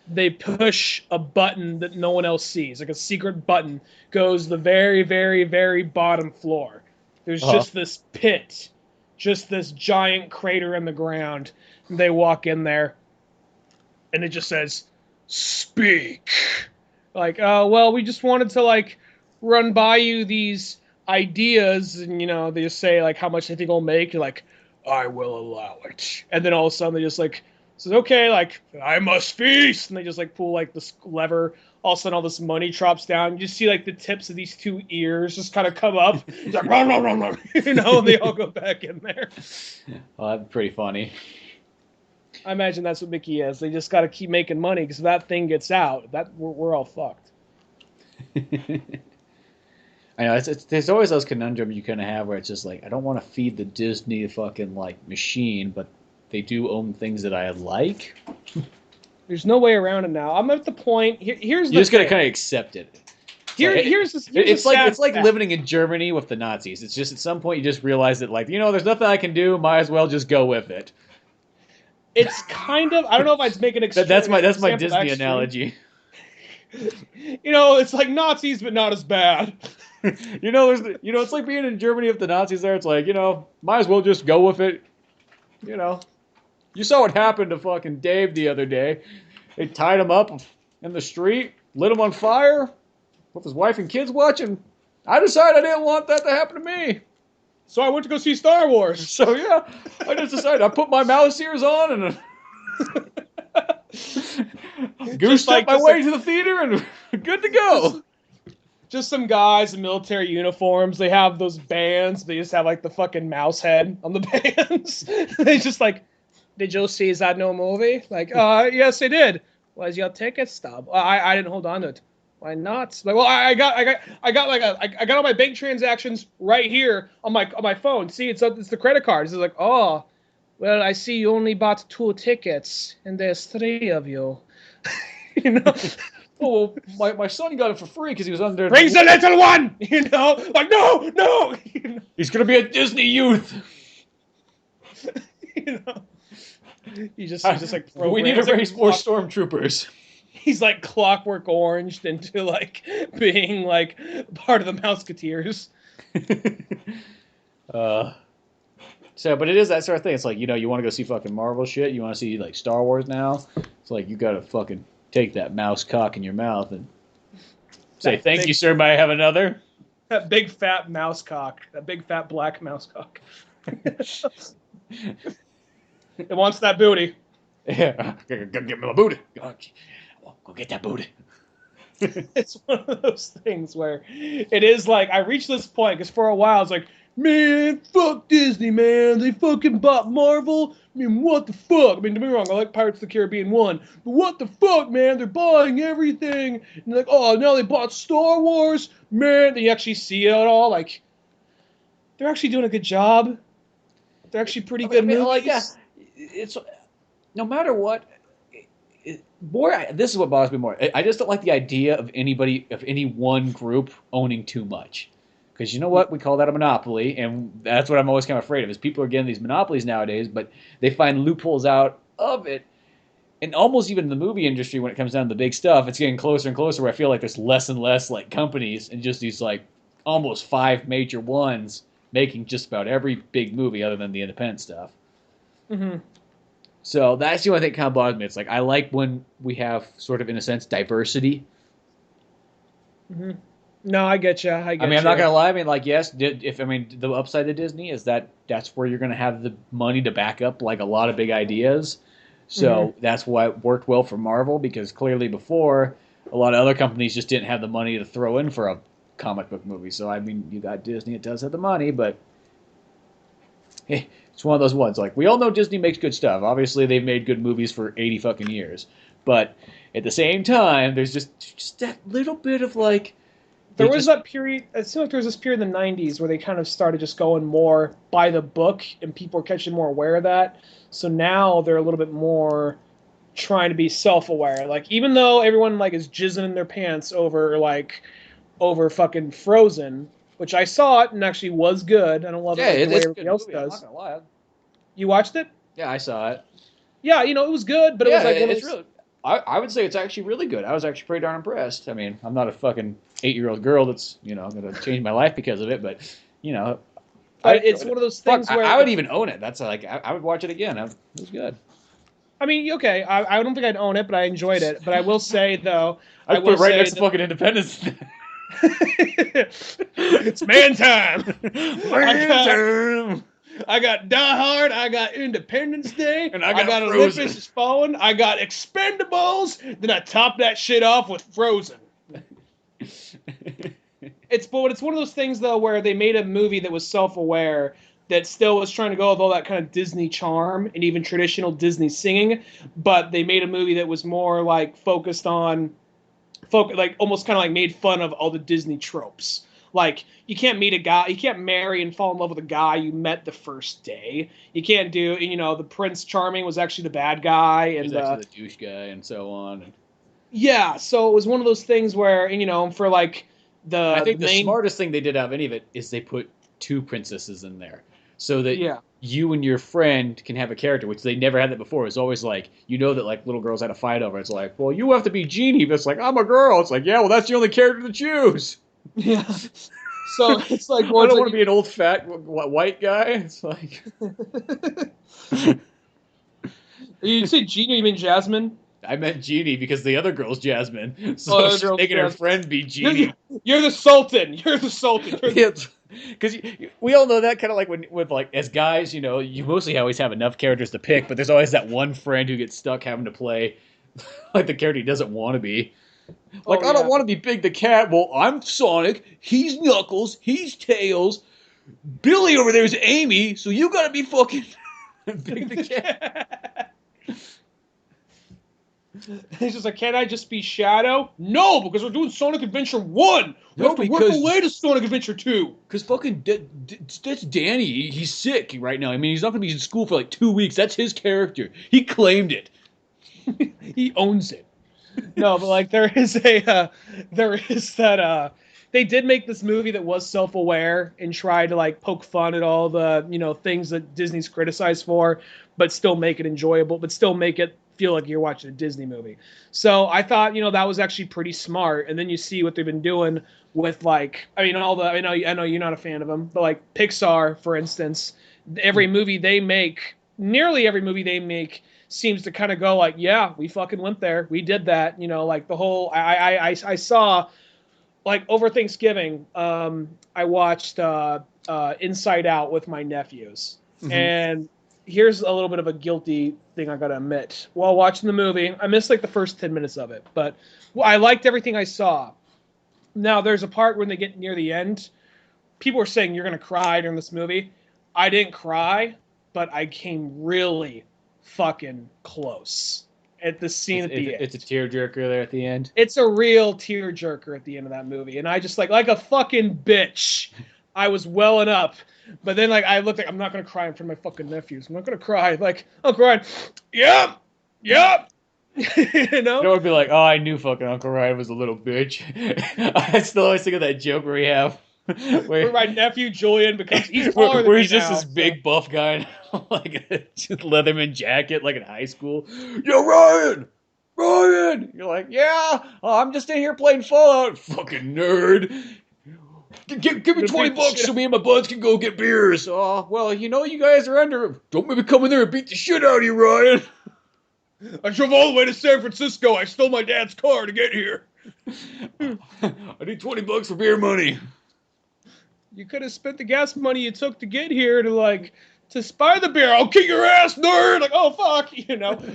They push a button that no one else sees, like a secret button, goes the very, very, very bottom floor. There's just this pit, just this giant crater in the ground. And they walk in there, and it just says, "Speak." Like, well, we just wanted to like run by you these ideas, and they just say like how much they think it'll make. You're like, "I will allow it," and then all of a sudden they just like. Says, okay, like, I must feast. And they just, like, pull, like, this lever. All of a sudden, all this money drops down. You just see, like, the tips of these two ears just kind of come up. It's like, run, run, run, run. And they all go back in there. Well, that's pretty funny. I imagine that's what Mickey is. They just got to keep making money because if that thing gets out, we're all fucked. I know, there's always those conundrums you kind of have where it's just like, I don't want to feed the Disney fucking, like, machine, but they do own things that I like. There's no way around it now. I'm at the point. Here's the you just thing. gotta kind of accept it. It's like living in Germany with the Nazis. It's just at some point you just realize that like there's nothing I can do. Might as well just go with it. It's kind of I don't know if I'd make an extreme. That's my Disney analogy. It's like Nazis, but not as bad. It's like being in Germany with the Nazis there. It's like might as well just go with it. You saw what happened to fucking Dave the other day. They tied him up in the street, lit him on fire, with his wife and kids watching. I decided I didn't want that to happen to me. So I went to go see Star Wars. So yeah, I just decided. I put my mouse ears on and goosed up my way to the theater and good to go. Just some guys in military uniforms. They have those bands. They just have like the fucking mouse head on the bands. They just like, did you see that new movie? Like, yes, I did. Was your ticket stub? I didn't hold on to it. Why not? Like, well, I got all my bank transactions right here on my phone. See, it's the credit cards. It's like, oh, well, I see you only bought 2 tickets, and there's 3 of you. Oh, well, my son got it for free because he was under. Brings the little one. Like no. He's gonna be a Disney youth. He's just like we need to raise more stormtroopers. He's like Clockwork Oranged into like being like part of the Mouseketeers. But it is that sort of thing. It's like you want to go see fucking Marvel shit. You want to see like Star Wars now. It's like you gotta fucking take that mouse cock in your mouth and say thank you, sir. May I have another? That big fat mouse cock. That big fat black mouse cock. It wants that booty. Yeah, go get me my booty. Go get that booty. It's one of those things where it is like I reached this point because for a while it's like, man, fuck Disney, man. They fucking bought Marvel. I mean, what the fuck? I mean, don't get me wrong, I like Pirates of the Caribbean 1, but what the fuck, man? They're buying everything. And they're like, oh, now they bought Star Wars, man. Then you actually see it all. Like, they're actually doing a good job. They're actually pretty good movies. Like, yeah, it's no matter what. This is what bothers me more. I just don't like the idea of any one group owning too much. Because you know what? We call that a monopoly, and that's what I'm always kind of afraid of, is people are getting these monopolies nowadays, but they find loopholes out of it. And almost even in the movie industry, when it comes down to the big stuff, it's getting closer and closer where I feel like there's less and less like companies and just these like almost 5 major ones making just about every big movie other than the independent stuff. Mm-hmm. So that's the only thing that kind of bothers me. It's like I like when we have sort of, in a sense, diversity. Mm-hmm. No, I get you. I'm not gonna lie. I mean, like, yes, the upside of Disney is that's where you're gonna have the money to back up like a lot of big ideas. So that's why it worked well for Marvel, because clearly before a lot of other companies just didn't have the money to throw in for a comic book movie. So I mean, you got Disney; it does have the money, but it's one of those ones. Like, we all know Disney makes good stuff. Obviously, they've made good movies for 80 fucking years, but at the same time, there's just that little bit of like. There was that period. It seemed like there was this period in the '90s where they kind of started just going more by the book, and people were catching more aware of that. So now they're a little bit more trying to be self-aware. Like even though everyone like is jizzing in their pants over fucking Frozen, which I saw it and actually was good. I don't love it like the way everybody else does. I'm not gonna lie. You watched it? Yeah, I saw it. Yeah, it was good, but it was like it's really. I would say it's actually really good. I was actually pretty darn impressed. I mean, I'm not a fucking 8-year-old girl that's going to change my life because of it, but it's one of those things where I would even own it. That's like I would watch it again. It was good. I mean, okay, I don't think I'd own it, but I enjoyed it. But I will say though, I'd put it right next to fucking Independence. It's man time. I got Die Hard, I got Independence Day, and I got Olympus Has Fallen, I got Expendables, then I top that shit off with Frozen. It's one of those things though where they made a movie that was self-aware that still was trying to go with all that kind of Disney charm and even traditional Disney singing, but they made a movie that was more like focused on like almost kind of like made fun of all the Disney tropes. Like, you can't marry and fall in love with a guy you met the first day. You can't do, the Prince Charming was actually the bad guy. And he was actually the douche guy and so on. Yeah, so it was one of those things where, for like I think the smartest thing they did out of any of it is they put 2 princesses in there. So that you and your friend can have a character, which they never had that before. It's always like, that like little girls had a fight over. It's like, well, you have to be Genie. But it's like, I'm a girl. It's like, yeah, well, that's the only character to choose. Yeah. So it's like, well, I don't want to be an old fat white guy. It's like, you say Genie, you mean Jasmine? I meant Genie because the other girl's Jasmine. So she's making her friend be Genie. You're the Sultan. You're the Sultan. Because we all know that kind of like with like as guys, you mostly always have enough characters to pick, but there's always that one friend who gets stuck having to play like the character he doesn't want to be. Like, I don't want to be Big the Cat. Well, I'm Sonic. He's Knuckles. He's Tails. Billy over there is Amy. So you got to be fucking Big the Cat. He's just like, can't I just be Shadow? No, because we're doing Sonic Adventure 1. We have to work our way to Sonic Adventure 2. Because fucking that's Danny. He's sick right now. I mean, he's not going to be in school for like 2 weeks. That's his character. He claimed it. He owns it. No, but like there is that they did make this movie that was self-aware and tried to like poke fun at all the things that Disney's criticized for, but still make it enjoyable, but still make it feel like you're watching a Disney movie. So I thought that was actually pretty smart. And then you see what they've been doing with like I know you're not a fan of them, but like Pixar, for instance, nearly every movie they make seems to kind of go like, yeah, we fucking went there. We did that. Like the whole, I saw like over Thanksgiving, I watched Inside Out with my nephews. Mm-hmm. And here's a little bit of a guilty thing I got to admit. While watching the movie, I missed like the first 10 minutes of it, but I liked everything I saw. Now there's a part when they get near the end, people were saying you're going to cry during this movie. I didn't cry, but I came really fucking close at the scene at the end. It's a tearjerker there at the end. It's a real tearjerker at the end of that movie, and I just like a fucking bitch. I was welling up, but then like I looked like I'm not gonna cry in front of my fucking nephews. I'm not gonna cry. Like I'm crying. Yep. It would be like, oh, I knew fucking Uncle Ryan was a little bitch. I still always think of that joke where we have. Where my nephew Julian becomes he's taller than where me he's just now, this big buff guy in like a Leatherman jacket like in high school. Yo, Ryan! You're like, yeah, I'm just in here playing Fallout. Fucking nerd. Give me $20 so me and my buds can go get beers. Oh, well, you guys are under. Don't maybe come in there and beat the shit out of you, Ryan. I drove all the way to San Francisco. I stole my dad's car to get here. I need $20 for beer money. You could have spent the gas money you took to get here to spy the beer. I'll kick your ass, nerd. Like, oh, fuck,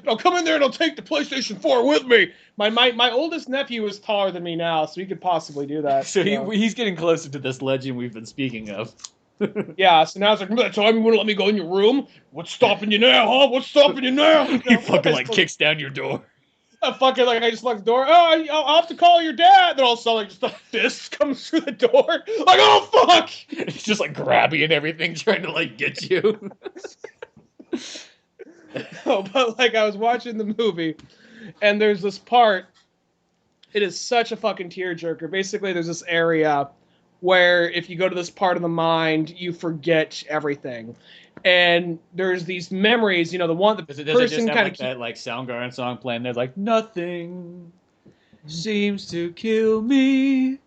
I'll come in there and I'll take the PlayStation 4 with me. My oldest nephew is taller than me now, so he could possibly do that. So he's getting closer to this legend we've been speaking of. Yeah, so now it's like, that time you wouldn't let me go in your room? What's stopping you now, huh? What's stopping you now? He fucking kicks down your door. fucking like I just locked the door. Oh, I'll have to call your dad. Then all of a sudden, like just a fist comes through the door. Like, oh fuck! It's just like grabbing and everything, trying to like get you. No, but like I was watching the movie, and there's this part. It is such a fucking tearjerker. Basically, there's this area where if you go to this part of the mind, you forget everything. And there's these memories, the one the Does person it just have kind like of that like Soundgarden song playing? There's like nothing seems to kill me,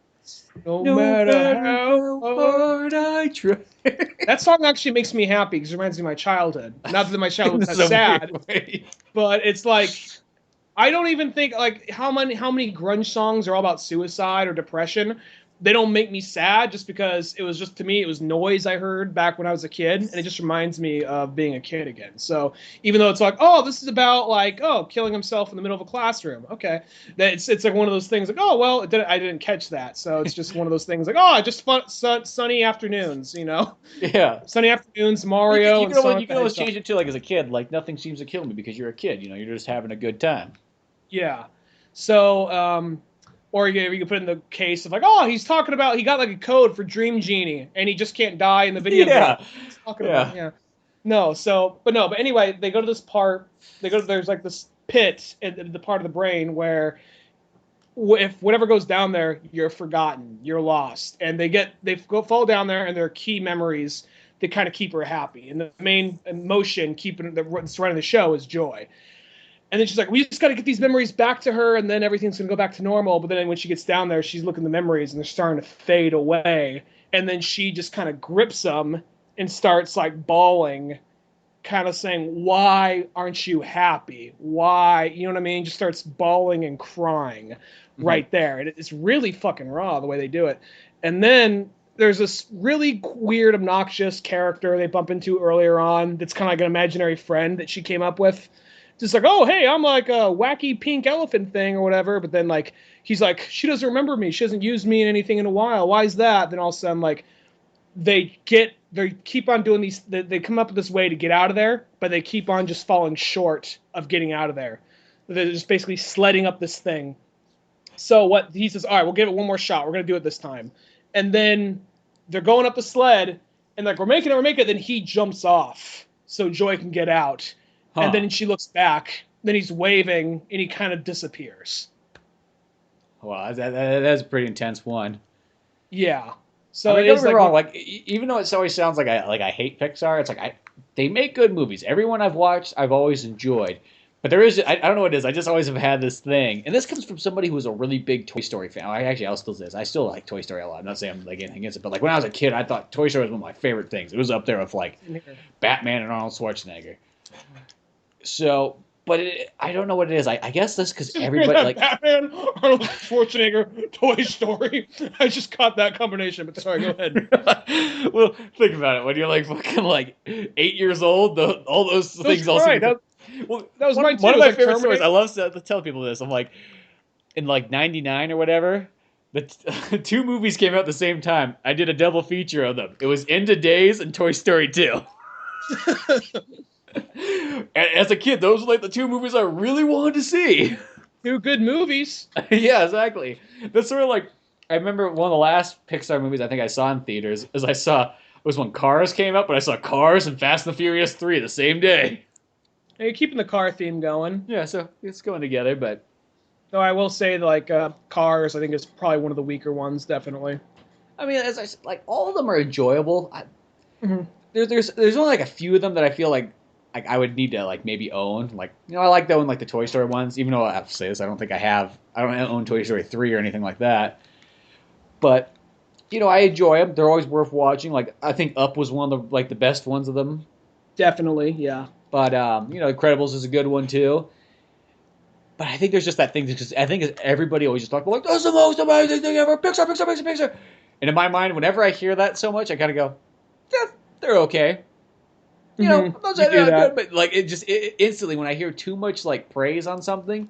no matter how hard I try. That song actually makes me happy because it reminds me of my childhood. Not that my childhood was Some sad, weird way. but it's like I don't even think like how many grunge songs are all about suicide or depression. They don't make me sad just because it was just to me it was noise I heard back when I was a kid, and it just reminds me of being a kid again. So even though it's like, oh, this is about like killing himself in the middle of a classroom, okay, it's like one of those things like, oh well, I didn't catch that, so it's just one of those things like, oh, just fun sunny afternoons, Yeah. sunny afternoons, Mario. You can always change it to like as a kid, like nothing seems to kill me because you're a kid. You're just having a good time. Yeah. So, or you can put in the case of like, oh, he got like a code for Dream Genie, and he just can't die in the video Yeah. game. He's talking about, yeah. No, but anyway, they go to this part. There's like this pit in the part of the brain where if whatever goes down there, you're forgotten, you're lost, and they fall down there, and there are key memories that kind of keep her happy. And the main emotion that's running the show is joy. And then she's like, we just got to get these memories back to her, and then everything's going to go back to normal. But then when she gets down there, she's looking at the memories, and they're starting to fade away. And then she just kind of grips them and starts, like, bawling, kind of saying, why aren't you happy? Why? You know what I mean? Just starts bawling and crying right there. And it's really fucking raw the way they do it. And then there's this really weird, obnoxious character they bump into earlier on that's kind of like an imaginary friend that she came up with. Just like, oh, hey, I'm like a wacky pink elephant thing or whatever. But then, like, he's like, she doesn't remember me. She hasn't used me in anything in a while. Why is that? Then all of a sudden, like, they keep on doing these. They come up with this way to get out of there, but they keep on just falling short of getting out of there. They're just basically sledding up this thing. So what he says, all right, we'll give it one more shot. We're going to do it this time. And then they're going up the sled, and like, we're making it. Then he jumps off so Joy can get out. Huh. And then she looks back. Then he's waving, and he kind of disappears. Wow, that's a pretty intense one. Yeah. So I mean, don't get me wrong. Like, even though it always sounds like I hate Pixar, it's like they make good movies. Everyone I've watched, I've always enjoyed. But there is, I don't know what it is. I just always have had this thing, and this comes from somebody who was a really big Toy Story fan. I'll still say this. I still like Toy Story a lot. I'm not saying I'm like anything against it, but like when I was a kid, I thought Toy Story was one of my favorite things. It was up there with like Batman and Arnold Schwarzenegger. So, but I don't know what it is. I guess that's because everybody like Batman, Arnold Schwarzenegger, Toy Story. I just caught that combination. But sorry, go ahead. Well, think about it. When you're like fucking like 8 years old, all those things all seem. Well, that was one of my favorite stories. I love to tell people this. I'm like, in like '99 or whatever, the two movies came out at the same time. I did a double feature of them. It was End of Days and Toy Story 2. As a kid, those were like the two movies I really wanted to see. Two good movies. Yeah, exactly. That's sort of like, I remember one of the last Pixar movies I think I saw in theaters was when Cars came out, but I saw Cars and Fast and the Furious 3 the same day. You're keeping the car theme going. Yeah, so it's going together, but... Though I will say, like, Cars, I think is probably one of the weaker ones, definitely. I mean, as I said, like, all of them are enjoyable. There's only, like, a few of them that I feel like I would need to, like, maybe own. Like, I like to own, like, the Toy Story ones, even though I have to say this, I don't own Toy Story 3 or anything like that. But, I enjoy them. They're always worth watching. Like, I think Up was one of the, like, the best ones of them. Definitely, yeah. But, Incredibles is a good one, too. But I think there's just that thing, because I think everybody always just talks about, like, that's the most amazing thing ever, Pixar, Pixar, Pixar, Pixar. And in my mind, whenever I hear that so much, I kind of go, yeah, they're okay. I'm not saying they're not good, but, like, it instantly, when I hear too much, like, praise on something,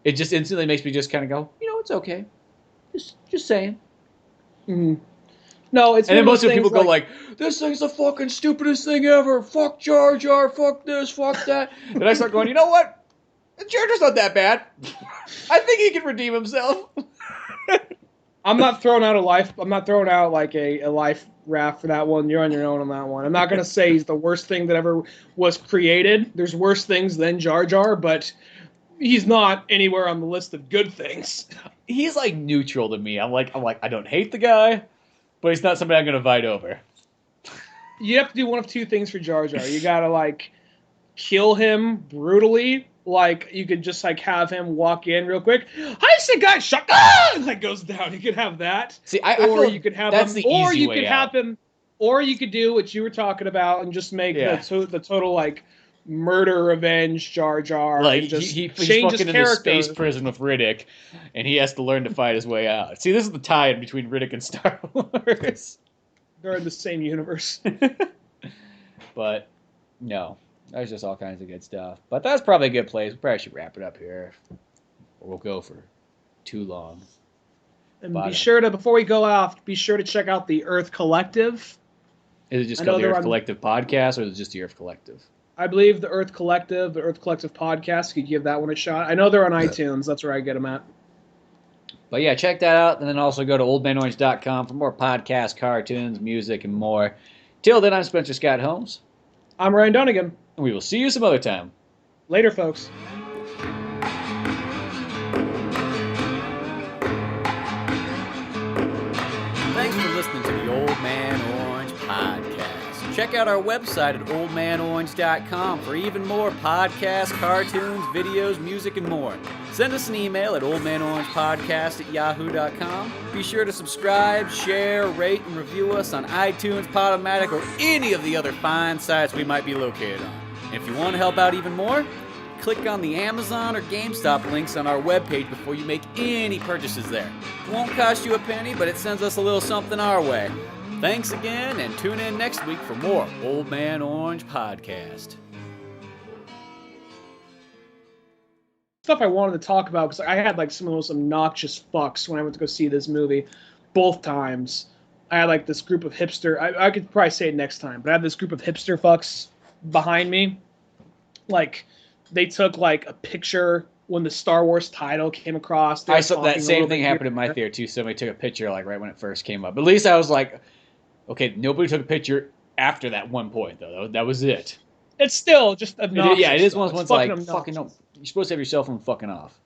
it just instantly makes me just kind of go, it's okay. Just saying. Mm-hmm. No, it's. And then most of the people go like, "This thing's the fucking stupidest thing ever. Fuck Jar Jar. Fuck this. Fuck that." And I start going, you know what? Jar Jar's not that bad. I think he can redeem himself. I'm not throwing out a life. I'm not throwing out like a life raft for that one. You're on your own on that one. I'm not gonna say he's the worst thing that ever was created. There's worse things than Jar Jar, but he's not anywhere on the list of good things. He's like neutral to me. I'm like, I don't hate the guy, but he's not somebody I'm gonna fight over. You have to do one of two things for Jar Jar. You gotta like kill him brutally. Like you could just like have him walk in real quick. Hi, say guy, shaka! And like goes down. You could have that. See, I feel you could have that's him, the or easy you way could out. have him, or you could do what you were talking about and just make the total like murder revenge Jar Jar. Like and just he's change his fucking in character. a space prison with Riddick, and he has to learn to fight his way out. See, this is the tie-in between Riddick and Star Wars. They're in the same universe. But no, there's just all kinds of good stuff. But that's probably a good place. We probably should wrap it up here, or we'll go for too long. And Bottom. be sure to, before we go off, be sure to check out the Earth Collective. Is it just I know called the they're Earth on- Collective Podcast, or is it just the Earth Collective? I believe the Earth Collective podcast. You could give that one a shot. I know they're on iTunes. That's where I get them at. But yeah, check that out, and then also go to oldmanorange.com for more podcasts, cartoons, music, and more. Till then, I'm Spencer Scott Holmes, I'm Ryan Dunigan. and we will see you some other time. Later, folks. Thanks for listening to the Old Man Orange podcast. Check out our website at oldmanorange.com for even more podcasts, cartoons, videos, music, and more. Send us an email at oldmanorangepodcast@yahoo.com. Be sure to subscribe, share, rate, and review us on iTunes, Podomatic, or any of the other fine sites we might be located on. And if you want to help out even more, click on the Amazon or GameStop links on our webpage before you make any purchases there. It won't cost you a penny, but it sends us a little something our way. Thanks again, and tune in next week for more Old Man Orange Podcast. Stuff I wanted to talk about, because I had like some of those obnoxious fucks when I went to go see this movie both times. I had like this group of hipster, I could probably say it next time, but I had this group of hipster fucks behind me. Like, they took like a picture when the Star Wars title came across. They were I saw talking that a same little thing bit happened here in my and there. theater too. Somebody took a picture like right when it first came up. At least I was like, okay, nobody took a picture after that one point though. That was it. It's still just obnoxious. Yeah, it is though. one of It's those ones like obnoxious. fucking no. You're supposed to have your cell phone fucking off.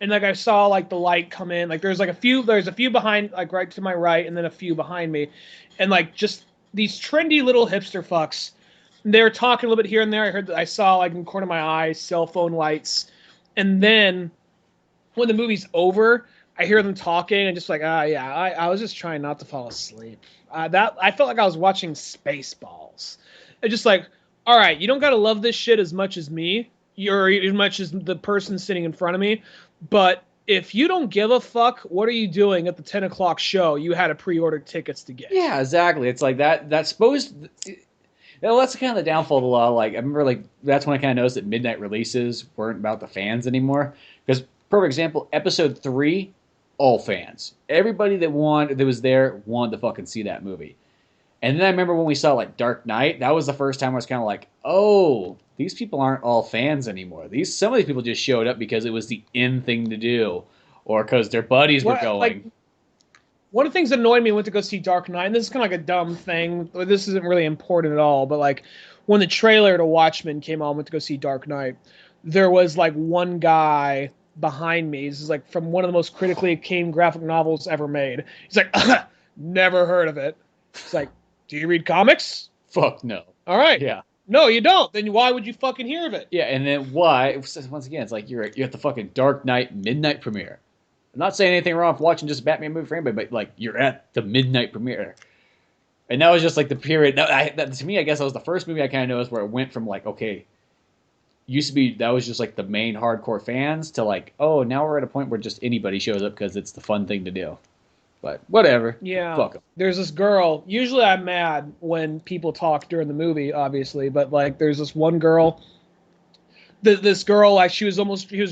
And like I saw like the light come in, like there's a few behind, like right to my right, and then a few behind me, and like just these trendy little hipster fucks. They were talking a little bit here and there. I saw like in the corner of my eye cell phone lights, and then when the movie's over, I hear them talking and just like I was just trying not to fall asleep. That I felt like I was watching Spaceballs. It's just like, all right, you don't gotta love this shit as much as me, or as much as the person sitting in front of me. But if you don't give a fuck, what are you doing at the 10 o'clock show you had to pre-order tickets to get? Yeah, exactly. It's like that. That's supposed. Well, that's kind of the downfall of the law. Like I remember, like that's when I kind of noticed that midnight releases weren't about the fans anymore. Because, perfect example, Episode 3, all fans. Everybody that was there wanted to fucking see that movie. And then I remember when we saw like Dark Knight, that was the first time I was kind of like, oh, these people aren't all fans anymore. Some of these people just showed up because it was the in thing to do, or because their buddies were going. Like, one of the things that annoyed me when I went to go see Dark Knight, and this is kind of like a dumb thing, this isn't really important at all, but like when the trailer to Watchmen came on, I went to go see Dark Knight, there was like one guy behind me. This is like from one of the most critically acclaimed graphic novels ever made. He's like, never heard of it. It's like, do you read comics? Fuck no. All right. Yeah. No, you don't. Then why would you fucking hear of it? Yeah, and then why? Once again, it's like you're at the fucking Dark Knight midnight premiere. I'm not saying anything wrong with watching just a Batman movie for anybody, but like you're at the midnight premiere, and that was just like the period. That, to me, I guess that was the first movie I kind of noticed where it went from like, okay, used to be that was just like the main hardcore fans to like, oh, now we're at a point where just anybody shows up because it's the fun thing to do. But whatever. Yeah. Fuck 'em. There's this girl. Usually I'm mad when people talk during the movie, obviously, but like there's this one girl. This girl, like she was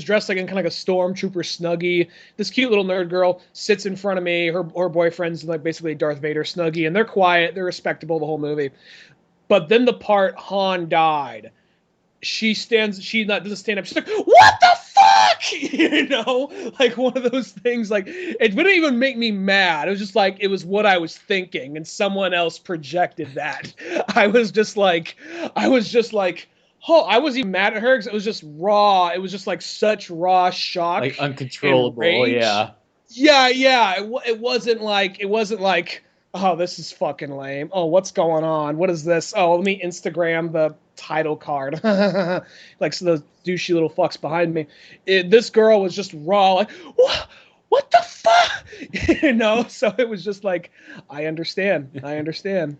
dressed like in kind of like a stormtrooper snuggie. This cute little nerd girl sits in front of me. Her boyfriend's like basically Darth Vader snuggie, and they're quiet, they're respectable the whole movie. But then the part Han died, she doesn't stand up. She's like, what the fuck? You know, like one of those things. Like it wouldn't even make me mad. It was just like it was what I was thinking, and someone else projected that. I was just like, oh, I wasn't even mad at her because it was just raw. It was just like such raw shock, Like uncontrollable. Yeah. Yeah. It wasn't like, oh, this is fucking lame. Oh, what's going on? What is this? Oh, let me Instagram the title card. Like so those douchey little fucks behind me. This girl was just raw, like, what the fuck? You know? So it was just like, I understand.